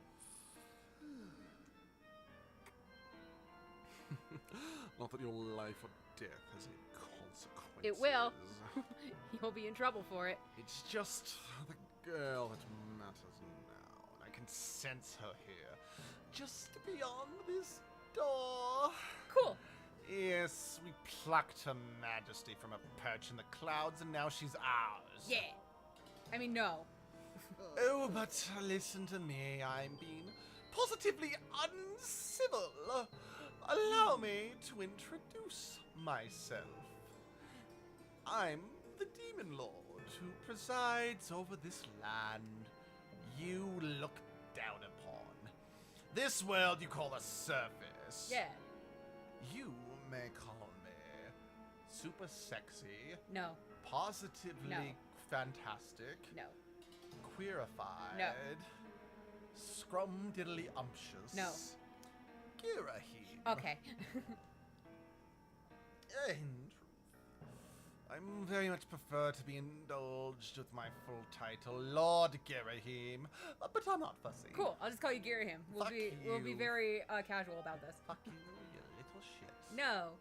Not that your life or death has any consequences. It will. You'll be in trouble for it. It's just the girl that matters now, and I can sense her here, just beyond this door. Cool. Yes, we plucked Her Majesty from a perch in the clouds, and now she's ours. Yeah. I mean, no. Oh, but listen to me. I'm being positively uncivil. Allow me to introduce myself. I'm the Demon Lord who presides over this land you look down upon. This world you call a surface. Yeah. You may call me super sexy, No. positively No. fantastic, No. queerified, No. scrum-diddly-umptious. No. Girahim. Okay. In truth, I very much prefer to be indulged with my full title, Lord Girahim, but I'm not fussy. Cool. I'll just call you Girahim. Fuck We'll be you. very casual about this. Fuck you, you little shit. No.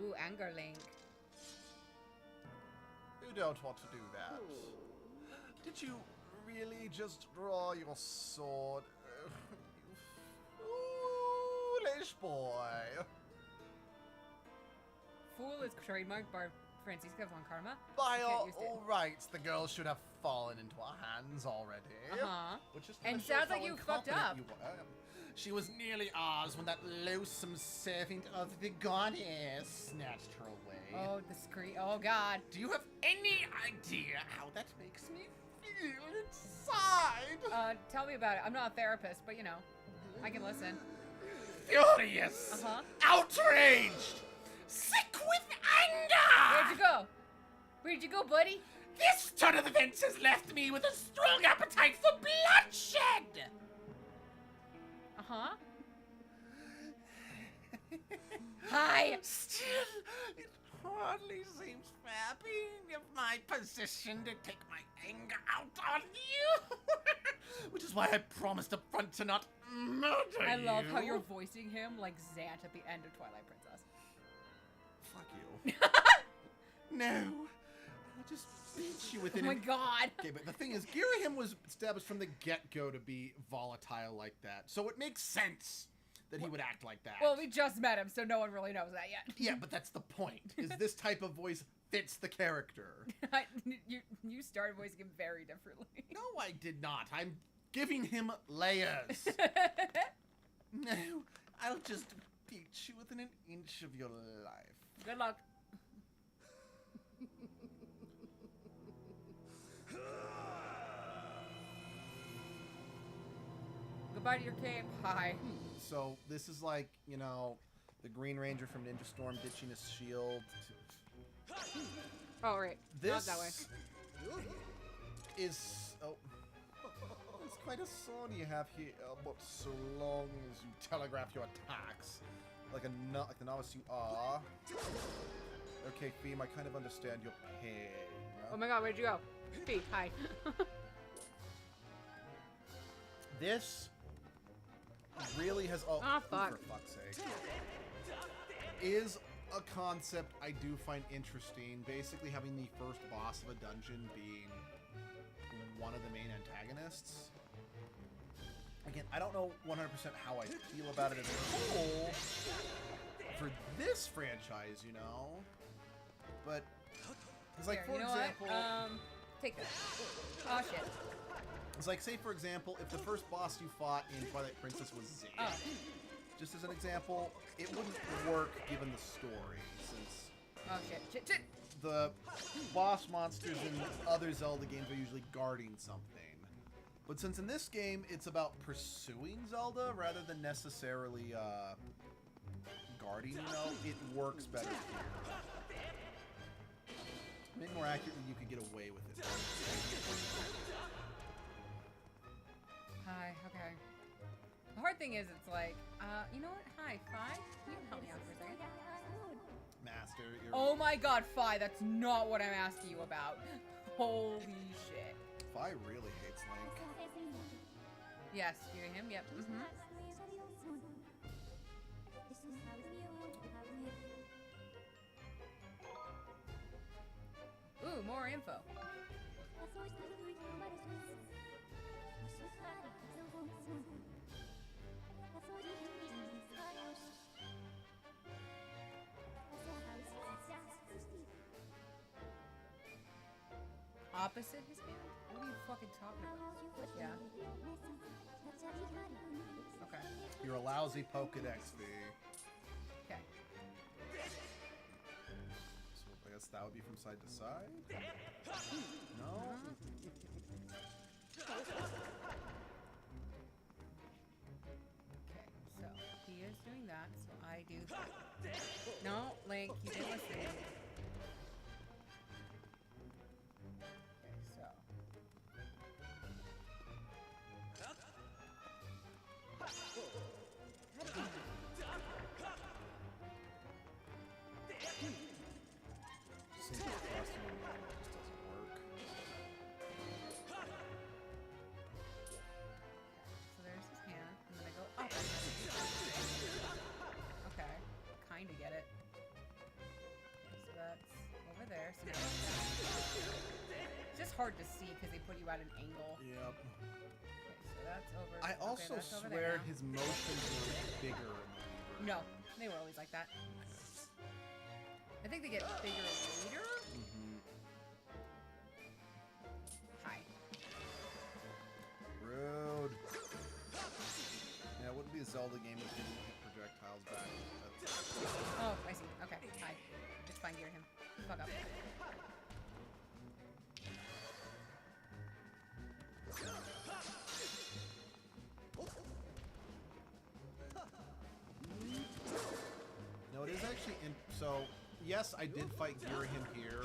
Ooh, anger link. You don't want to do that. Did you really just draw your sword? You foolish boy. Fool is trademarked by Francisca von Karma. By can't all, use it. all rights, the girl should have fallen into our hands already. Uh-huh. Which is And shows sounds like how you fucked incompetent up. you were. She was nearly ours when that loathsome servant of the goddess snatched her away. Oh, the screen. Oh, God. Do you have any idea how that makes me feel inside? Tell me about it. I'm not a therapist, but, you know, I can listen. Furious! Uh-huh. Outraged! Sick with anger! Where'd you go? Where'd you go, buddy? This turn of events has left me with a strong appetite for bloodshed! Uh-huh. Hi. Still, it hardly seems fair being of my position to take my anger out on you. Which is why I promised up front to not murder you. I love how you're voicing him like Zant at the end of Twilight Princess. Fuck you. No. I'll just beat you Oh within my an... God. Okay, but the thing is, Girahim was established from the get-go to be volatile like that, so it makes sense that he would act like that. Well, we just met him, so no one really knows that yet. Yeah, but that's the point, is this type of voice fits the character. You started voicing him very differently. No, I did not. I'm giving him layers. No, I'll just beat you within an inch of your life. Good luck. Goodbye to your cape. Hi. So this is like, you know, the Green Ranger from Ninja Storm ditching his shield. Oh, right. This Not that way. is... Oh. It's quite a sword you have here, but so long as you telegraph your attacks, like the novice you are. Okay, Theme, I kind of understand your pain. Oh my god, where'd you go? Fee, hi. This really has... Oh, Ah, fuck. for fuck's sake. Is a concept I do find interesting. Basically having the first boss of a dungeon being one of the main antagonists. Again, I don't know 100% how I feel about it as a whole for this franchise, you know? But, it's like, Here, for you know example... what? Take this. Oh, shit. It's like, say, for example, if the first boss you fought in Twilight Princess was Zane. Oh. Just as an example, it wouldn't work given the story, since Oh, shit. Shit, shit. the boss monsters in other Zelda games are usually guarding something. But since in this game, it's about pursuing Zelda rather than necessarily guarding, you know, it works better here. Maybe more accurately, you could get away with it. Hi, okay. The hard thing is, it's like, you know what? Hi, Fi. Can you help me out for a second? Master, you're... Oh my god, Fi, that's not what I'm asking you about. Holy shit. Fi really hates Link. Yes, you hear him? Yep. Mm-hmm. Ooh, more info. Opposite his hand? What are you fucking talking about? Yeah. Okay. You're a lousy Pokedex, V. Okay. So I guess that would be from side to side? No? Okay, so he is doing that, so I do that. No, Link, you didn't listen. Okay, so. Seems like thrusting in the middle just doesn't work. So there's his hand, and then I go up. Okay, kind of get it. Okay, so that's over there. So now it's just hard to see because they put you at an angle. Yep. Okay, so that's over. I okay, also that's over swear there now. his motions were bigger in the Weaver. No, they were always like that. I think they get bigger later. Mm-hmm. Hi. Rude. Yeah, it wouldn't be a Zelda game if you didn't hit projectiles back. Oh, I see. Okay, hi. It's fine, gear him. Fuck up. No, it is actually so yes, I did fight Girahim here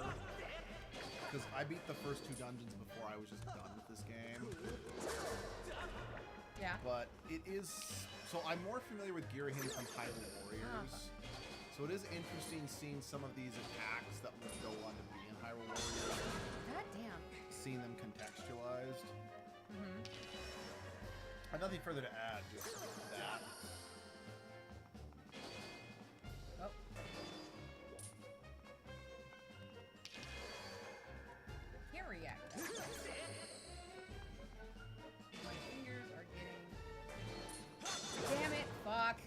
because I beat the first two dungeons before I was just done with this game. Yeah. But it is so I'm more familiar with Girahim from Hyrule Warriors. So it is interesting seeing some of these attacks that would go on to be in Hyrule Warriors. God damn. Seeing them contextualized. Mm-hmm. I have nothing further to add, just that. Oh. Can't react. My fingers are getting... Damn it! Fuck!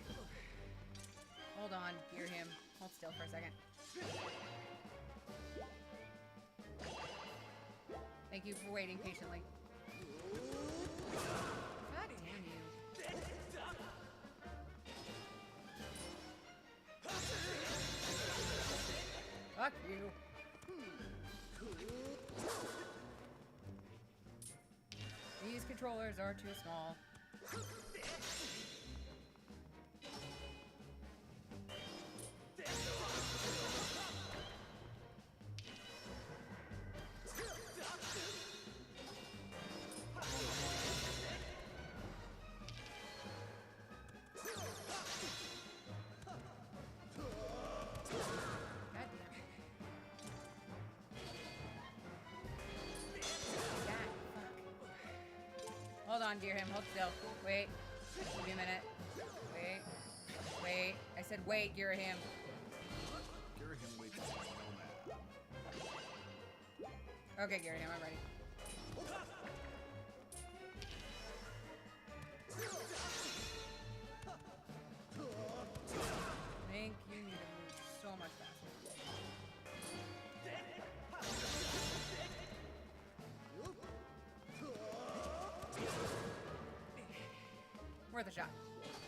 Hold on. Gear him. Hold still for a second. Thank you for waiting patiently. God damn you. you. These controllers are too small. Hold on, dear him. Hold still. Wait. Give me a minute. Wait. Wait. I said wait, Girahim. Girahim waits like a nomad. Okay, Girahim, I'm ready. I think you need to move so much faster. Worth a shot.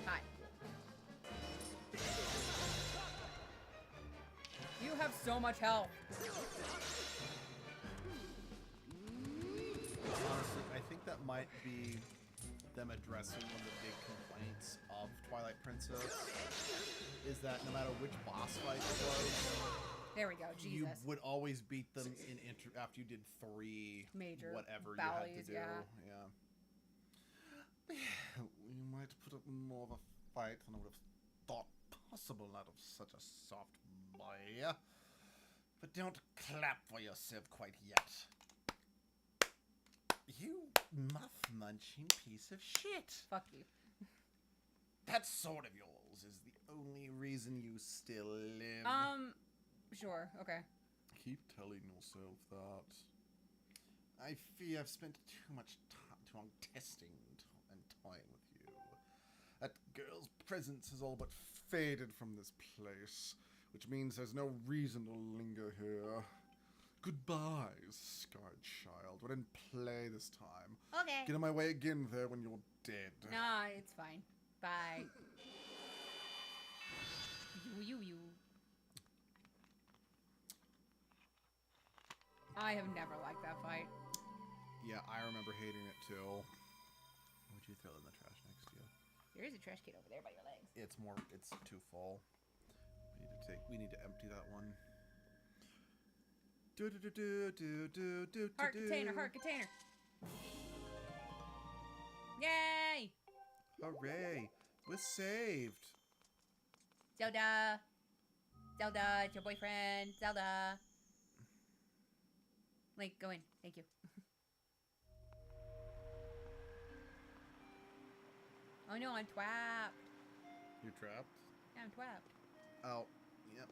Hi. You have so much health. Honestly, I think that might be them addressing one of the big complaints of Twilight Princess, is that no matter which boss fight it was, There we go. Jesus. you would always beat them in after you did 3 Major whatever valleys, you had to do. yeah. We might put up more of a fight than I would have thought possible out of such a soft boy. But don't clap for yourself quite yet. You muff-munching piece of shit. Fuck you. That sword of yours is the only reason you still live. Sure. Okay. Keep telling yourself that. I fear I've spent too much time too long testing and toying with you. That girl's presence has all but faded from this place, which means there's no reason to linger here. Goodbye, Sky Child. We didn't play this time. Okay. Get in my way again there when you're dead. Nah, it's fine. Bye. You. I have never liked that fight. Yeah, I remember hating it too. What would you throw in the trash next to you? There is a trash can over there by your legs. It's too full. We need to empty that one. Heart container, heart container. Yay! Hooray! We're saved. Zelda. Zelda, it's your boyfriend. Zelda. Link, go in. Thank you. Oh no, I'm trapped. You're trapped? Yeah, I'm trapped. Oh, yep.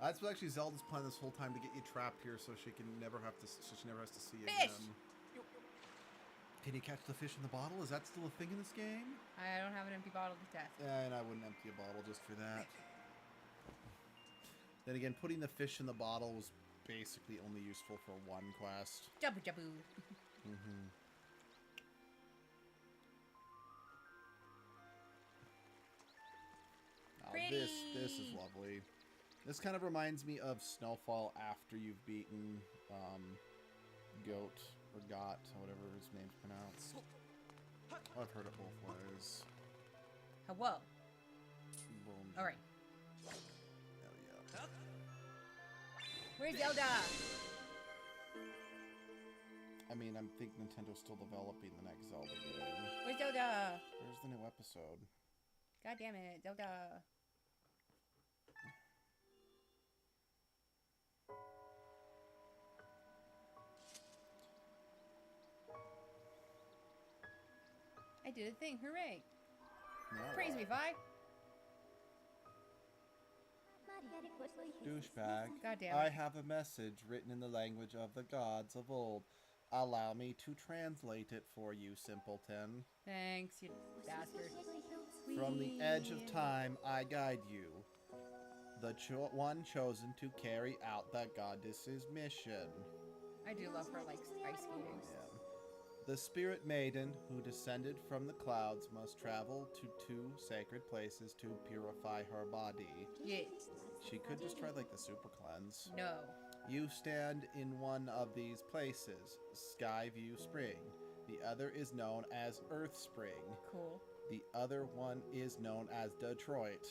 That's what actually Zelda's plan this whole time, to get you trapped here so she never has to see you Fish! again. Can you catch the fish in the bottle? Is that still a thing in this game? I don't have an empty bottle to test. And I wouldn't empty a bottle just for that. Then again, putting the fish in the bottle was basically only useful for one quest. Jabu jabu. Mm-hmm. Now this is lovely. This kind of reminds me of Snowfall after you've beaten Goat or Got, or whatever his name's pronounced. Oh, I've heard it both ways. Hello. Boom. All right. There we go. Where's Zelda? I mean, I think Nintendo's still developing the next Zelda game. Where's Zelda? Where's the new episode? God damn it, Zelda. I did a thing, hooray! No. Praise me, Vi. Douchebag. God damn I it. have a message written in the language of the gods of old. Allow me to translate it for you, simpleton. Thanks, you bastard. From the edge of time, I guide you. The one chosen to carry out the goddess's mission. I do love her, like, ice skating. Yeah. The spirit maiden who descended from the clouds must travel to 2 sacred places to purify her body. Yeah. She could just try like the super cleanse. No. You stand in one of these places, Skyview Spring. The other is known as Earth Spring. Cool. The other one is known as Detroit.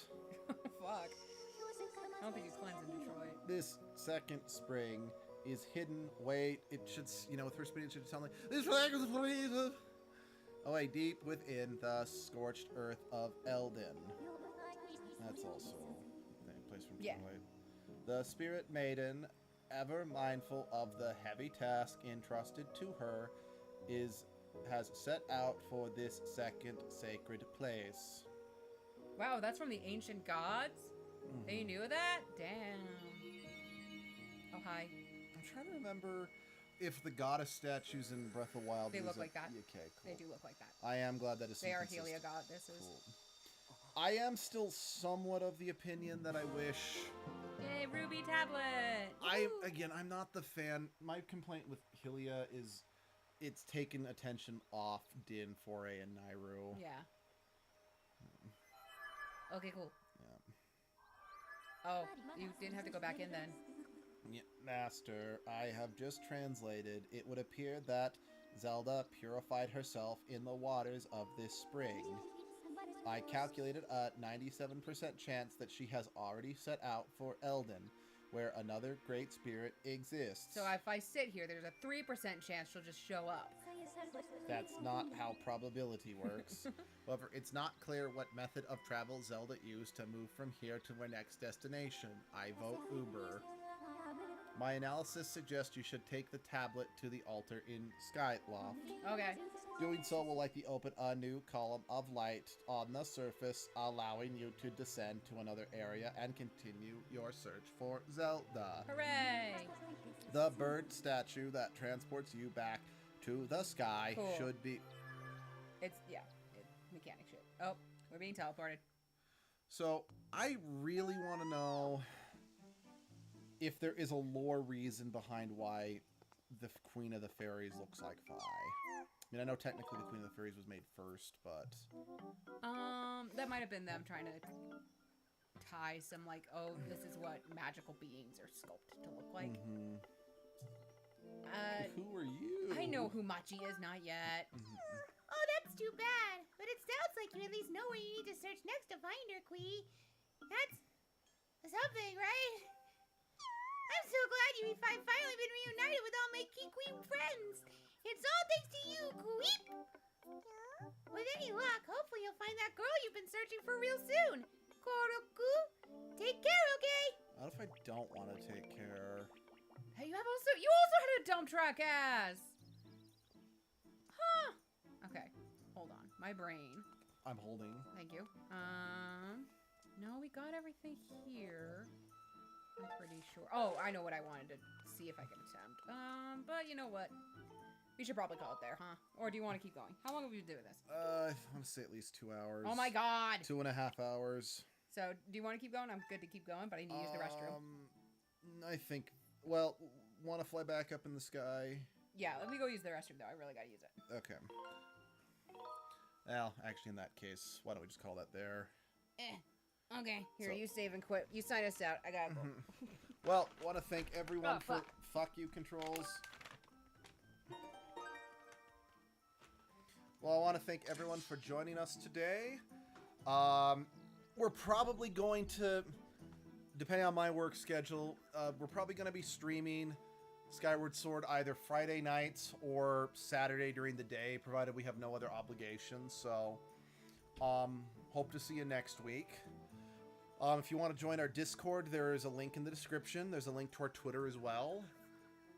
Fuck. I don't think you cleanse in Detroit. This second spring is hidden. Wait, it should, with her speed, it should sound like this flag away deep within the scorched earth of Eldin. That's also a place from Twilight. The Spirit Maiden, ever mindful of the heavy task entrusted to her, has set out for this second sacred place. Wow, that's from the ancient gods? They knew that? Damn. Oh, hi. I'm trying to remember if the goddess statues in Breath of the Wild... They look like that. Okay, cool. They do look like that. I am glad that it's They are consistent. Heliogoddesses. Cool. I am still somewhat of the opinion that I wish... Yay, Ruby tablet! Woo! I'm not the fan. My complaint with Hylia is it's taken attention off Din, Foray, and Nairu. Yeah. Okay, cool. Yeah. Oh, you didn't have to go back in then. Yeah, Master, I have just translated. It would appear that Zelda purified herself in the waters of this spring. I calculated a 97% chance that she has already set out for Eldin, where another great spirit exists. So if I sit here, there's a 3% chance she'll just show up. That's not how probability works. However, it's not clear what method of travel Zelda used to move from here to her next destination. I vote Uber. My analysis suggests you should take the tablet to the altar in Skyloft. Okay. Doing so will likely open a new column of light on the surface, allowing you to descend to another area and continue your search for Zelda. Hooray! The bird statue that transports you back to the sky Cool. should be... It's mechanic shit. Oh, we're being teleported. So, I really want to know if there is a lore reason behind why the Queen of the Fairies looks like Fi. I mean, I know technically the Queen of the Fairies was made first, but... That might have been them trying to tie some, like, oh, this is what magical beings are sculpted to look like. Mm-hmm. Who are you? I know who Machi is, not yet. Oh, that's too bad. But it sounds like you at least know where you need to search next to find her, Quee. That's something, right? I'm so glad you've finally been reunited with all my Queen friends. It's all thanks to you, Queep. With any luck, hopefully you'll find that girl you've been searching for real soon. Koroku, take care, okay? What if I don't want to take care? Hey, you also had a dump truck ass. Huh. Okay, hold on. My brain. I'm holding. Thank you. No, we got everything here. I'm pretty sure. Oh, I know what I wanted to see if I could attempt. But you know what? We should probably call it there, huh? Or do you want to keep going? How long have we been doing this? I want to say at least 2 hours. Oh my god! 2.5 hours. So, do you want to keep going? I'm good to keep going, but I need to use the restroom. I think, well, want to fly back up in the sky? Yeah, let me go use the restroom, though. I really gotta use it. Okay. Well, actually, in that case, why don't we just call that there? Okay. Here, So- you save and quit. You sign us out. I gotta go. Well, want to thank everyone Oh, for... fuck. Fuck you, controls. Well, I want to thank everyone for joining us today. We're probably going to, depending on my work schedule, we're probably going to be streaming Skyward Sword either Friday nights or Saturday during the day, provided we have no other obligations. So, hope to see you next week. If you want to join our Discord, there is a link in the description. There's a link to our Twitter as well.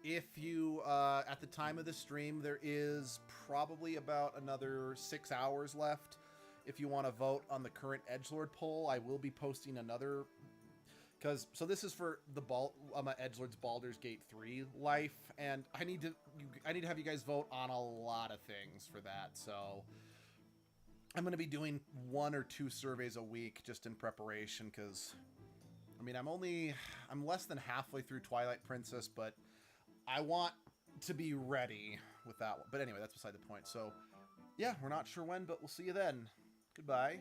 If you, at the time of the stream, there is probably about another 6 hours left. If you want to vote on the current Edgelord poll, I will be posting another... So this is for the Edgelord's Baldur's Gate 3 life, and I need to have you guys vote on a lot of things for that, so... I'm going to be doing 1 or 2 surveys a week just in preparation, because... I mean, I'm less than halfway through Twilight Princess, but... I want to be ready with that one. But anyway, that's beside the point. So, yeah, we're not sure when, but we'll see you then. Goodbye.